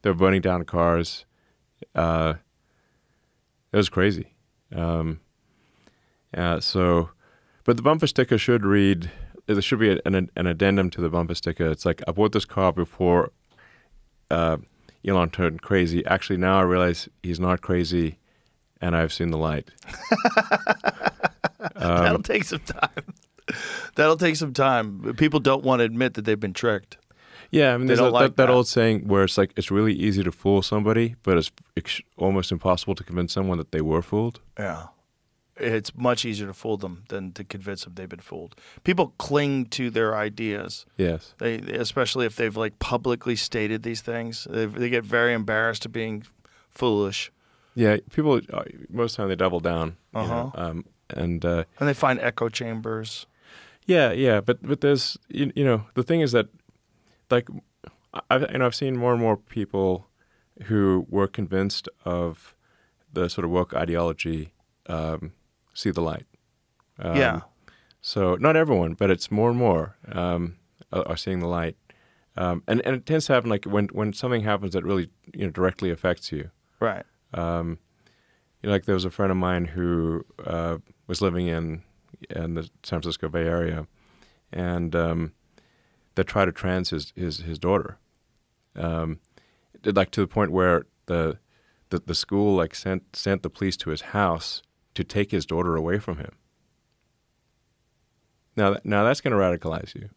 They were burning down cars. It was crazy. But the bumper sticker should read. There should be an addendum to the bumper sticker. It's like, I bought this car before Elon turned crazy. Actually, now I realize he's not crazy, and I've seen the light.
That'll take some time. That'll take some time. People don't want to admit that they've been tricked.
Yeah, I mean,
They
there's
don't like
that
that.
old saying where it's it's really easy to fool somebody, but it's almost impossible to convince someone that they were fooled.
Yeah. It's much easier to fool them than to convince them they've been fooled. People cling to their ideas.
Yes.
Especially if they've publicly stated these things. They get very embarrassed of being foolish.
Yeah, people, most of the time they double down.
Uh-huh.
And
And they find echo chambers.
yeah, but there's, the thing is that, I've seen more and more people who were convinced of the sort of woke ideology see the light.
Yeah.
So not everyone, but it's more and more are seeing the light. And it tends to happen when something happens that really directly affects you.
Right.
There was a friend of mine who was living in the San Francisco Bay Area, and that tried to trans his daughter, to the point where the school sent the police to his house to take his daughter away from him. Now that's going to radicalize you.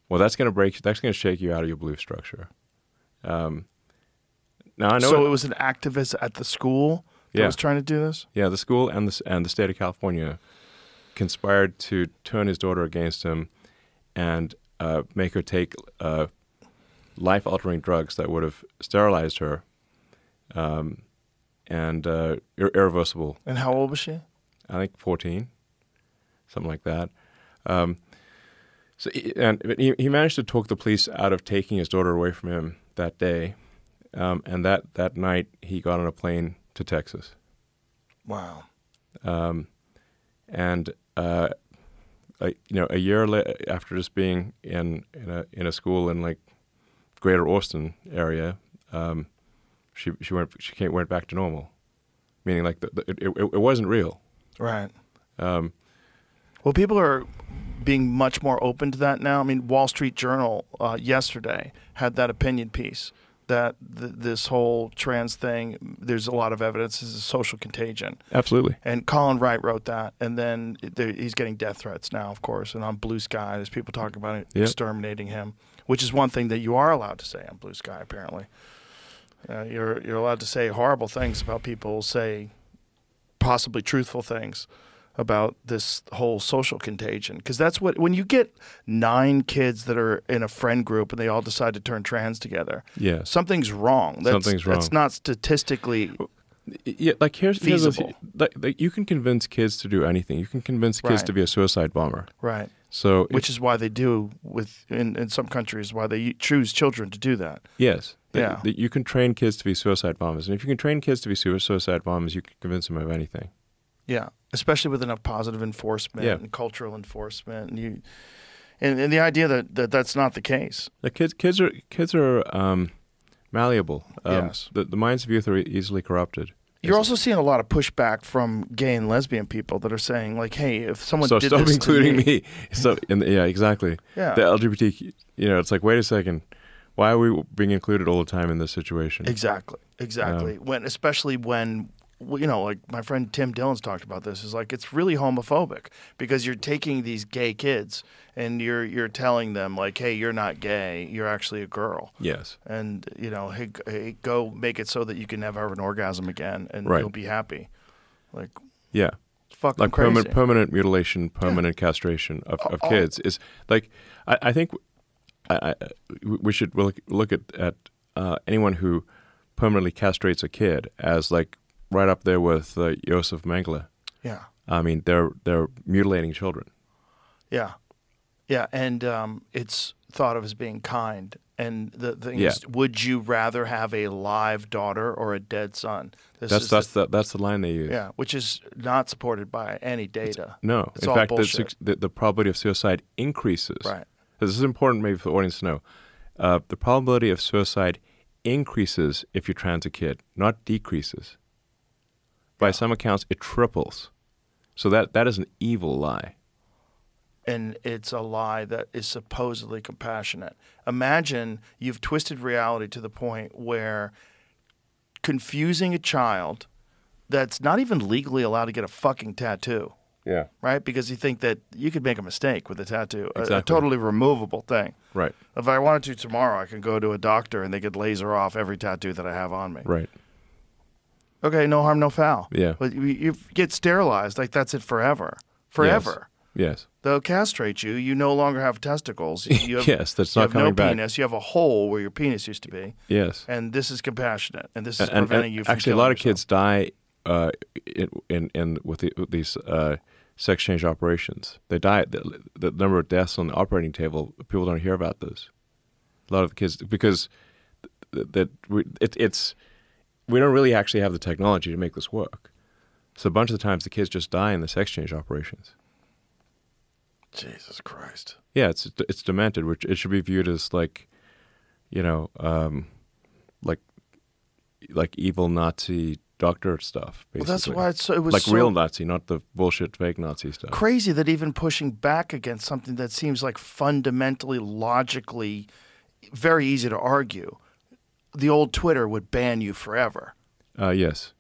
Well, that's going to shake you out of your belief structure. Now I know.
So it was an activist at the school that was trying to do this?
Yeah, the school and the state of California conspired to turn his daughter against him and make her take life-altering drugs that would have sterilized her, and irreversible.
And how old was she?
I think 14, something like that. He managed to talk the police out of taking his daughter away from him that day, and that night he got on a plane to Texas.
Wow.
A year after just being in a school in Greater Austin area, she went back to normal, meaning it wasn't real.
Right. Well, people are being much more open to that now. I mean, Wall Street Journal yesterday had that opinion piece that this whole trans thing, there's a lot of evidence, is a social contagion.
Absolutely.
And Colin Wright wrote that, and then he's getting death threats now, of course. And on Blue Sky, there's people talking about it,
Yep.
exterminating him, which is one thing that you are allowed to say on Blue Sky, apparently. You're allowed to say horrible things about people, say possibly truthful things about this whole social contagion. Because that's what, when you get 9 kids that are in a friend group and they all decide to turn trans together,
Yes.
something's wrong.
Something's wrong.
That's not statistically
Yeah, like here's the
feasible.
like you can convince kids to do anything. You can convince kids
Right.
to be a suicide bomber.
right.
So
Which is why they do in some countries, why they choose children to do that.
yes,
Yeah.
you can train kids to be suicide bombers, and if you can train kids to be suicide bombers, you can convince them of anything.
Yeah, especially with enough positive enforcement
Yeah.
and cultural enforcement, and the idea that that's not the case.
The kids are malleable.
Yes.
The minds of youth are easily corrupted.
You're also seeing a lot of pushback from gay and lesbian people that are saying, like, "Hey, if someone
So
did
stop
this
including
to
me. So yeah, exactly.
Yeah.
The LGBT, it's like, wait a second, why are we being included all the time in this situation?
Exactly. Especially when, like my friend Tim Dillon's talked about this, is like it's really homophobic because you're taking these gay kids and you're telling them like, hey, you're not gay, you're actually a girl,
Yes.
and hey, go make it so that you can never have an orgasm again, and
Right.
you'll be happy. Like,
Yeah.
it's fucking
Like
crazy.
permanent mutilation, permanent castration of kids is like, I think we should look at anyone who permanently castrates a kid as like right up there with Josef Mengele.
Yeah.
I mean, they're mutilating children.
Yeah. Yeah, and it's thought of as being kind. And the thing
Yeah.
is, would you rather have a live daughter or a dead son?
That's the line they use.
Yeah, which is not supported by any data.
No,
It's
in
all
fact,
bullshit.
the probability of suicide increases.
Right.
This is important, maybe for the audience to know. The probability of suicide increases if you trans a kid, not decreases. By some accounts, it triples. So that is an evil lie.
And it's a lie that is supposedly compassionate. Imagine you've twisted reality to the point where confusing a child that's not even legally allowed to get a fucking tattoo,
Yeah.
right? Because you think that you could make a mistake with a tattoo, a
Exactly.
totally removable thing.
Right.
If I wanted to tomorrow, I could go to a doctor and they could laser off every tattoo that I have on me.
Right.
Okay, no harm, no foul.
Yeah.
But you get sterilized, like that's it forever. Forever.
Yes.
They'll castrate you. You no longer have testicles. You have,
Yes, that's
you
not
have
coming
no
back.
penis. You have a hole where your penis used to be.
Yes.
And this is compassionate. And this is
And
preventing you from
actually, a
killing
lot of
yourself.
kids die with these sex change operations. They die. The number of deaths on the operating table, people don't hear about those. A lot of the kids, because we don't really actually have the technology to make this work. So a bunch of the times the kids just die in the sex change operations.
Jesus Christ.
Yeah, it's demented, which it should be viewed as like, like evil Nazi doctor stuff. Basically.
Well, that's why it was
like
so
real Nazi, not the bullshit fake Nazi stuff.
crazy that even pushing back against something that seems like fundamentally, logically very easy to argue, the old Twitter would ban you forever.
Yes.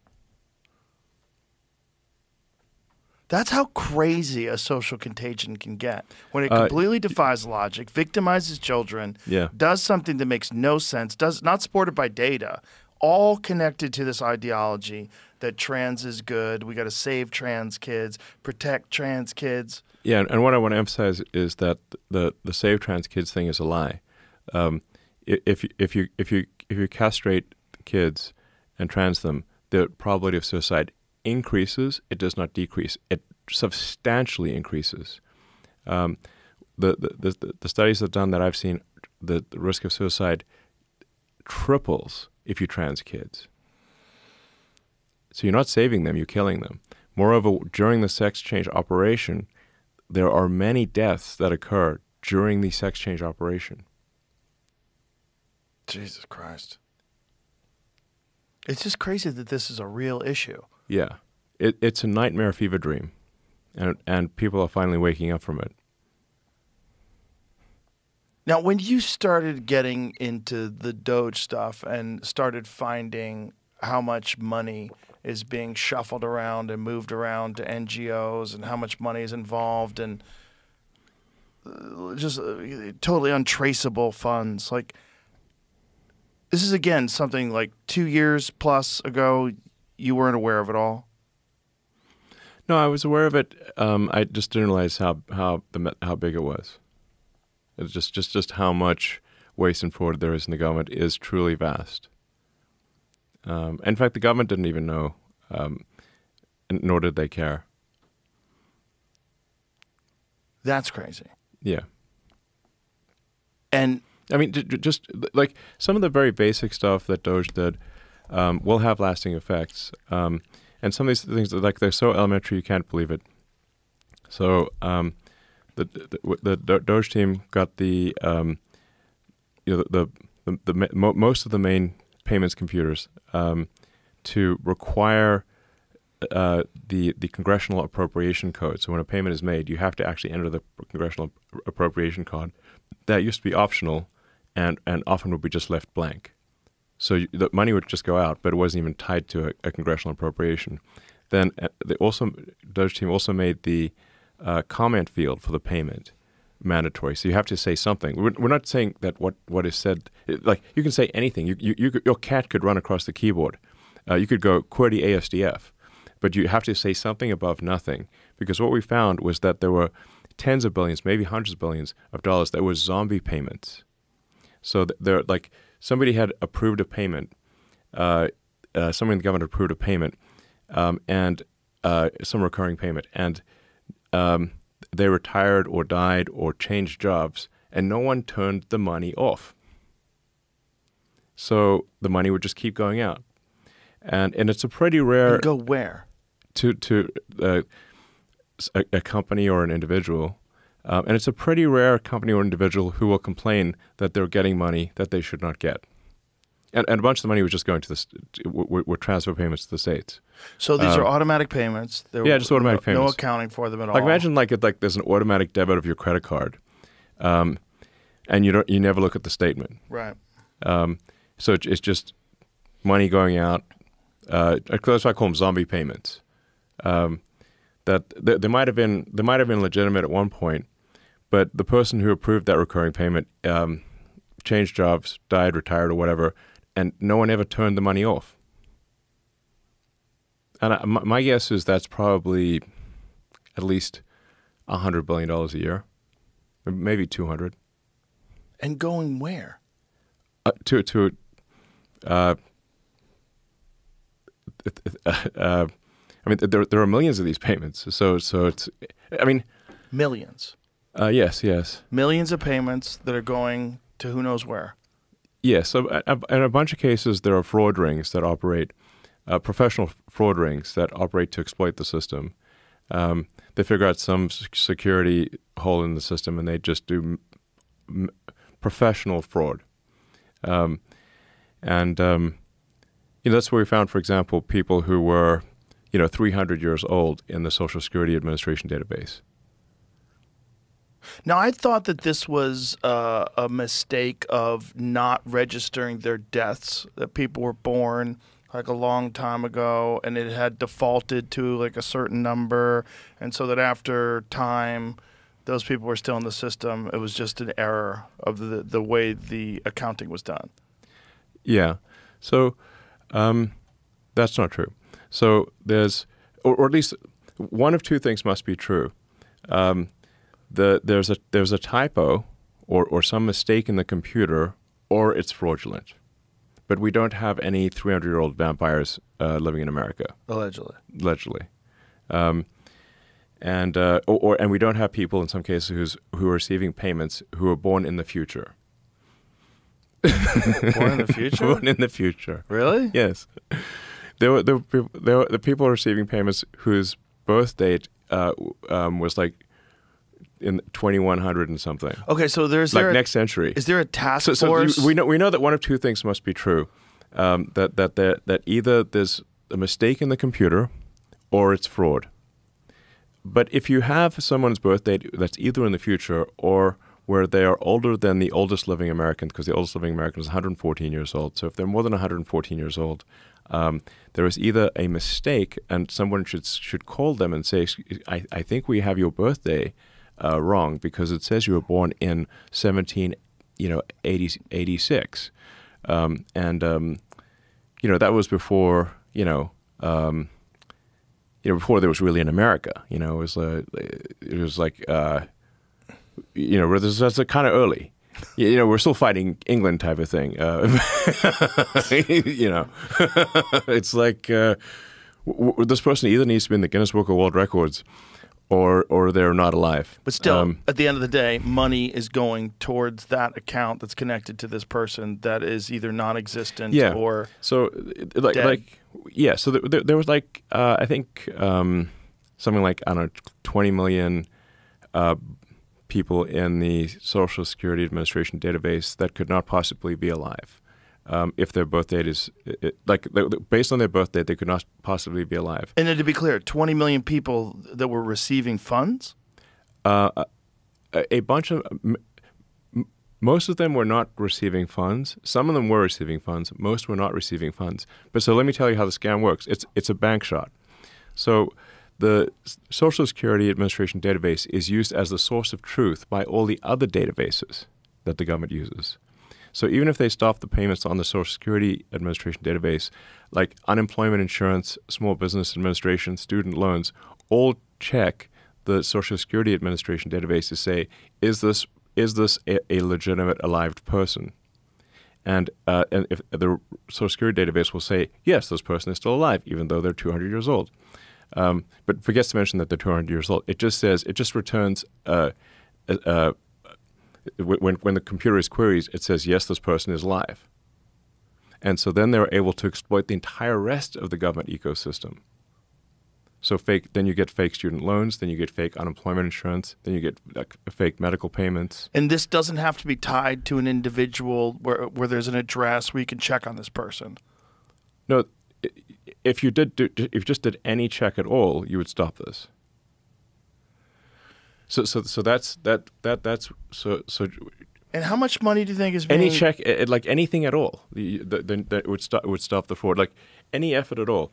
That's how crazy a social contagion can get. When it completely defies logic, victimizes children,
Yeah.
does something that makes no sense, does not supported by data, all connected to this ideology that trans is good, we got to save trans kids, protect trans kids.
Yeah, and what I want to emphasize is that the save trans kids thing is a lie. If you castrate kids and trans them, the probability of suicide increases. It does not decrease. It substantially increases. The studies that done that I've seen, the risk of suicide triples if you trans kids. So you're not saving them, you're killing them. Moreover, during the sex change operation, there are many deaths that occur during the sex change operation.
Jesus Christ. It's just crazy that this is a real issue.
Yeah, it's a nightmare fever dream, and people are finally waking up from it.
Now, when you started getting into the Doge stuff and started finding how much money is being shuffled around and moved around to NGOs and how much money is involved and just totally untraceable funds, like this is again something like 2 years plus ago, you weren't aware of it all.
No, I was aware of it. I just didn't realize how big it was. It's just how much waste and fraud there is in the government is truly vast. In fact, the government didn't even know, nor did they care.
That's crazy.
Yeah.
And
I mean, just like some of the very basic stuff that Doge did will have lasting effects. And some of these things, like they're so elementary, you can't believe it. So the Doge team got the most of the main payments computers to require the congressional appropriation code. So when a payment is made, you have to actually enter the congressional appropriation code. That used to be optional, and often would be just left blank. So the money would just go out, but it wasn't even tied to a congressional appropriation. Then Doge team also made the comment field for the payment mandatory. So you have to say something. We're not saying that what is said, like you can say anything. Your cat could run across the keyboard. You could go QWERTY ASDF, but you have to say something above nothing, because what we found was that there were tens of billions, maybe hundreds of billions of dollars that were zombie payments. So they're like somebody had approved a payment, somebody in the government approved a payment, and some recurring payment, and they retired or died or changed jobs, and no one turned the money off. So the money would just keep going out, and it's a pretty rare.
And go where?
To a company or an individual, and it's a pretty rare company or individual who will complain that they're getting money that they should not get, and a bunch of the money was just going to were transfer payments to the states.
So these are automatic payments.
Just automatic payments.
No accounting for them at all.
Like imagine like there's an automatic debit of your credit card, and you never look at the statement.
Right.
So it's just money going out. That's why I call them zombie payments. That they might have been legitimate at one point, but the person who approved that recurring payment changed jobs, died, retired, or whatever, and no one ever turned the money off. And my guess is that's probably at least $100 billion a year, maybe 200.
And going where?
I mean, there are millions of these payments. So it's, I mean,
Millions.
Yes.
Millions of payments that are going to who knows where.
Yes. So in a bunch of cases, there are fraud rings that operate, professional fraud rings that operate to exploit the system. They figure out some security hole in the system, and they just do professional fraud. That's where we found, for example, people who were 300 years old in the Social Security Administration database.
Now, I thought that this was a mistake of not registering their deaths, that people were born like a long time ago and it had defaulted to like a certain number, and so that after time, those people were still in the system. It was just an error of the way the accounting was done. Yeah.
So that's not true. So there's, or at least one of two things must be true. There's a typo or some mistake in the computer, or it's fraudulent. But we don't have any 300-year-old vampires living in America.
Allegedly.
And we don't have people in some cases who are receiving payments who are born in the future.
Born in the future?
Born in the future.
Really?
Yes. There were the people receiving payments whose birth date was like in 2100 and something.
Okay, so
next century.
Is there a task force?
So we know that one of two things must be true: that either there's a mistake in the computer, or it's fraud. But if you have someone's birth date that's either in the future or where they are older than the oldest living American, because the oldest living American is 114 years old. So if they're more than 114 years old, there is either a mistake, and someone should call them and say, I think we have your birthday wrong, because it says you were born in 1786. That was before, before there was really an America. It was like, that's kind of early. We're still fighting England type of thing. It's like this person either needs to be in the Guinness Book of World Records, or they're not alive.
But still, at the end of the day, money is going towards that account that's connected to this person that is either non-existent or
so
dead.
So there was I think something like 20 million people in the Social Security Administration database that could not possibly be alive. If their birth date is based on their birth date, they could not possibly be alive.
And then to be clear, 20 million people that were receiving funds?
A bunch of most of them were not receiving funds. Some of them were receiving funds. Most were not receiving funds. But so let me tell you how the scam works. It's a bank shot. So the Social Security Administration database is used as the source of truth by all the other databases that the government uses. So even if they stop the payments on the Social Security Administration database, like unemployment insurance, small business administration, student loans, all check the Social Security Administration database to say, is this a legitimate alive person? And if the Social Security database will say, yes, this person is still alive, even though they're 200 years old. But forgets to mention that they're 200 years old. It just returns when the computer is queries, it says, yes, this person is alive. And so then they're able to exploit the entire rest of the government ecosystem. So then you get fake student loans, then you get fake unemployment insurance, then you get fake medical payments.
And this doesn't have to be tied to an individual where there's an address where you can check on this person.
No, if you just did any check at all, you would stop this. So that's.
And how much money do you think is being...
Any check, like anything at all, that would stop the fraud. Like any effort at all.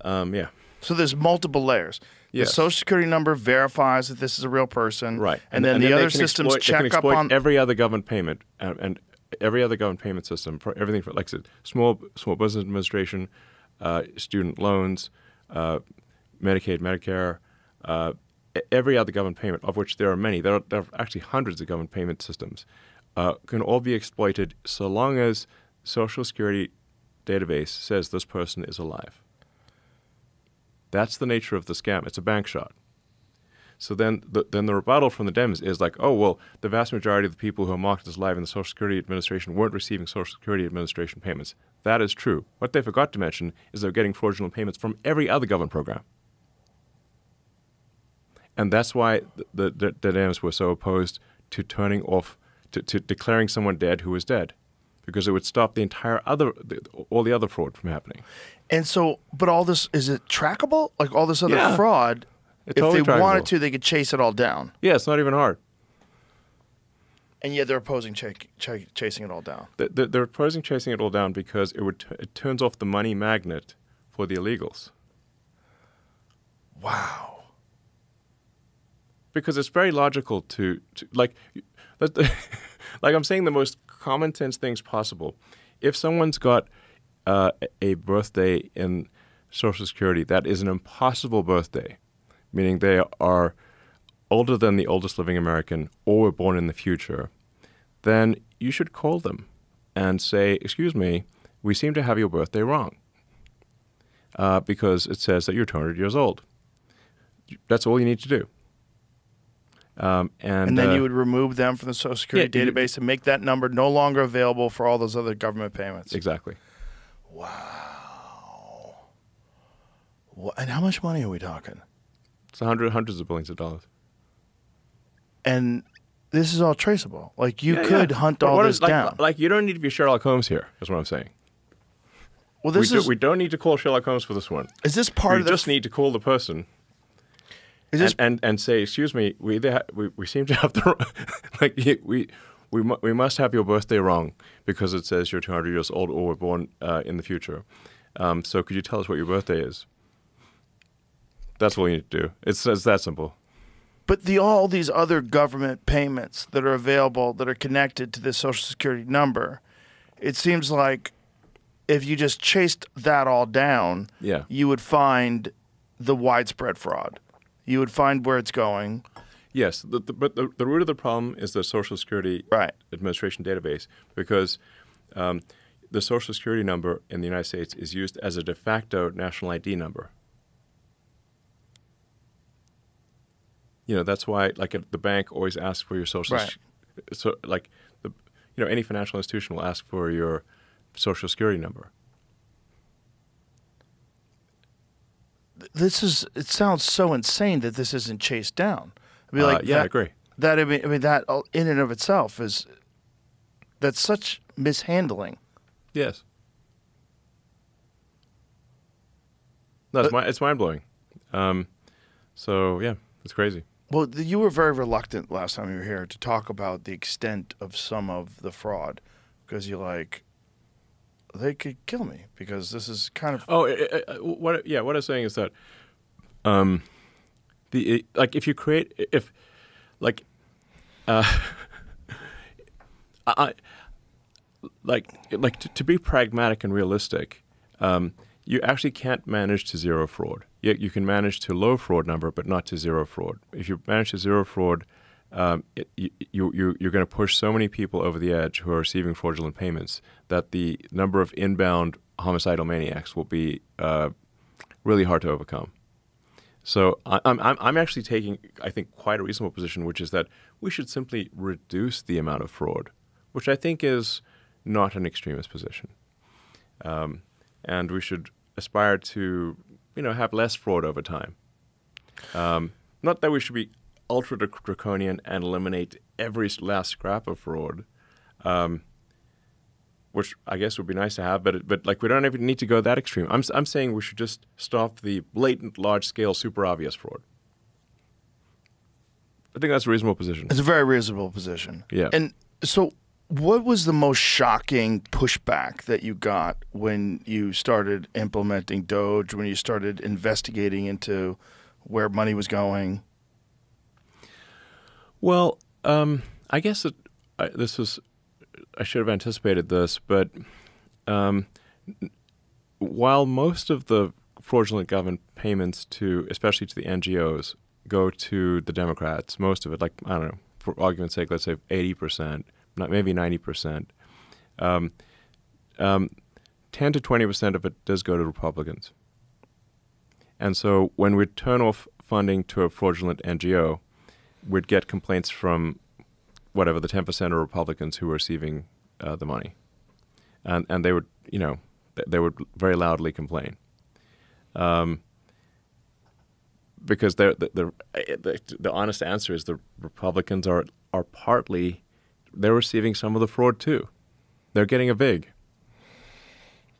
Yeah.
So there's multiple layers.
Yes.
The Social Security number verifies that this is a real person,
Right?
And then the other
they can
systems
exploit,
check
they can
up
exploit
on
every other government payment and every other government payment system for everything, like I said, small business administration, student loans, Medicaid, Medicare. Every other government payment, of which there are many, there are actually hundreds of government payment systems, can all be exploited so long as Social Security database says this person is alive. That's the nature of the scam. It's a bank shot. So then the rebuttal from the Dems is like, oh, well, the vast majority of the people who are marked as alive in the Social Security Administration weren't receiving Social Security Administration payments. That is true. What they forgot to mention is they're getting fraudulent payments from every other government program. And that's why the Dems were so opposed to turning off, to declaring someone dead who was dead, because it would stop the entire all the other fraud from happening.
And so, but all this, is it trackable? Like all this other
Yeah.
fraud,
It's
if
totally
they wanted
trackable.
to, they could chase it all down.
Yeah, it's not even hard.
And yet they're opposing chasing it all down.
They're opposing chasing it all down because it turns off the money magnet for the illegals.
Wow.
Because it's very logical to like I'm saying the most common sense things possible. If someone's got a birthday in Social Security that is an impossible birthday, meaning they are older than the oldest living American or were born in the future, then you should call them and say, excuse me, we seem to have your birthday wrong because it says that you're 200 years old. That's all you need to do. And
then you would remove them from the Social Security
yeah,
database and make that number no longer available for all those other government payments.
Exactly.
Wow. And how much money are we talking?
It's hundreds of billions of dollars.
And this is all traceable. Like you could hunt all this down.
Like you don't need to be Sherlock Holmes here, is what I'm saying.
Well,
We don't need to call Sherlock Holmes for this one.
Is this part
We
of the
just need to call the person.
Is this
and say, excuse me, we seem to have the like we must have your birthday wrong because it says you're 200 years old or were born in the future. So could you tell us what your birthday is? That's all you need to do. It's that simple.
But all these other government payments that are available that are connected to this Social Security number, it seems like if you just chased that all down,
Yeah.
you would find the widespread fraud. You would find where it's going.
Yes, but the root of the problem is the Social Security
Right.
Administration database, because the Social Security number in the United States is used as a de facto national ID number. You know, that's why, like, at the bank always asks for your social.
Right.
So, like, any financial institution will ask for your Social Security number.
It sounds so insane that this isn't chased down. I mean, like,
I agree.
That I mean that in and of itself that's such mishandling.
Yes. No, it's mind blowing. So yeah, it's crazy.
Well, you were very reluctant last time you were here to talk about the extent of some of the fraud because you're like, they could kill me because this is kind of.
What I was saying is that, if you create to be pragmatic and realistic, you actually can't manage to zero fraud. You can manage to low fraud number, but not to zero fraud. If you manage to zero fraud, you're going to push so many people over the edge who are receiving fraudulent payments that the number of inbound homicidal maniacs will be really hard to overcome. So I'm actually taking, I think, quite a reasonable position, which is that we should simply reduce the amount of fraud, which I think is not an extremist position. And we should aspire to, have less fraud over time. Not that we should be ultra draconian and eliminate every last scrap of fraud, which I guess would be nice to have, but like we don't even need to go that extreme. I'm saying we should just stop the blatant, large-scale, super obvious fraud. I think that's a reasonable position.
It's a very reasonable position.
Yeah.
And so, what was the most shocking pushback that you got when you started implementing Doge? When you started investigating into where money was going?
Well, I guess I should have anticipated this, but while most of the fraudulent government payments especially to the NGOs, go to the Democrats, most of it, like, I don't know, for argument's sake, let's say 80%, maybe 90%, 10 to 20% of it does go to Republicans. And so when we turn off funding to a fraudulent NGO, we'd get complaints from whatever the 10% of Republicans who were receiving the money, and they would, they would very loudly complain, because the honest answer is the Republicans are partly, they're receiving some of the fraud too. They're getting a vig.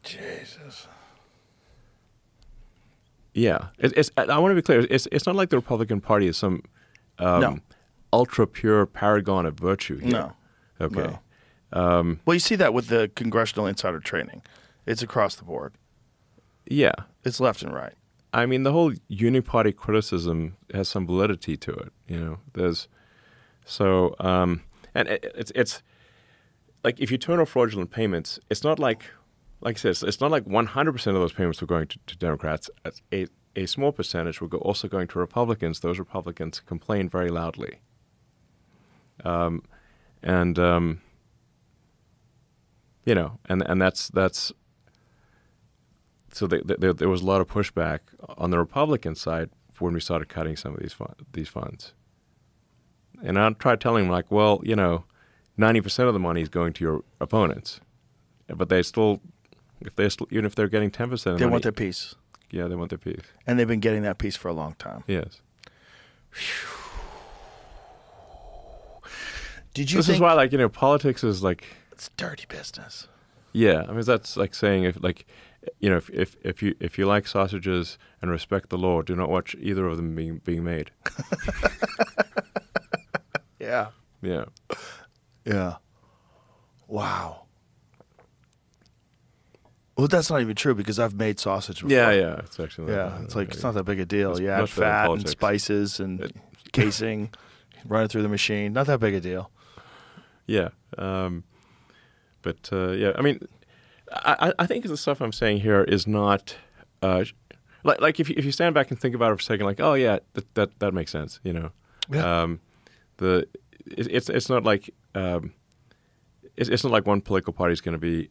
Jesus.
Yeah, I want to be clear. It's not like the Republican Party is some
No.
ultra pure paragon of virtue here.
No.
Okay.
No. Well, you see that with the congressional insider trading. It's across the board.
Yeah.
It's left and right.
I mean, the whole uniparty criticism has some validity to it. There's so and it's like if you turn off fraudulent payments, it's not like I said, it's not like 100% of those payments were going to Democrats. A small percentage were also going to Republicans. Those Republicans complain very loudly. And that's so there was a lot of pushback on the Republican side when we started cutting some of these funds. And I tried telling them, like, well, 90% of the money is going to your opponents, but they still, even if they're getting 10% of the money,
They want their piece.
Yeah, they want their piece.
And they've been getting that piece for a long time.
Yes.
Did you
This
think...
is why, politics is like...
It's dirty business.
Yeah, I mean, that's like saying if if you like sausages and respect the law, do not watch either of them being made.
Yeah.
Yeah.
Yeah. Wow. Well, that's not even true because I've made sausage before.
Yeah. It's actually
It's like it's not that big a deal.
It's
You add
much better
fat and
politics.
spices and casing, run it through the machine. Not that big a deal.
Yeah. Yeah. I mean, I think the stuff I'm saying here is not like if you stand back and think about it for a second, like, oh yeah, that makes sense.
Yeah.
It's not like it's not like one political party is going to be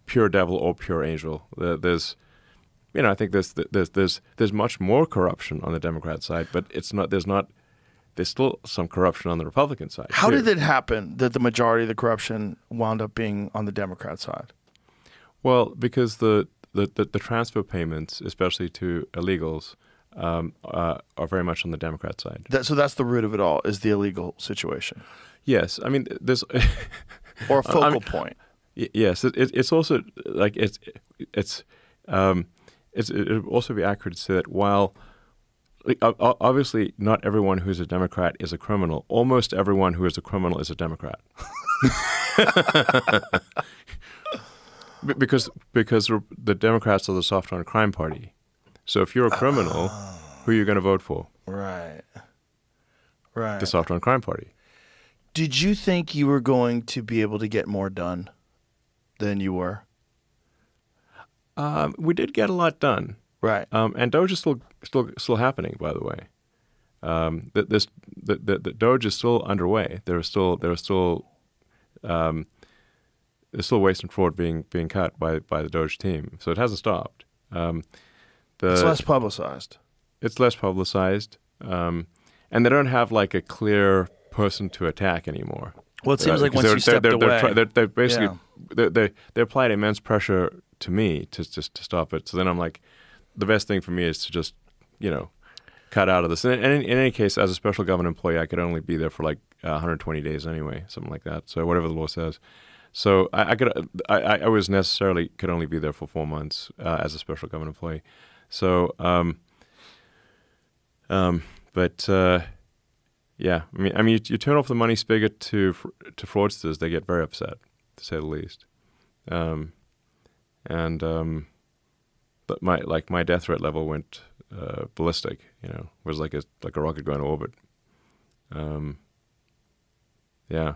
pure devil or pure angel. There's I think there's much more corruption on the Democrat side, but there's still some corruption on the Republican side.
How
too.
did it happen that the majority of the corruption wound up being on the Democrat side?
Well, because the transfer payments, especially to illegals, are very much on the Democrat side.
So that's the root of it all, is the illegal situation.
Yes, I mean there's
Or a focal point.
Yes, it's also like it would also be accurate to say that while obviously not everyone who's a Democrat is a criminal, almost everyone who is a criminal is a Democrat. because the Democrats are the soft on crime party. So if you're a criminal, who are you going to vote for?
Right.
The soft on crime party.
Did you think you were going to be able to get more done than you were?
We did get a lot done.
Right.
And Doge is still happening, by the way. The Doge is still underway. There's still waste and fraud being cut by the Doge team, so it hasn't stopped.
It's less publicized.
It's less publicized, and they don't have like a clear person to attack anymore.
Well, it seems like once you stepped away,
they're basically they applied immense pressure to me to stop it. So then I'm like, the best thing for me is to just cut out of this. And in any case, as a special government employee, I could only be there for like 120 days anyway, something like that. So whatever the law says. So I was necessarily could only be there for 4 months as a special government employee. So, yeah, I mean, you turn off the money spigot to fraudsters, they get very upset, to say the least. But my death threat level went ballistic. It was like a rocket going to orbit. Yeah.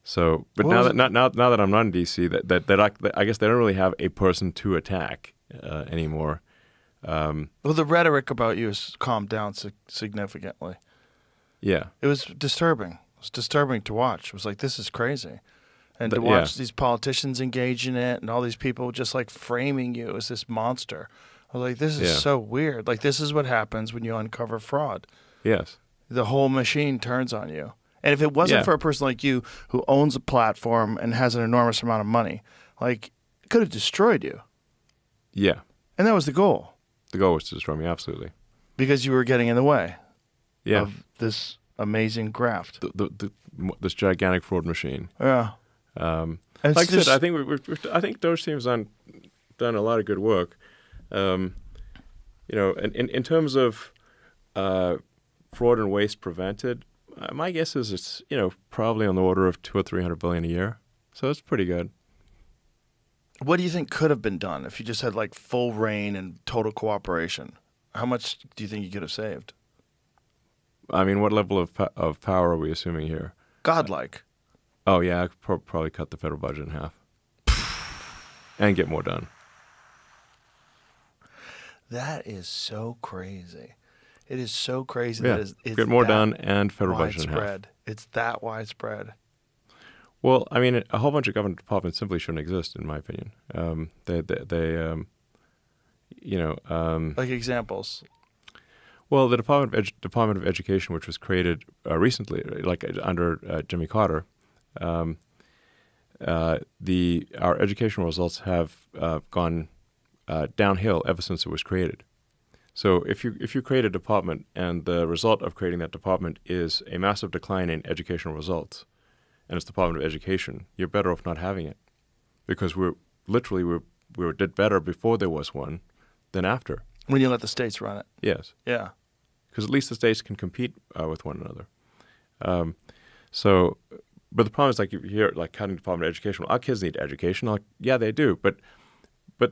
So, but now that I'm not in DC, that I guess they don't really have a person to attack anymore.
well, the rhetoric about you has calmed down significantly.
Yeah.
It was disturbing. It was disturbing to watch. It was like, this is crazy. And to watch these politicians engage in it and all these people just like framing you as this monster. I was like, this is so weird. Like, this is what happens when you uncover fraud.
Yes.
The whole machine turns on you. And if it wasn't for a person like you who owns a platform and has an enormous amount of money, like, it could have destroyed you.
Yeah.
And that was the goal.
The goal was to destroy me, absolutely.
Because you were getting in the way
of
this amazing graft.
This gigantic fraud machine.
Yeah.
Like I said, I think Doge team's done a lot of good work. In terms of fraud and waste prevented, my guess is it's probably on the order of $200 or $300 billion a year. So it's pretty good.
What do you think could have been done if you just had like full reign and total cooperation? How much do you think you could have saved?
I mean, what level of power are we assuming here?
Godlike.
Oh yeah, I could probably cut the federal budget in half and get more done.
That is so crazy. It is so crazy
Yeah,
that it's
get more
that
done and federal budget in half.
widespread. It's that widespread.
Well, I mean, a whole bunch of government departments simply shouldn't exist, in my opinion.
Like examples.
Well, the Department of Education, which was created recently, like under Jimmy Carter, our educational results have gone downhill ever since it was created. So if you create a department and the result of creating that department is a massive decline in educational results, and it's the Department of Education, you're better off not having it, because we did better before there was one than after.
When you let the states run it.
Yes,
Yeah.
because at least the states can compete with one another. But the problem is, like, you hear like cutting Department of Education. Well, our kids need education. Like, yeah, they do, but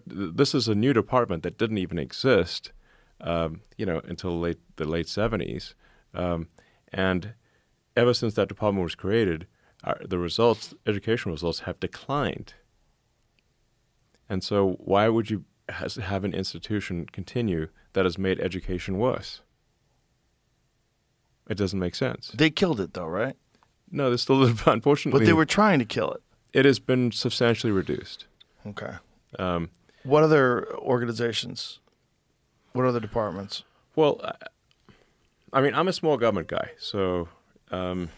this is a new department that didn't even exist, until the late 70s, and ever since that department was created, the education results have declined. And so, why would you have an institution continue that has made education worse? It doesn't make sense.
They killed it, though, right?
No, there's still, unfortunately,
But they were trying to kill it.
it has been substantially reduced.
Okay.
Um,
What other organizations? What other departments?
Well, I mean, I'm a small government guy, so when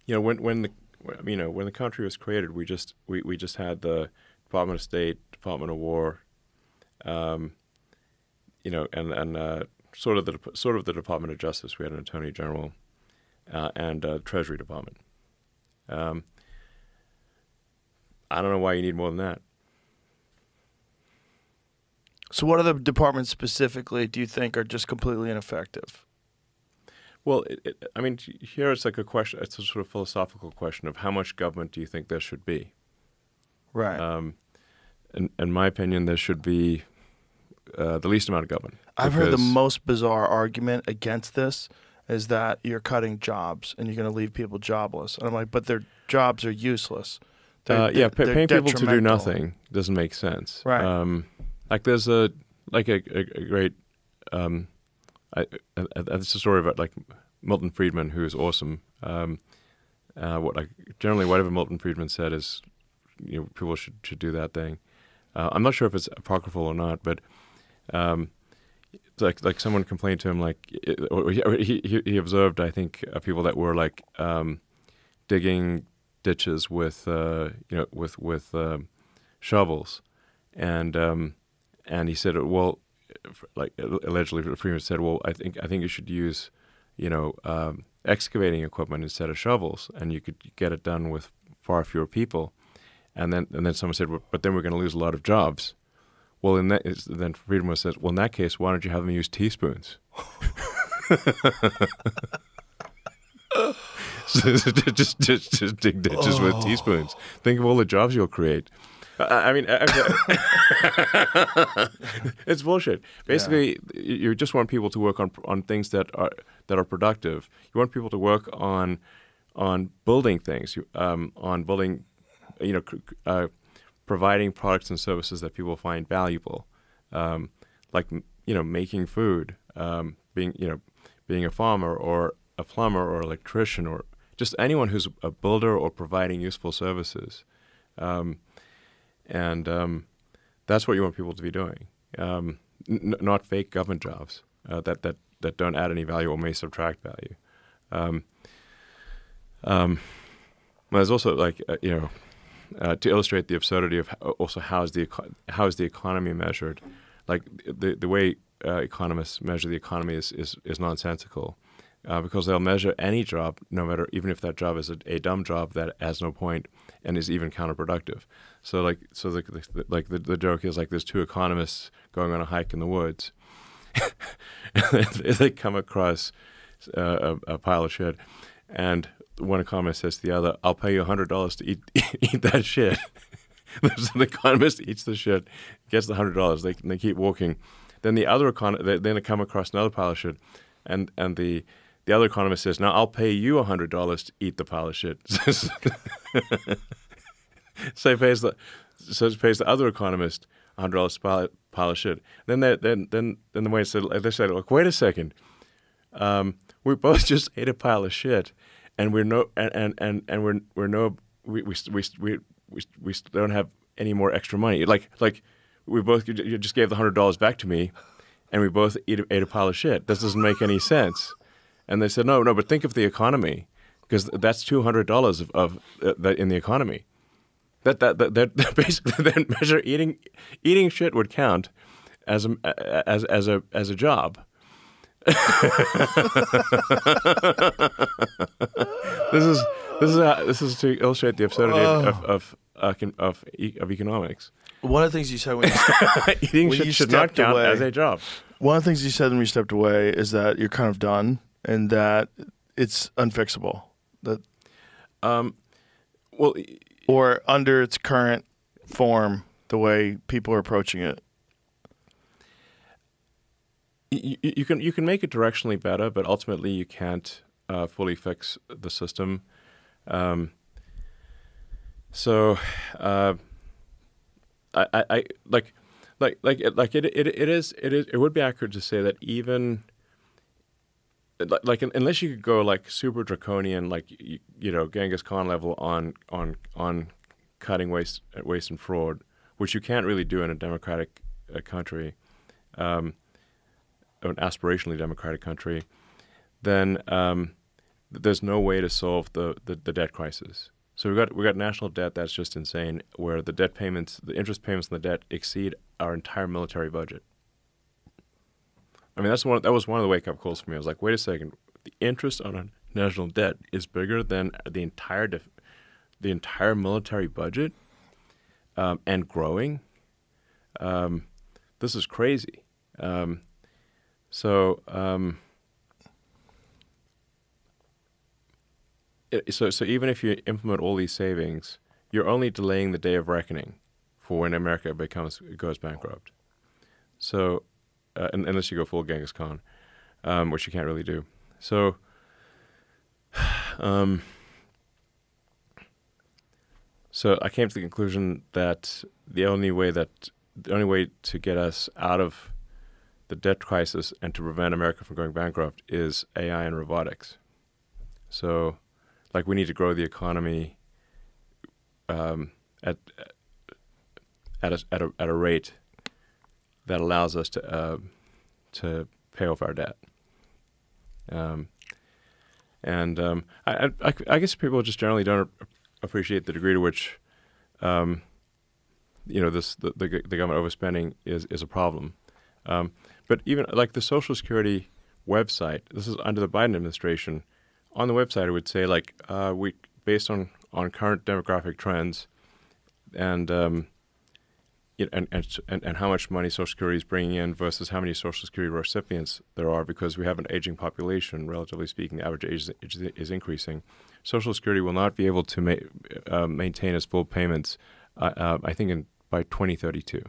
the country was created, we just had the Department of State, Department of War, and sort of the Department of Justice. We had an Attorney General and Treasury Department. I don't know why you need more than that.
So what other departments specifically do you think are just completely ineffective?
Well, here it's like a question. It's a sort of philosophical question of how much government do you think there should be?
Right.
In my opinion, there should be the least amount of government.
I've heard the
because-
most bizarre argument against this is that you're cutting jobs and you're going to leave people jobless. And I'm like, but their jobs are useless. They're
paying people to do
detrimental.
nothing doesn't make sense.
Right.
Like there's a great it's a story about like Milton Friedman, who is awesome. Generally whatever Milton Friedman said is, people should do that thing. I'm not sure if it's apocryphal or not, but like someone complained to him, like he observed, I think, people that were like digging ditches with shovels, and he said, well, like allegedly Freeman said, well, I think you should use excavating equipment instead of shovels, and you could get it done with far fewer people. And then someone said, well, but then we're going to lose a lot of jobs. Well, then Friedman says, well, in that case, why don't you have them use teaspoons? just dig ditches with teaspoons. Think of all the jobs you'll create. It's bullshit. Basically, you just want people to work on things that are productive. You want people to work on building things, on building, providing products and services that people find valuable, like making food, being a farmer or a plumber or electrician or just anyone who's a builder or providing useful services. And that's what you want people to be doing, not fake government jobs that don't add any value or may subtract value. There's also to illustrate the absurdity of how is the economy measured. Like the way economists measure the economy is nonsensical. Because they'll measure any job, no matter, even if that job is a dumb job that has no point and is even counterproductive. So the joke is like there's two economists going on a hike in the woods, and they come across a pile of shit, and one economist says to the other, "I'll pay you $100 to eat that shit." So the economist eats the shit, gets the $100. They keep walking. Then the other they come across another pile of shit, and the other economist says, "Now I'll pay you $100 to eat the pile of shit." So he pays the other economist $100 to pile of shit. Then the way they said, "Look, wait a second, we both just ate a pile of shit, and we don't have any more extra money. Like we both, you just gave the $100 back to me, and we both ate a pile of shit. This doesn't make any sense." And they said, no, but think of the economy, because that's $200 of that in the economy. That basically that measure eating shit would count as a job. This is to illustrate the absurdity of economics.
One of the things you said when you,
Eating
when you
should not
stepped
count
away-
as a job.
one of the things you said when you stepped away is that you're kind of done and that it's unfixable. That
Well,
or under its current form, the way people are approaching it.
you can make it directionally better, but ultimately you can't fully fix the system. So I it would be accurate to say that even unless you could go like super draconian, like Genghis Khan level on cutting waste and fraud, which you can't really do in a democratic country, an aspirationally democratic country, then there's no way to solve the debt crisis. So we got national debt that's just insane, where the debt payments, the interest payments on the debt exceed our entire military budget. I mean, that was one of the wake-up calls for me. I was like, wait a second, the interest on a national debt is bigger than the entire military budget, and growing. This is crazy. So even if you implement all these savings, you're only delaying the day of reckoning for when America goes bankrupt. So unless you go full Genghis Khan, which you can't really do. So so I came to the conclusion that the only way to get us out of the debt crisis and to prevent America from going bankrupt is AI and robotics. So, like, we need to grow the economy at a rate that allows us to pay off our debt. I guess people just generally don't appreciate the degree to which the government overspending is a problem. But even like the Social Security website, this is under the Biden administration. On the website, it would say like we based on current demographic trends, and how much money Social Security is bringing in versus how many Social Security recipients there are, because we have an aging population. Relatively speaking, the average age is increasing. Social Security will not be able to maintain its full payments, I think, by 2032.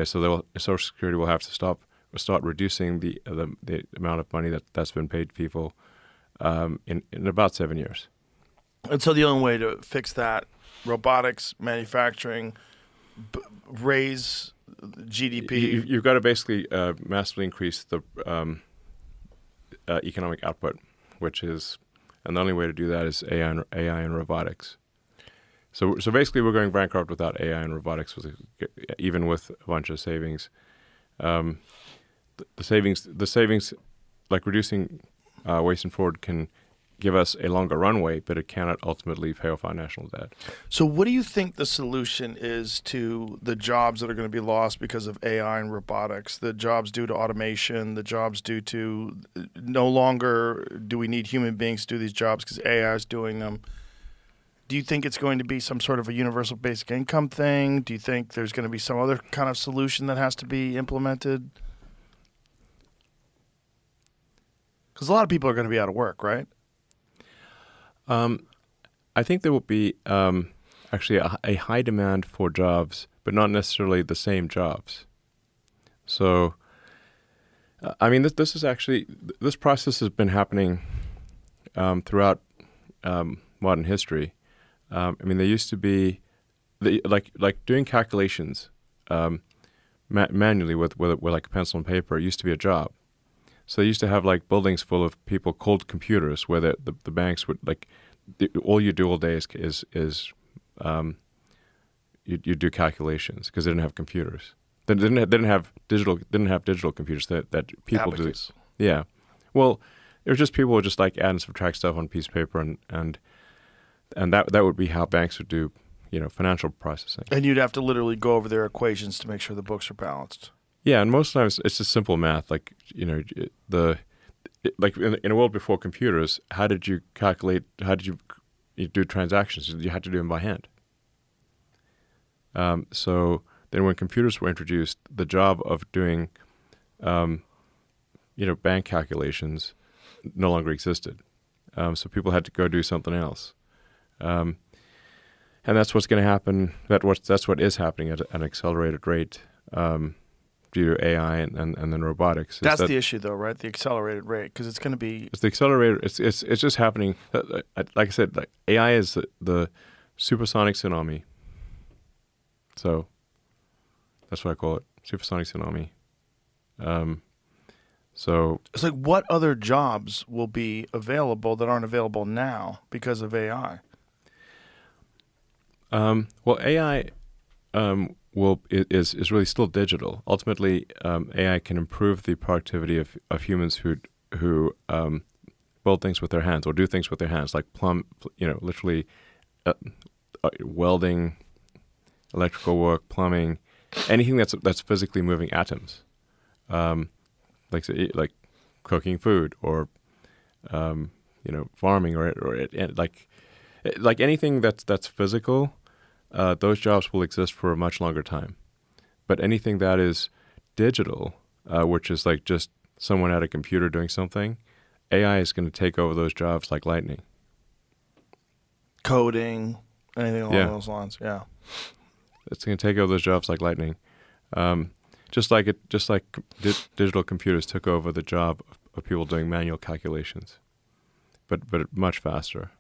So Social Security will have to start reducing the amount of money that's been paid to people in about 7 years.
And so the only way to fix that, robotics, manufacturing, raise GDP.
You've got to basically massively increase the economic output, and the only way to do that is AI and robotics. So basically, we're going bankrupt without AI and robotics, even with a bunch of savings. The savings, like reducing waste and fraud, can give us a longer runway, but it cannot ultimately pay off our national debt.
So what do you think the solution is to the jobs that are going to be lost because of AI and robotics, the jobs due to automation, the jobs due to no longer do we need human beings to do these jobs because AI is doing them? Do you think it's going to be some sort of a universal basic income thing? Do you think there's going to be some other kind of solution that has to be implemented? Because a lot of people are going to be out of work, right?
I think there will be actually a high demand for jobs, but not necessarily the same jobs. So, I mean, this process has been happening throughout modern history. I mean, there used to be like doing calculations manually with like a pencil and paper. It used to be a job. So they used to have like buildings full of people, cold computers, where the banks would all you do all day is you do calculations because they didn't have computers. They didn't have digital computers that people
Abacus.
do. Yeah, well, it was just people would just like add and subtract stuff on a piece of paper, and that would be how banks would do financial processing.
And you'd have to literally go over their equations to make sure the books are balanced.
Yeah, and most times it's just simple math. Like like in a world before computers, how did you calculate? How did you do transactions? You had to do them by hand. So then, when computers were introduced, the job of doing, bank calculations no longer existed. So people had to go do something else. And that's what's going to happen. That's what is happening at an accelerated rate due to AI and then robotics.
That's the issue, though, right? The accelerated rate, because it's going to be.
It's the accelerator. It's just happening. Like I said, like AI is the supersonic tsunami. So that's what I call it, supersonic tsunami. So
it's like, what other jobs will be available that aren't available now because of AI?
Well, AI is really still digital. Ultimately, AI can improve the productivity of humans who build things with their hands or do things with their hands, like literally welding, electrical work, plumbing, anything that's physically moving atoms, like cooking food or farming or like anything that's physical. Those jobs will exist for a much longer time. But anything that is digital, which is like just someone at a computer doing something, AI is going to take over those jobs like lightning.
Coding, anything along those lines, yeah.
It's going to take over those jobs like lightning. Just like digital computers took over the job of people doing manual calculations, but much faster.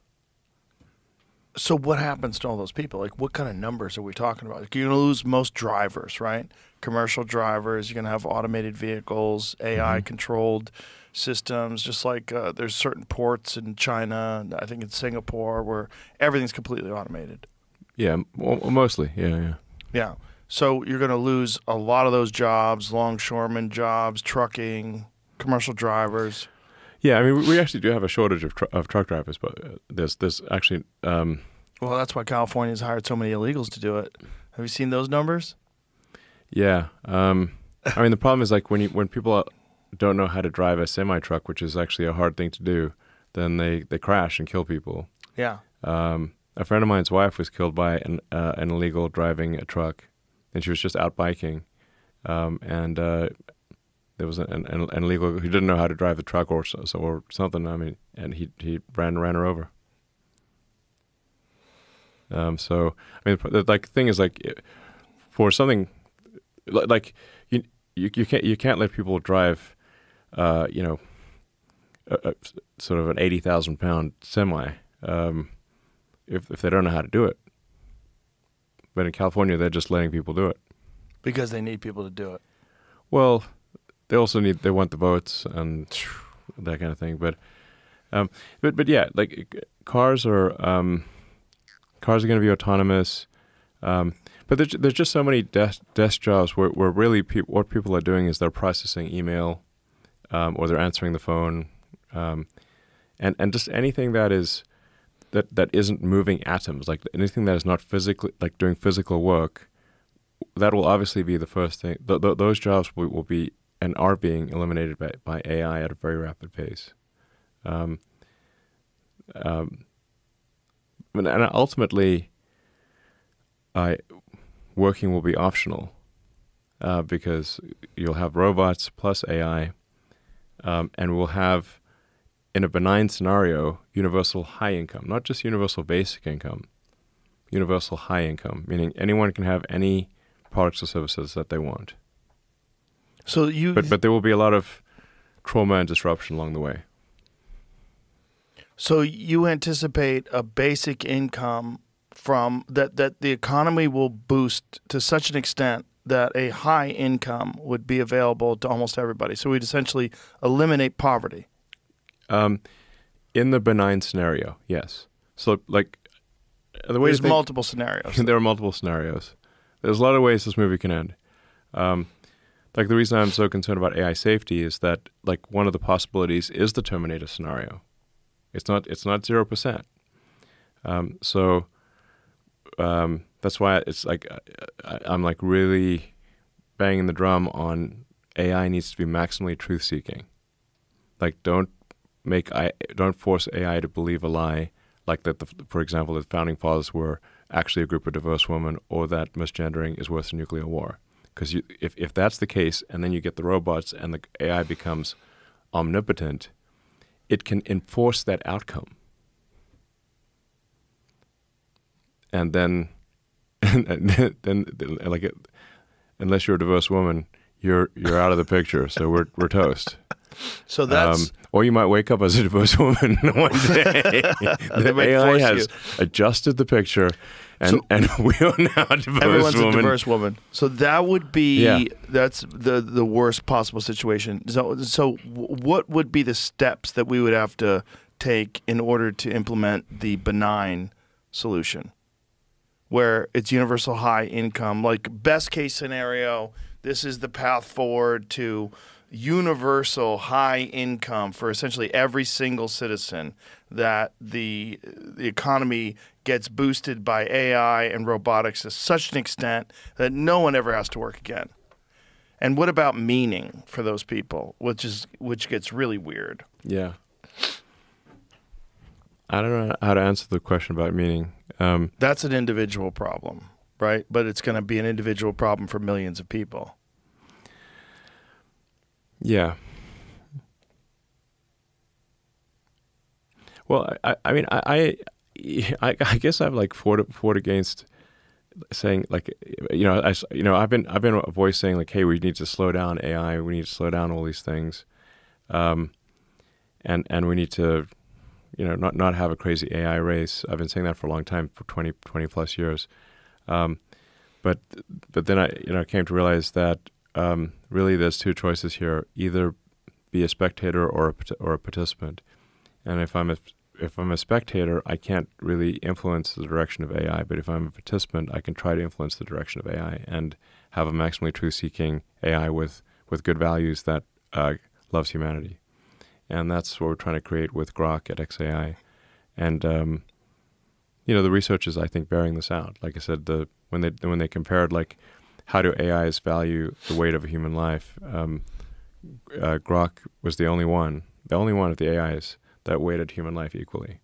So what happens to all those people? Like, what kind of numbers are we talking about? Like, you're going to lose most drivers, right? Commercial drivers. You're going to have automated vehicles, AI-controlled systems. Just like there's certain ports in China, I think in Singapore, where everything's completely automated.
Yeah, mostly. Yeah.
Yeah. So you're going to lose a lot of those jobs, longshoreman jobs, trucking, commercial drivers.
Yeah, I mean, we actually do have a shortage of truck drivers, but there's actually.
Well, that's why California's hired so many illegals to do it. Have you seen those numbers?
Yeah, I mean, the problem is like when people don't know how to drive a semi truck, which is actually a hard thing to do, then they crash and kill people.
Yeah.
A friend of mine's wife was killed by an illegal driving a truck, and she was just out biking, and there was an illegal who didn't know how to drive the truck or something. I mean, and he ran her over. So I mean, the thing is like for something like you can't let people drive, sort of an 80,000 pound semi. If they don't know how to do it. But in California, they're just letting people do it.
Because they need people to do it.
Well, they also they want the votes and that kind of thing. But yeah, like cars are going to be autonomous. But there's just so many desk jobs where really what people are doing is they're processing email, or they're answering the phone, and just anything that is. That isn't moving atoms, like anything that is not physically, like doing physical work, that will obviously be the first thing. Those jobs will be and are being eliminated by AI at a very rapid pace. And ultimately, working will be optional because you'll have robots plus AI, and we'll have, in a benign scenario, universal high income, not just universal basic income, universal high income, meaning anyone can have any products or services that they want.
So
but there will be a lot of trauma and disruption along the way.
So you anticipate a basic income from that the economy will boost to such an extent that a high income would be available to almost everybody. So we'd essentially eliminate poverty.
In the benign scenario, yes. So, like, the way
there's multiple scenarios.
There are multiple scenarios. There's a lot of ways this movie can end. Like, the reason I'm so concerned about AI safety is that, like, one of the possibilities is the Terminator scenario. It's not 0%. So that's why it's like I'm like really banging the drum on AI needs to be maximally truth-seeking. like don't force AI to believe a lie, like that. For example, the founding fathers were actually a group of diverse women, or that misgendering is worse than nuclear war. Because if that's the case, and then you get the robots and the AI becomes omnipotent, it can enforce that outcome. And then, like, unless you're a diverse woman, you're out of the picture. So we're toast.
So that's
or you might wake up as a diverse woman one day. The
might
AI
force
has
you.
adjusted the picture, and we are now a diverse
everyone's
woman.
a diverse woman. So that would be
Yeah.
that's the worst possible situation. So what would be the steps that we would have to take in order to implement the benign solution, where it's universal high income? Like best case scenario, this is the path forward to universal high income for essentially every single citizen, that the economy gets boosted by AI and robotics to such an extent that no one ever has to work again. And what about meaning for those people, which gets really weird?
Yeah. I don't know how to answer the question about meaning.
That's an individual problem, right? But it's going to be an individual problem for millions of people.
Yeah. Well, I mean, I guess I've like fought against saying, like, I've been a voice saying, like, hey, we need to slow down AI, we need to slow down all these things, and we need to, not have a crazy AI race. I've been saying that for a long time, for 20 plus years, but then I came to realize that really there's two choices here: either be a spectator or a participant. And if I'm a spectator, I can't really influence the direction of AI. But if I'm a participant, I can try to influence the direction of AI and have a maximally truth-seeking AI with good values that loves humanity. And that's what we're trying to create with Grok at XAI. And the research is, I think, bearing this out. Like I said, when they compared, like, how do AIs value the weight of a human life, Grok was the only one of the AIs that weighted human life equally,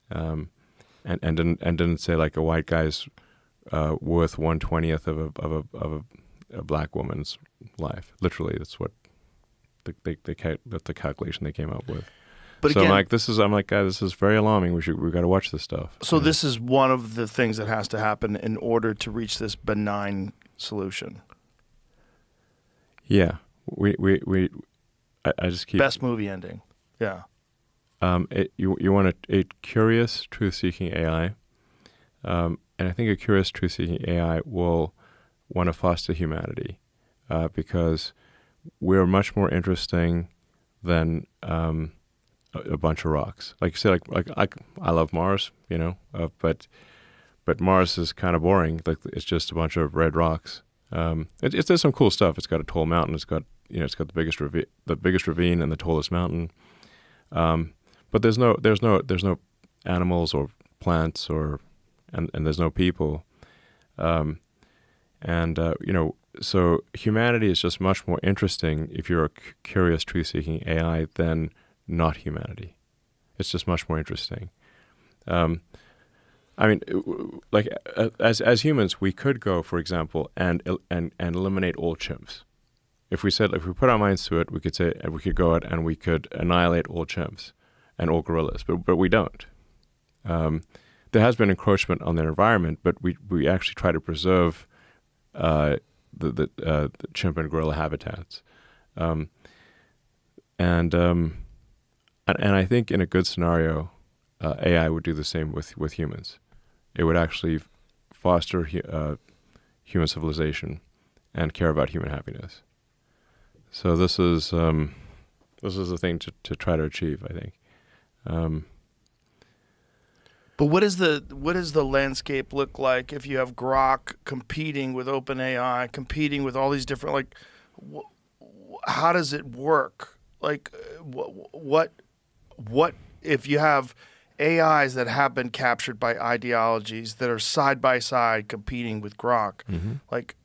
and didn't say, like, a white guy's worth 1/20th of a black woman's life. Literally, that's what that's the calculation they came up with.
But
so
again,
I'm like, guys, this is very alarming. We've got to watch this stuff.
so this is one of the things that has to happen in order to reach this benign solution.
Yeah, I just keep
Best movie ending. Yeah.
You want a curious, truth-seeking AI, and I think a curious, truth-seeking AI will want to foster humanity, because we're much more interesting than a bunch of rocks. Like you say, like I love Mars, but Mars is kind of boring. Like, it's just a bunch of red rocks. There's some cool stuff. It's got a tall mountain. It's got the biggest ravine and the tallest mountain. But there's no animals or plants and there's no people, so humanity is just much more interesting if you're a curious, truth-seeking AI than not humanity. It's just much more interesting. I mean, like, as humans, we could go, for example, and eliminate all chimps. If we put our minds to it, we could say, and we could go out and we could annihilate all chimps and all gorillas, but we don't. There has been encroachment on their environment, but we actually try to preserve the chimp and gorilla habitats, and I think in a good scenario, AI would do the same with humans. It would actually foster human civilization and care about human happiness. So this is the thing to try to achieve, I think.
But what does the landscape look like if you have Grok competing with OpenAI, competing with all these different, like, how does it work? Like, what if you have AIs that have been captured by ideologies that are side by side competing with Grok?
Mm-hmm.
Like,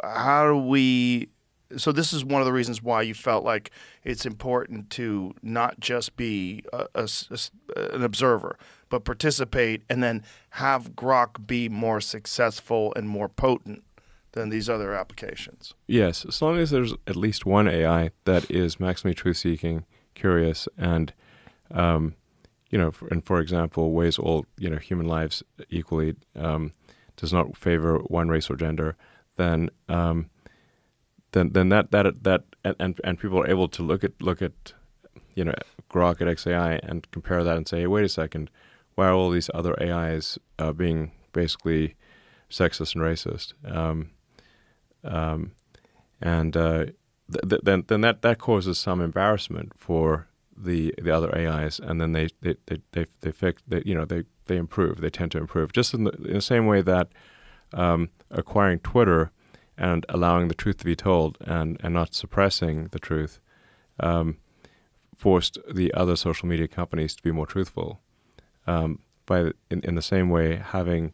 how do we so this is one of the reasons why you felt like it's important to not just be an observer, but participate and then have Grok be more successful and more potent than these other applications.
Yes, as long as there's at least one AI that is maximally truth-seeking, curious, and for example, weighs all human lives equally, does not favor one race or gender, then that and people are able to look at Grok at XAI and compare that and say, hey, wait a second, why are all these other AIs being basically sexist and racist? Then that causes some embarrassment for the other AIs, and then they improve. They tend to improve, just in the same way that acquiring Twitter and allowing the truth to be told and not suppressing the truth forced the other social media companies to be more truthful. In the same way, having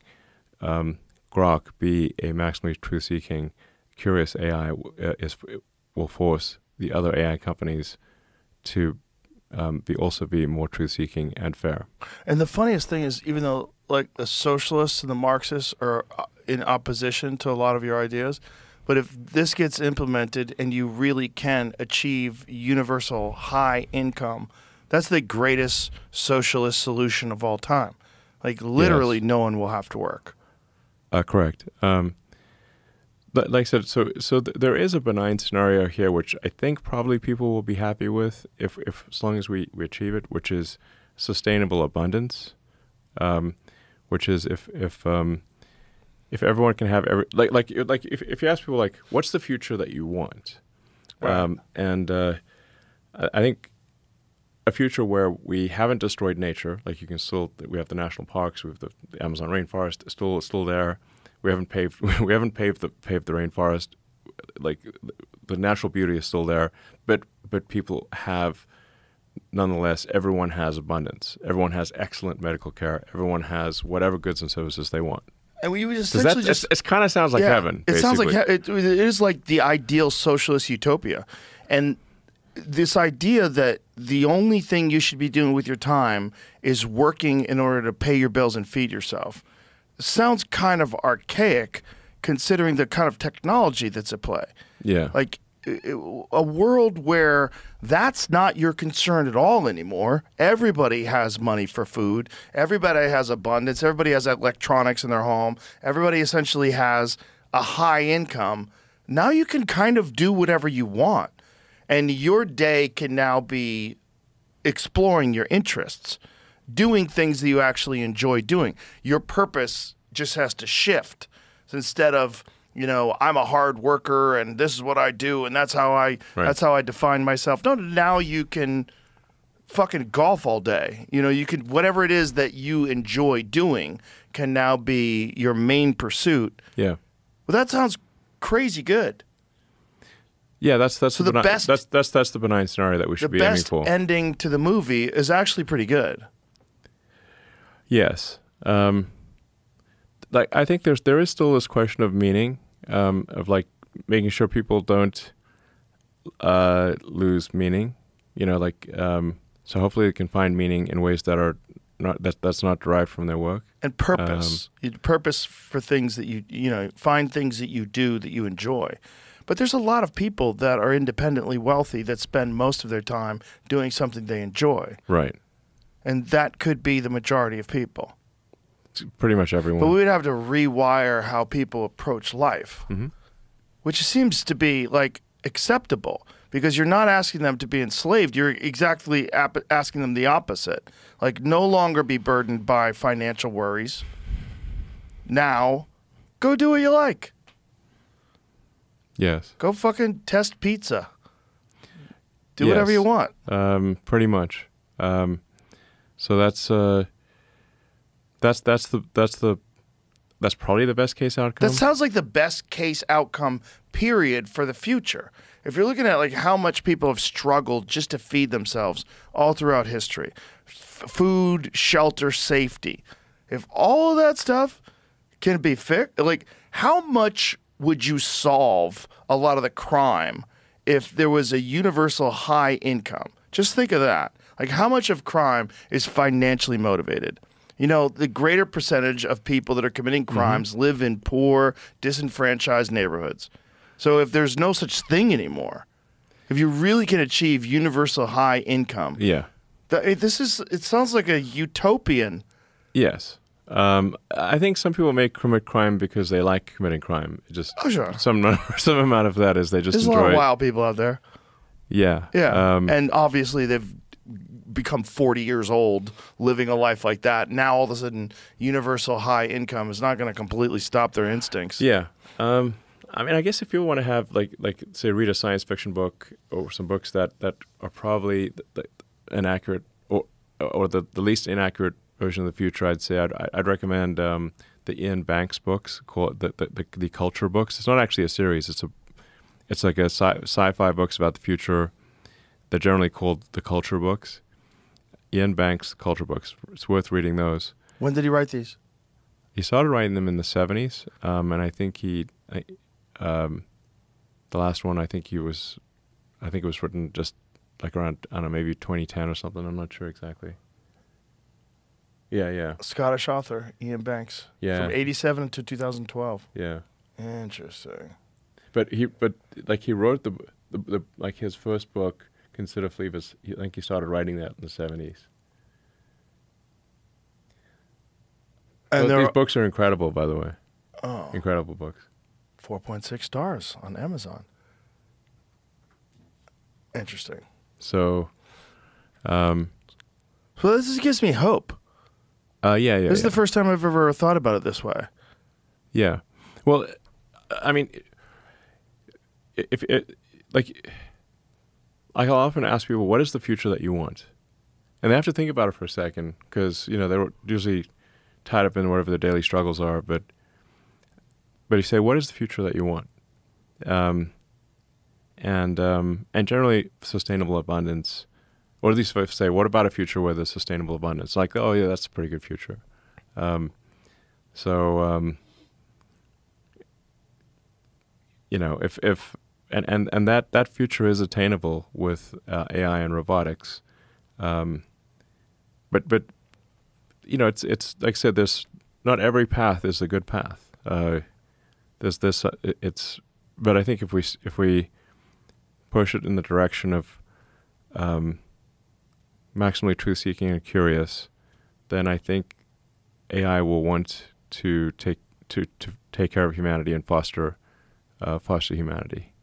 Grok be a maximally truth-seeking, curious AI will force the other AI companies to also be more truth-seeking and fair.
And the funniest thing is, even though like the socialists and the Marxists are in opposition to a lot of your ideas, but if this gets implemented and you really can achieve universal high income, that's the greatest socialist solution of all time. Like literally,
Yes.
no one will have to work.
Correct. But like I said, so there is a benign scenario here, which I think probably people will be happy with if as long as we achieve it, which is sustainable abundance, which is if everyone can have if you ask people like, what's the future that you want,
Right.
I think a future where we haven't destroyed nature, like we have the national parks, we have the Amazon rainforest still there. We haven't paved the rainforest. Like the natural beauty is still there, but people have, nonetheless, everyone has abundance. Everyone has excellent medical care. Everyone has whatever goods and services they want.
And we just
Does
essentially
that it kind of sounds like heaven?
It sounds like
basically.
it is like the ideal socialist utopia, and this idea that the only thing you should be doing with your time is working in order to pay your bills and feed yourself sounds kind of archaic, considering the kind of technology that's at play.
Yeah.
Like a world where that's not your concern at all anymore. Everybody has money for food. Everybody has abundance. Everybody has electronics in their home. Everybody essentially has a high income. Now you can kind of do whatever you want. And your day can now be exploring your interests, doing things that you actually enjoy doing. Your purpose just has to shift. So instead of, I'm a hard worker and this is what I do and that's how I define myself. No, now you can fucking golf all day. You can, whatever it is that you enjoy doing can now be your main pursuit.
Yeah.
Well, that sounds crazy good.
Yeah, that's
So
the
the
benign,
best-
that's the benign scenario that we
The
should be aiming
best
for.
ending to the movie is actually pretty good.
Yes. I think there is still this question of meaning, of like making sure people don't lose meaning. So hopefully they can find meaning in ways that are that's not derived from their work.
And purpose. Purpose for things that find things that you do that you enjoy. But there's a lot of people that are independently wealthy that spend most of their time doing something they enjoy.
Right.
And that could be the majority of people.
It's pretty much everyone.
But we would have to rewire how people approach life, which seems to be like acceptable because you're not asking them to be enslaved. You're exactly asking them the opposite. Like no longer be burdened by financial worries. Now, go do what you like.
Yes.
Go fucking test pizza. Do whatever you want.
Pretty much. So that's probably the best case outcome.
That sounds like the best case outcome, period, for the future. If you're looking at like how much people have struggled just to feed themselves all throughout history, food, shelter, safety. If all of that stuff can be fixed, like how much would you solve a lot of the crime if there was a universal high income? Just think of that. Like, how much of crime is financially motivated? You know, the greater percentage of people that are committing crimes live in poor, disenfranchised neighborhoods. So if there's no such thing anymore, if you really can achieve universal high income,
Yeah.
it sounds like a utopian.
Yes. I think some people may commit crime because they like committing crime. Just
Oh, sure.
some amount of that is they just
There's a
enjoy
lot of
it.
wild people out there.
Yeah.
Yeah. And obviously they've become 40 years old living a life like that. Now all of a sudden universal high income is not going to completely stop their instincts.
Yeah. I mean, I guess if you want to have like say read a science fiction book or some books that are probably inaccurate or the least inaccurate version of the future, I'd say I'd recommend the Ian Banks books called the Culture books. It's not actually a series. It's like a sci-fi books about the future. They're generally called the Culture books. Ian Banks Culture books. It's worth reading those.
When did he write these?
He started writing them in the 70s, and I think the last one I think it was written just like around, I don't know, maybe 2010 or something. I'm not sure exactly. Yeah.
Scottish author Ian Banks.
Yeah.
From 87 to 2012.
Yeah.
Interesting.
But he wrote the like his first book, Consider Phoebus. I think he started writing that in the 70s.
And
These books are incredible, by the way.
Oh.
Incredible books.
4.6 stars on Amazon. Interesting.
So,
So this gives me hope.
yeah.
This is the first time I've ever thought about it this way.
Yeah. Well, I mean, if it, like, I'll often ask people, what is the future that you want? And they have to think about it for a second because, you know, they're usually tied up in whatever their daily struggles are. But you say, what is the future that you want? And generally sustainable abundance, or at least if I say, what about a future where there's sustainable abundance? Like, oh yeah, that's a pretty good future. You know, if that future is attainable with AI and robotics, but you know, it's like I said, there's not every path is a good path. There's this, but I think if we push it in the direction of maximally truth-seeking and curious, then I think AI will want to take care of humanity and foster humanity,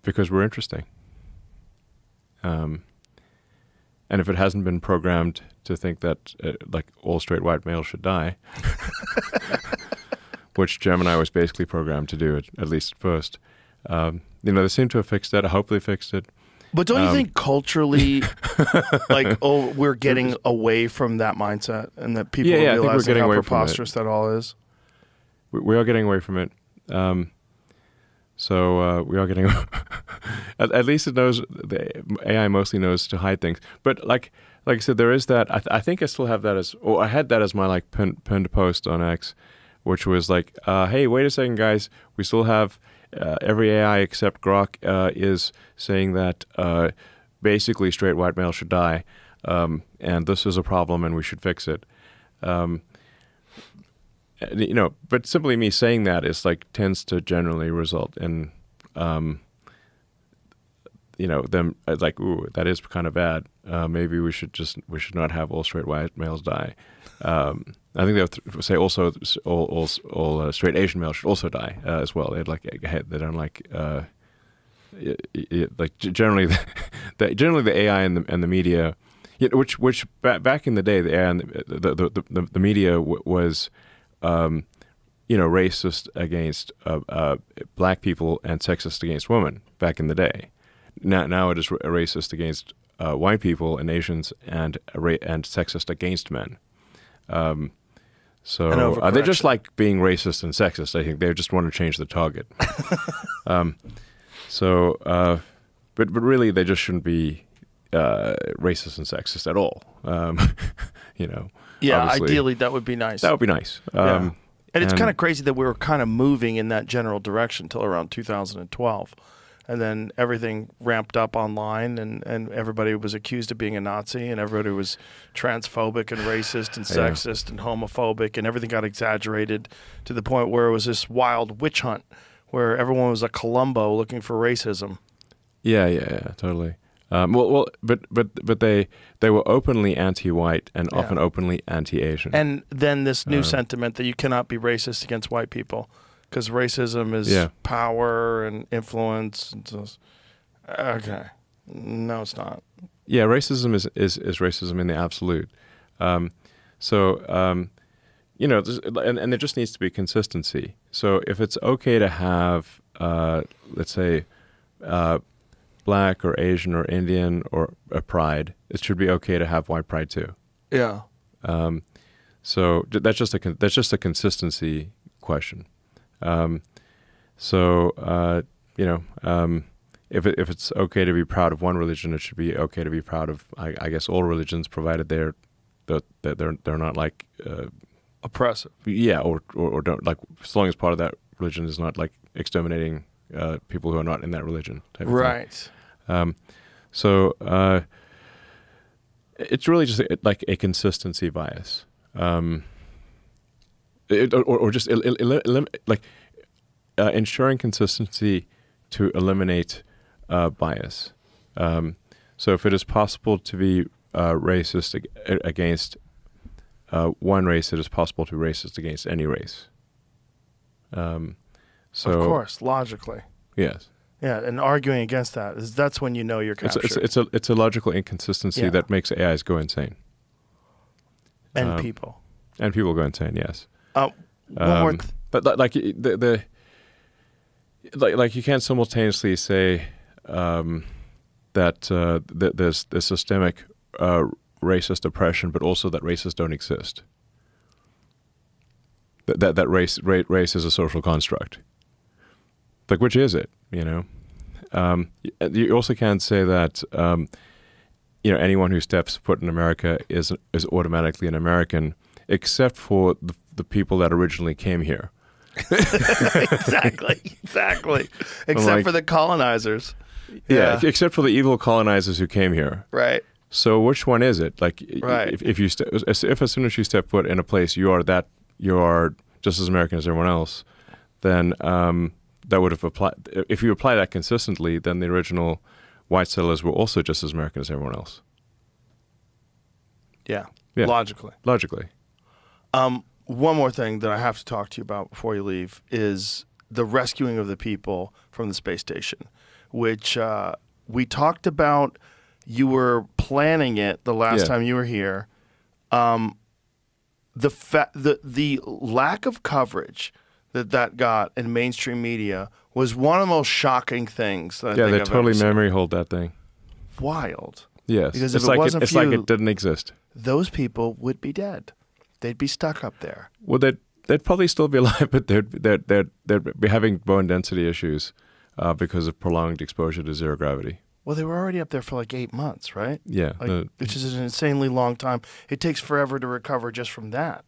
because we're interesting. And if it hasn't been programmed to think that like all straight white males should die, which Gemini was basically programmed to do, at least first, you know, they seem to have fixed that. Hopefully fixed it.
But don't you think culturally, like, we're getting away from that mindset, and that people
Yeah, I think we're
realize
getting
how
away from it.
preposterous that all is?
We are getting away from it. So we are getting. At least it knows. The AI mostly knows to hide things. But like I said, there is that. I think I still have that as. Or I had that as my like pinned post on X, which was like, hey, wait a second, guys. We still have every AI except Grok is saying that basically straight white males should die, and this is a problem, and we should fix it. You know, but simply me saying that is like tends to generally result in, you know, them like, ooh, that is kind of bad. Maybe we should not have all straight white males die. I think they'll say also all straight Asian males should also die as well. They don't like like generally the AI and the media, which back in the day the AI and the media was. You know, racist against black people and sexist against women back in the day. Now it is racist against white people and Asians and sexist against men. So they just like being racist and sexist. I think they just want to change the target. But really they just shouldn't be racist and sexist at all. You know.
Yeah,
obviously.
ideally that would be nice.
That would be nice.
Yeah. And it's kind of crazy that we were kind of moving in that general direction until around 2012. And then everything ramped up online, and everybody was accused of being a Nazi, and everybody was transphobic and racist and sexist and homophobic, and everything got exaggerated to the point where it was this wild witch hunt where everyone was a Columbo looking for racism.
Yeah, totally. But they were openly anti-white and often openly anti-Asian.
And then this new sentiment that you cannot be racist against white people because racism is power and influence. And so, okay, no, it's not.
Yeah, racism is racism in the absolute. You know, and there just needs to be consistency. So if it's okay to have, let's say, Black or Asian or Indian or a pride, it should be okay to have white pride too.
Yeah.
So that's just a consistency question. You know, if it's okay to be proud of one religion, it should be okay to be proud of, I guess, all religions, provided they're not like
Oppressive.
Yeah, or don't, like, as long as part of that religion is not like exterminating people who are not in that religion type of
Right.
thing. It's really just like a consistency bias, ensuring consistency to eliminate bias. So if it is possible to be racist against one race, it is possible to be racist against any race.
Of course, logically.
Yes.
Yeah, and arguing against that's when you know you're captured.
It's a logical inconsistency that makes AIs go insane.
And people.
And people go insane, yes.
One more
but like like you can't simultaneously say that there's systemic racist oppression, but also that racists don't exist. That race is a social construct. Like, which is it? You know, you also can't say that you know, anyone who steps foot in America is automatically an American, except for the people that originally came here.
Exactly. Except for the colonizers.
Yeah, except for the evil colonizers who came here.
Right.
So which one is it? Like,
right.
if as soon as you step foot in a place, you are just as American as everyone else, then that would have applied. If you apply that consistently, then the original white settlers were also just as American as everyone else.
Yeah.
Yeah.
Logically. One more thing that I have to talk to you about before you leave is the rescuing of the people from the space station, which we talked about. You were planning it the last time you were here. The lack of coverage that got in mainstream media was one of the most shocking things that I think
they
I've
totally
ever seen.
memory hold that thing.
Wild.
Yes,
Because
it's
if it wasn't
it's
for
like
you,
it didn't exist.
those people would be dead. They'd be stuck up there.
Well, they'd probably still be alive, but they'd be having bone density issues because of prolonged exposure to zero gravity.
Well, they were already up there for like 8 months, right?
Yeah,
Which is an insanely long time. It takes forever to recover just from that.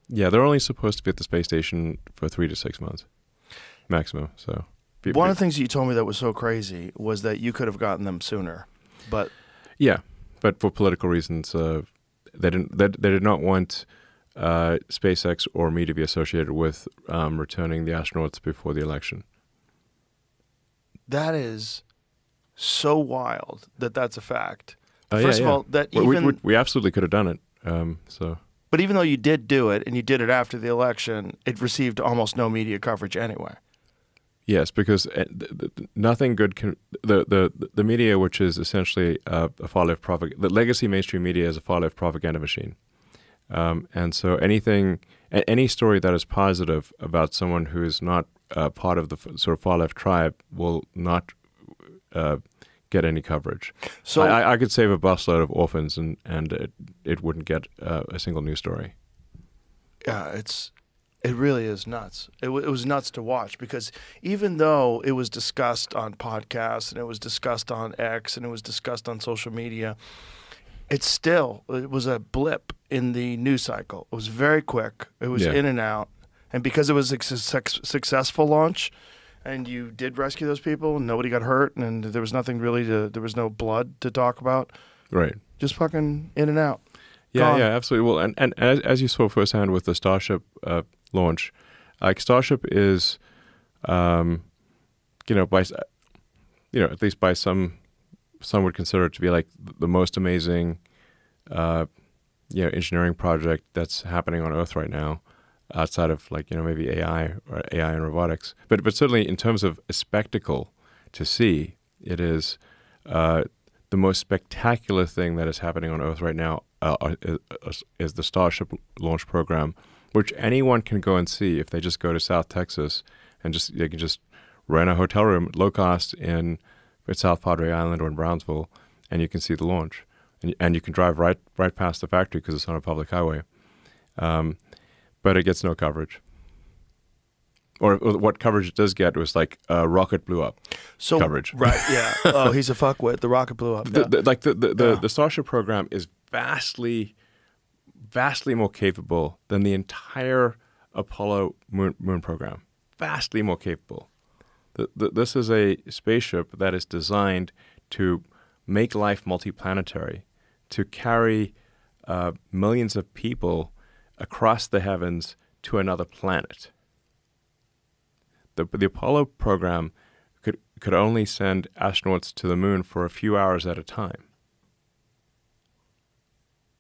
Yeah, they're only supposed to be at the space station for 3 to 6 months, maximum. So
one of the things that you told me that was so crazy was that you could have gotten them sooner, but
but for political reasons, they did not want SpaceX or me to be associated with returning the astronauts before the election.
that is so wild that that's a fact.
Yeah,
First of
yeah.
all, that
Well,
even
we absolutely could have done it.
but even though you did do it and you did it after the election, it received almost no media coverage anyway.
Yes, because nothing good can the media, which is essentially a far-left the legacy mainstream media is a far-left propaganda machine, and so any story that is positive about someone who is not part of the sort of far-left tribe will not get any coverage. So I could save a busload of orphans, and it wouldn't get a single news story.
Yeah, it really is nuts. It was nuts to watch because even though it was discussed on podcasts and it was discussed on X and it was discussed on social media, it was a blip in the news cycle. It was very quick. It was
Yeah.
in and out. And because it was a successful launch and you did rescue those people, nobody got hurt, and there was nothing really there was no blood to talk about,
Right.
just fucking in and out.
Yeah,
Gone.
yeah, absolutely. Well, and as you saw firsthand with the Starship launch, like Starship is, at least by some would consider it to be like the most amazing, engineering project that's happening on Earth right now, outside of maybe AI and robotics. But certainly in terms of a spectacle to see, it is the most spectacular thing that is happening on Earth right now. Is the Starship launch program, which anyone can go and see if they just go to South Texas and they can just rent a hotel room low cost in South Padre Island or in Brownsville, and you can see the launch, and you can drive right past the factory because it's on a public highway, but it gets no coverage. Or what coverage it does get was like a rocket blew up coverage.
Right, yeah. Oh, he's a fuckwit. The rocket blew up. Yeah.
The Starship program is vastly more capable than the entire Apollo moon program. Vastly more capable. This is a spaceship that is designed to make life multiplanetary, to carry millions of people across the heavens to another planet. The Apollo program could only send astronauts to the moon for a few hours at a time.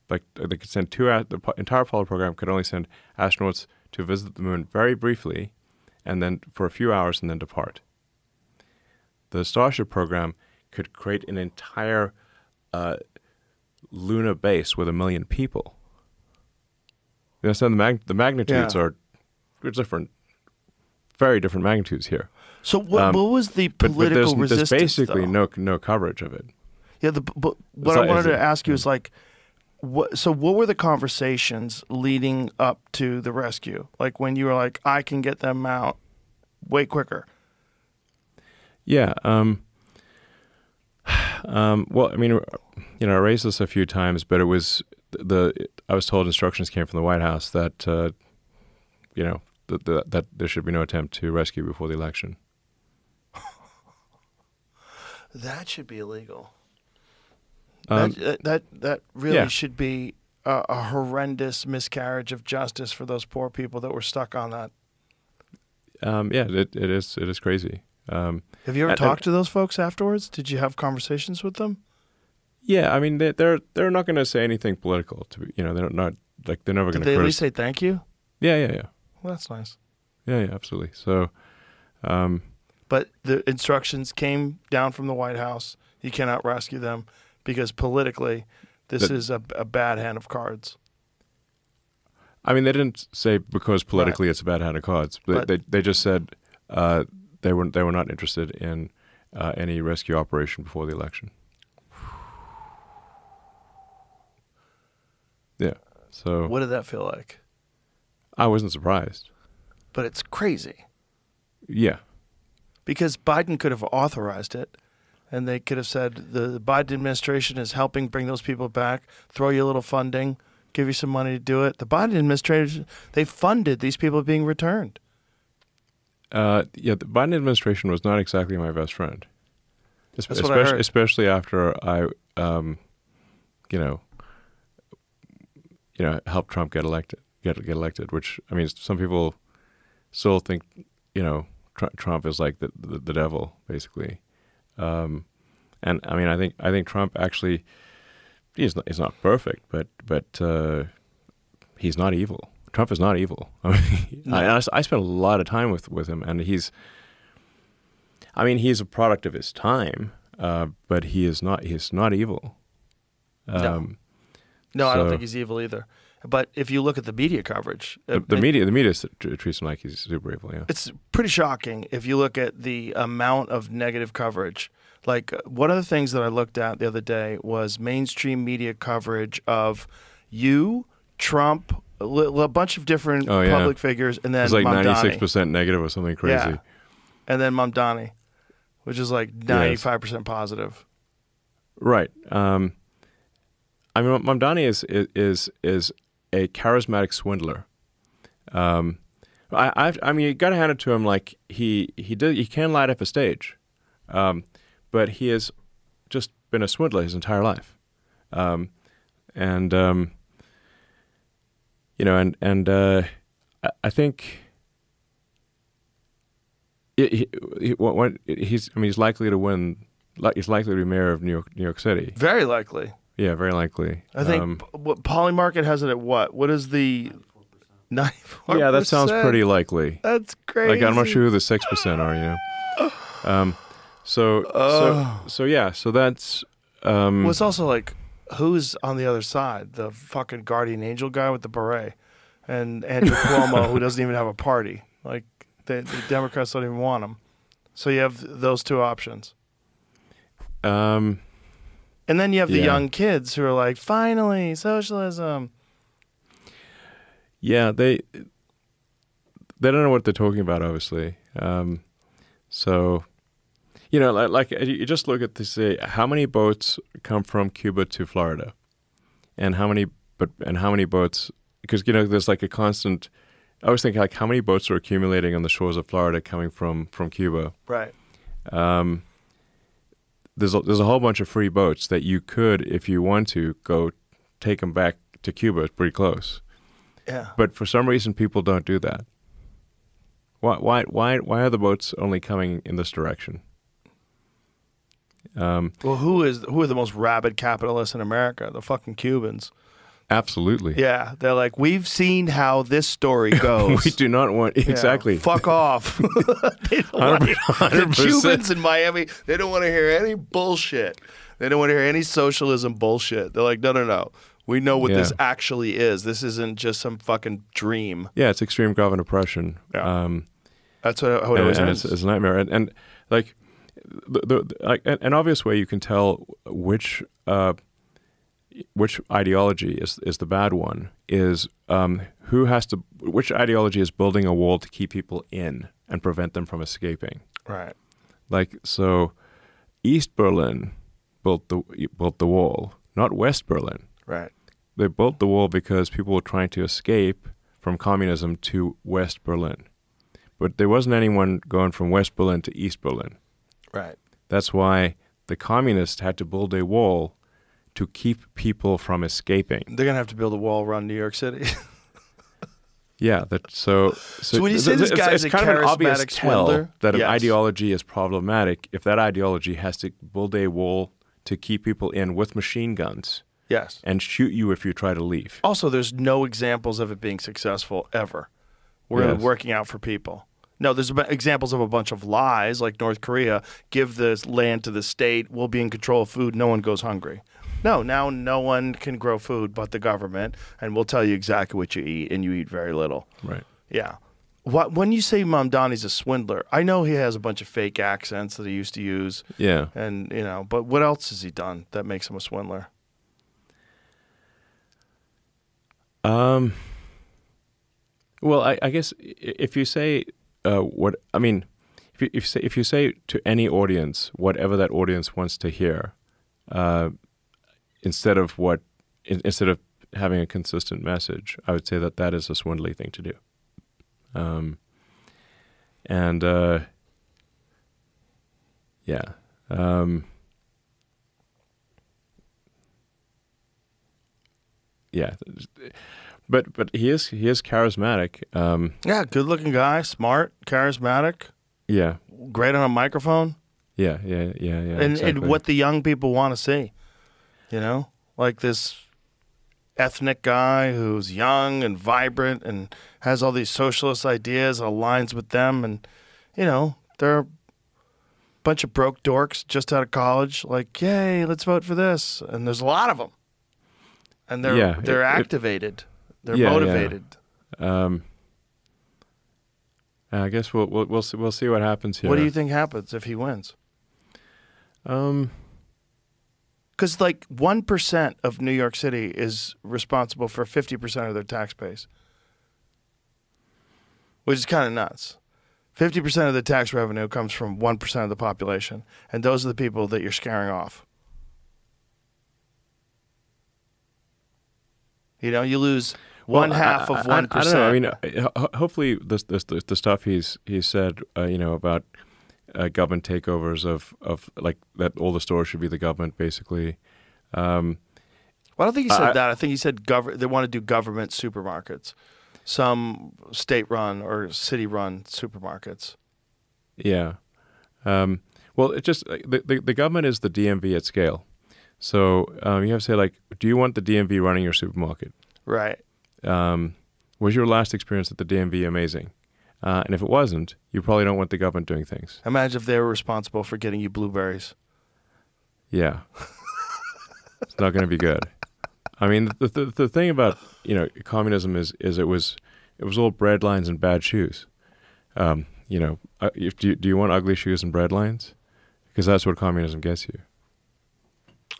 Like they could send the entire Apollo program could only send astronauts to visit the moon very briefly, and then for a few hours and then depart. The Starship program could create an entire lunar base with 1 million people. You understand the magnitudes are different, very different magnitudes here.
So what was the political resistance?
There's basically
though?
no coverage of it.
Yeah, but what I wanted to ask you is like, what were the conversations leading up to the rescue? Like when you were like, I can get them out way quicker.
Yeah. Well, I mean, I raised this a few times, but it was I was told instructions came from the White House that that there should be no attempt to rescue before the election.
That should be illegal.
Um,
That really
yeah.
should be a horrendous miscarriage of justice for those poor people that were stuck on that.
Yeah, it is crazy.
Have you ever talked to those folks afterwards? Did you have conversations with them?
Yeah, I mean they're not going to say anything political. They're not like they're never going
Did
to.
they at least say thank you?
Yeah.
Well, that's nice.
Yeah, absolutely. So,
But the instructions came down from the White House. You cannot rescue them because politically, this is a bad hand of cards.
I mean, they didn't say because politically it's a bad hand of cards, but they just said they were not interested in any rescue operation before the election. Yeah. So
What did that feel like?
I wasn't surprised.
But it's crazy
Yeah.
because Biden could have authorized it, and they could have said the Biden administration is helping bring those people back, throw you a little funding, give you some money to do it. The Biden administration, they funded these people being returned.
Yeah, the Biden administration was not exactly my best friend.
That's what I heard.
Especially after I, helped Trump get elected. Which, I mean, some people still think, Trump is like the devil, basically. And I mean, I think Trump actually he's not perfect, but he's not evil. Trump is not evil. I mean,
No.
I spent a lot of time with him, and he's a product of his time, but he is not evil.
No, I don't
so-
think he's evil either. But if you look at the media coverage,
The media treats him like he's super evil. Yeah.
it's pretty shocking if you look at the amount of negative coverage. Like one of the things that I looked at the other day was mainstream media coverage of you, Trump, a bunch of different
Oh, yeah.
public figures, and then
It's like
Mamdani.
96% negative or something crazy.
Yeah. And then Mamdani, which is like 95% positive.
Right. I mean, Mamdani is a charismatic swindler. I mean, you got to hand it to him. Like he can light up a stage, but he has just been a swindler his entire life, you know, I think he's likely to win. He's likely to be mayor of New York City.
Very likely.
Yeah, very likely.
I think Poly Market has it at what? What is the 94%?
Yeah, that sounds pretty likely.
That's crazy.
Like I'm not sure who the 6% are. You know. So yeah. So that's.
Well, it's also like, who's on the other side? The fucking guardian angel guy with the beret, and Andrew Cuomo, who doesn't even have a party. Like the Democrats don't even want him. So you have those two options. And then you have the young kids who are like, finally, socialism.
Yeah, they don't know what they're talking about, obviously. So, you know, like you just look at this: how many boats come from Cuba to Florida, and how many boats? Because you know, there's like a constant. I always think like how many boats are accumulating on the shores of Florida coming from Cuba.
Right.
There's a whole bunch of free boats that you could, if you want to, go take them back to Cuba. It's pretty close.
Yeah.
But for some reason, people don't do that. Why are the boats only coming in this direction?
Well, who are the most rabid capitalists in America? The fucking Cubans.
Absolutely.
Yeah, they're like, we've seen how this story goes.
We do not want exactly.
Fuck off. They don't want to, the
100%.
Cubans in Miami, they don't want to hear any bullshit. They don't want to hear any socialism bullshit. They're like, no. We know what this actually is. This isn't just some fucking dream.
Yeah, it's extreme government oppression.
Yeah. That's what it always is.
It's a nightmare. And like, like an obvious way you can tell which ideology is the bad one is which ideology is building a wall to keep people in and prevent them from escaping.
Right.
Like, so East Berlin built the wall, not West Berlin.
Right.
They built the wall because people were trying to escape from communism to West Berlin. But there wasn't anyone going from West Berlin to East Berlin.
Right.
That's why the communists had to build a wall to keep people from escaping.
They're going to have to build a wall around New York City.
Yeah. So
when you say this guy's
it's
a
kind of an obvious
charismatic
tell
swindler,
that an
yes.
ideology is problematic if that ideology has to build a wall to keep people in with machine guns.
Yes.
And shoot you if you try to leave.
Also, there's no examples of it being successful ever. We're working out for people. No, there's examples of a bunch of lies, like North Korea, give the land to the state, we'll be in control of food, no one goes hungry. No, now no one can grow food but the government, and we'll tell you exactly what you eat, and you eat very little.
Right.
Yeah. When you say Mamdani's a swindler, I know he has a bunch of fake accents that he used to use.
Yeah.
And, you know, but what else has he done that makes him a swindler?
Well, I guess if you say if you say to any audience whatever that audience wants to hear, instead of having a consistent message, I would say that is a swindly thing to do. Yeah. But he is charismatic.
Yeah, good-looking guy, smart, charismatic.
Yeah.
Great on a microphone.
Yeah.
And
Exactly.
what the young people want to see, you know, like this ethnic guy who's young and vibrant and has all these socialist ideas, aligns with them, and you know they're a bunch of broke dorks just out of college. Like, yay, let's vote for this, and there's a lot of them, and they're activated. They're motivated.
Yeah. I guess we'll see what happens here.
What do you think happens if he wins? Because like 1% of New York City is responsible for 50% of their tax base, which is kind of nuts. 50% of the tax revenue comes from 1% of the population, and those are the people that you're scaring off. You know, you lose one half of 1%.
I don't know. I mean, hopefully the stuff he's said, about government takeovers of like that all the stores should be the government basically.
Well, I don't think he said that. I think he said they want to do government supermarkets, some state-run or city-run supermarkets.
Yeah. Well, it just the government is the DMV at scale. So you have to say, like, do you want the DMV running your supermarket?
Right.
Was your last experience at the DMV amazing? And if it wasn't, you probably don't want the government doing things.
Imagine if they were responsible for getting you blueberries.
Yeah. It's not going to be good. I mean, the thing about communism is it was all bread lines and bad shoes. Do you want ugly shoes and bread lines? Because that's what communism gets you.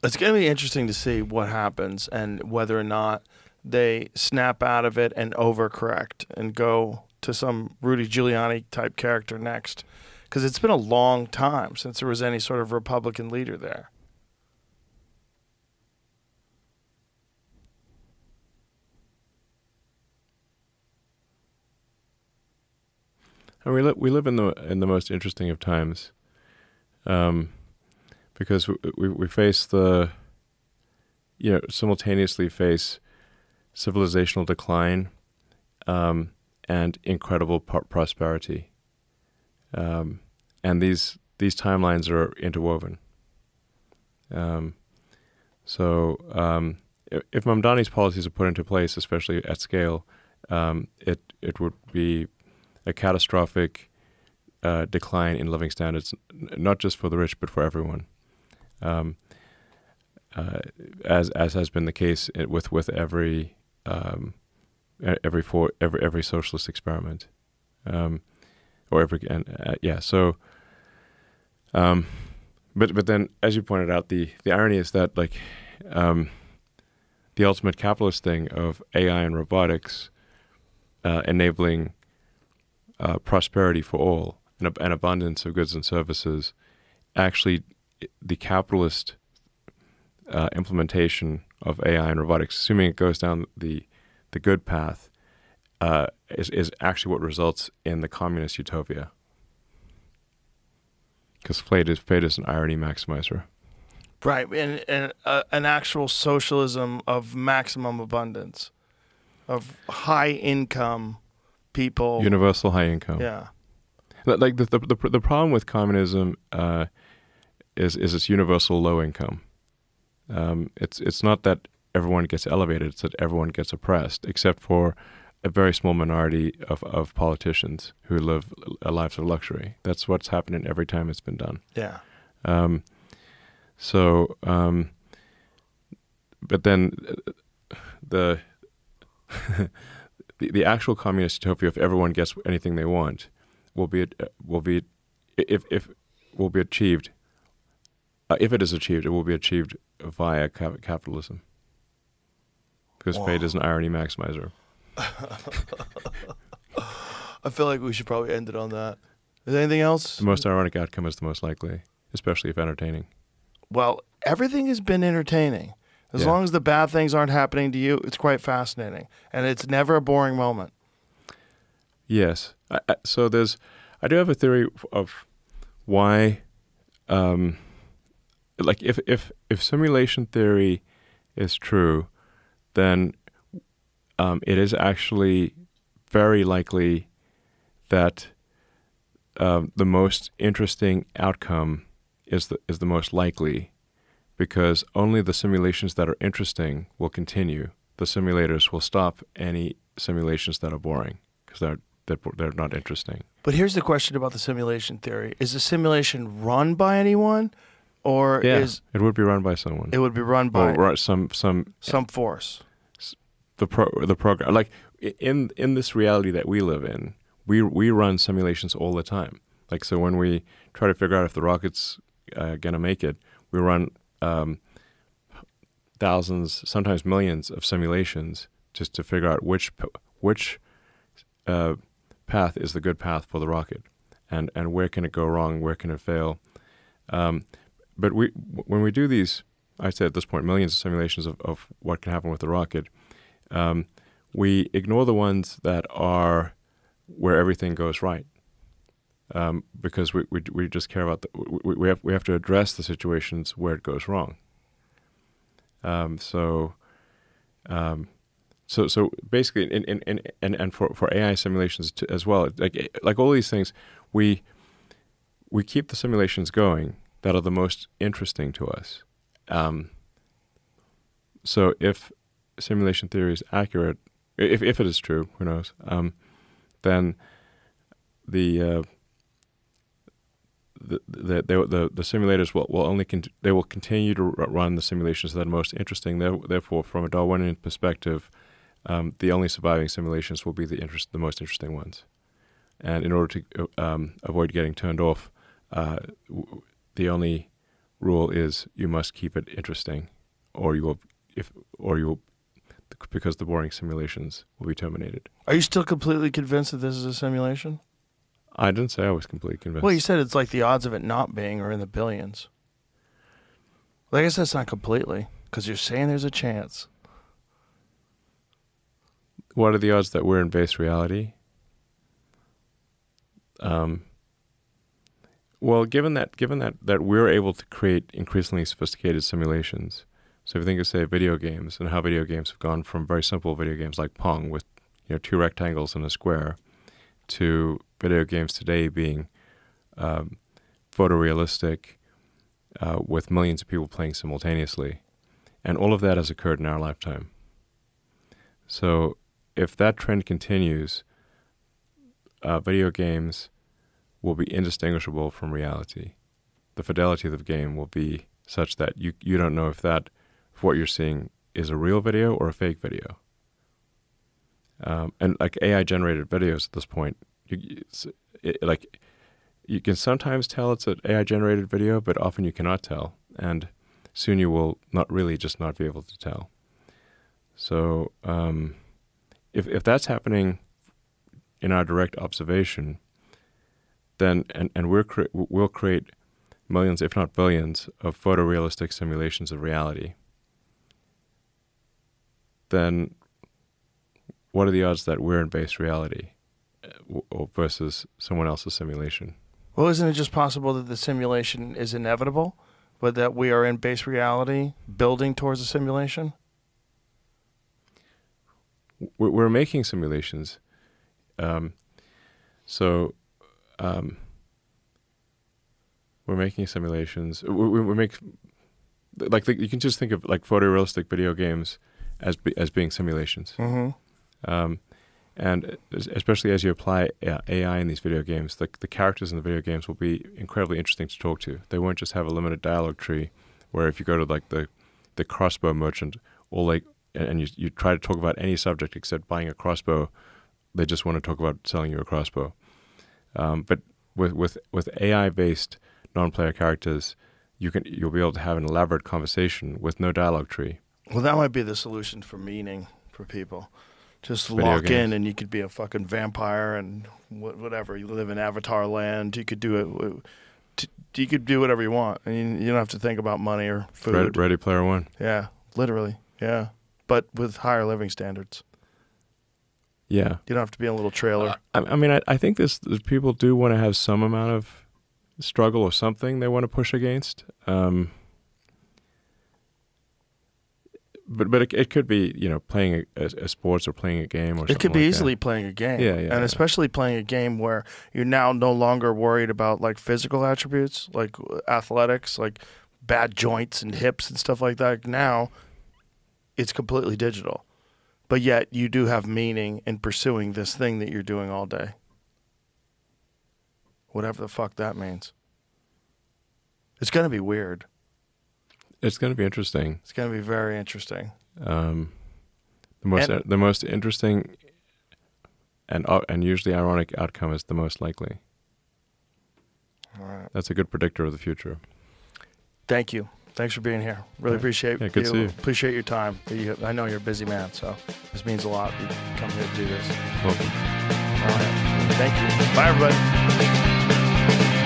It's going to be interesting to see what happens and whether or not they snap out of it and overcorrect and go to some Rudy Giuliani type character next. Because it's been a long time since there was any sort of Republican leader there.
And we live in the most interesting of times, because we face simultaneously face civilizational decline, and incredible prosperity, and these timelines are interwoven. So if Mamdani's policies are put into place, especially at scale, it would be a catastrophic decline in living standards, not just for the rich, but for everyone, as has been the case with every socialist experiment, So, but then, as you pointed out, the irony is that the ultimate capitalist thing of AI and robotics enabling prosperity for all, an abundance of goods and services, actually the capitalist implementation of AI and robotics, assuming it goes down the good path, is actually what results in the communist utopia. Because fate is an irony maximizer.
Right, and an actual socialism of maximum abundance, of high income people.
Universal high income.
Yeah.
Like the problem with communism is it's universal low income. It's not that everyone gets elevated; it's that everyone gets oppressed, except for a very small minority of politicians who live lives of luxury. That's what's happening every time it's been done.
Yeah.
But then the actual communist utopia, if everyone gets anything they want, will be achieved. If it is achieved, it will be achieved via capitalism, because fate is an irony maximizer.
I feel like we should probably end it on that. Is there anything else?
The most ironic outcome is the most likely, especially if entertaining.
Well, everything has been entertaining. As long as the bad things aren't happening to you, it's quite fascinating. And it's never a boring moment.
Yes. So I do have a theory of why, if simulation theory is true, then it is actually very likely that the most interesting outcome is the most likely, because only the simulations that are interesting will continue. The simulators will stop any simulations that are boring because they're not interesting.
But here's the question about the simulation theory: is the simulation run by anyone, or
it would be run by someone?
It would be run by
some
force.
The program, like in this reality that we live in, we run simulations all the time. Like, so when we try to figure out if the rocket's gonna make it, we run thousands, sometimes millions of simulations just to figure out which path is the good path for the rocket, and where can it go wrong, where can it fail. But when we do these, I say at this point, millions of simulations of what can happen with the rocket, we ignore the ones that are where everything goes right, because we just care about we have to address the situations where it goes wrong. So basically, and for AI simulations as well, like all these things, we keep the simulations going that are the most interesting to us. So if simulation theory is accurate, if it is true, who knows, then the simulators will continue to run the simulations that are most interesting. Therefore, from a Darwinian perspective, the only surviving simulations will be the most interesting ones. And in order to avoid getting turned off, the only rule is you must keep it interesting, or you will, because the boring simulations will be terminated.
Are you still completely convinced that this is a simulation?
I didn't say I was completely convinced.
Well, you said it's like the odds of it not being are in the billions. Well, I guess that's not completely, because you're saying there's a chance.
What are the odds that we're in base reality? Well, given that we're able to create increasingly sophisticated simulations, so if you think of, say, video games and how video games have gone from very simple video games like Pong with 2 rectangles and a square, to video games today being photorealistic with millions of people playing simultaneously, and all of that has occurred in our lifetime. So if that trend continues, video games will be indistinguishable from reality. The fidelity of the game will be such that you don't know if what you're seeing is a real video or a fake video. And like AI-generated videos at this point, you can sometimes tell it's an AI-generated video, but often you cannot tell, and soon you will not be able to tell. So if that's happening in our direct observation, then and we'll create millions, if not billions, of photorealistic simulations of reality. Then what are the odds that we're in base reality versus someone else's simulation?
Well, isn't it just possible that the simulation is inevitable, but that we are in base reality building towards a simulation?
We're making simulations. We're making simulations. We make you can just think of like photorealistic video games as being simulations.
Mm-hmm.
And especially as you apply AI in these video games, the characters in the video games will be incredibly interesting to talk to. They won't just have a limited dialogue tree, where if you go to like the crossbow merchant, and you try to talk about any subject except buying a crossbow, they just want to talk about selling you a crossbow. But with AI-based non-player characters, you'll be able to have an elaborate conversation with no dialogue tree.
Well, that might be the solution for meaning for people. Just
Video
lock
games.
in, and you could be a fucking vampire and whatever. You live in Avatar land. You could do it. You could do whatever you want, and you don't have to think about money or food.
Ready Player One.
Yeah, literally. Yeah, but with higher living standards.
Yeah.
You don't have to be in a little trailer.
I mean, I think people do want to have some amount of struggle or something they want to push against. But it could be, playing a sports or playing a game or something.
It could be
like
easily
that.
playing a game.
Yeah,
And especially playing a game where you're now no longer worried about like physical attributes, like athletics, like bad joints and hips and stuff like that. Now it's completely digital. But yet you do have meaning in pursuing this thing that you're doing all day. Whatever the fuck that means. It's going to be weird.
It's going to be interesting.
It's going to be very interesting.
The most interesting and usually ironic outcome is the most likely.
All right.
That's a good predictor of the future.
Thank you. Thanks for being here. Really appreciate
Yeah, good to see you.
Appreciate your time. I know you're a busy man, so this means a lot. You come here to do this.
Welcome.
All right. Thank you. Bye, everybody.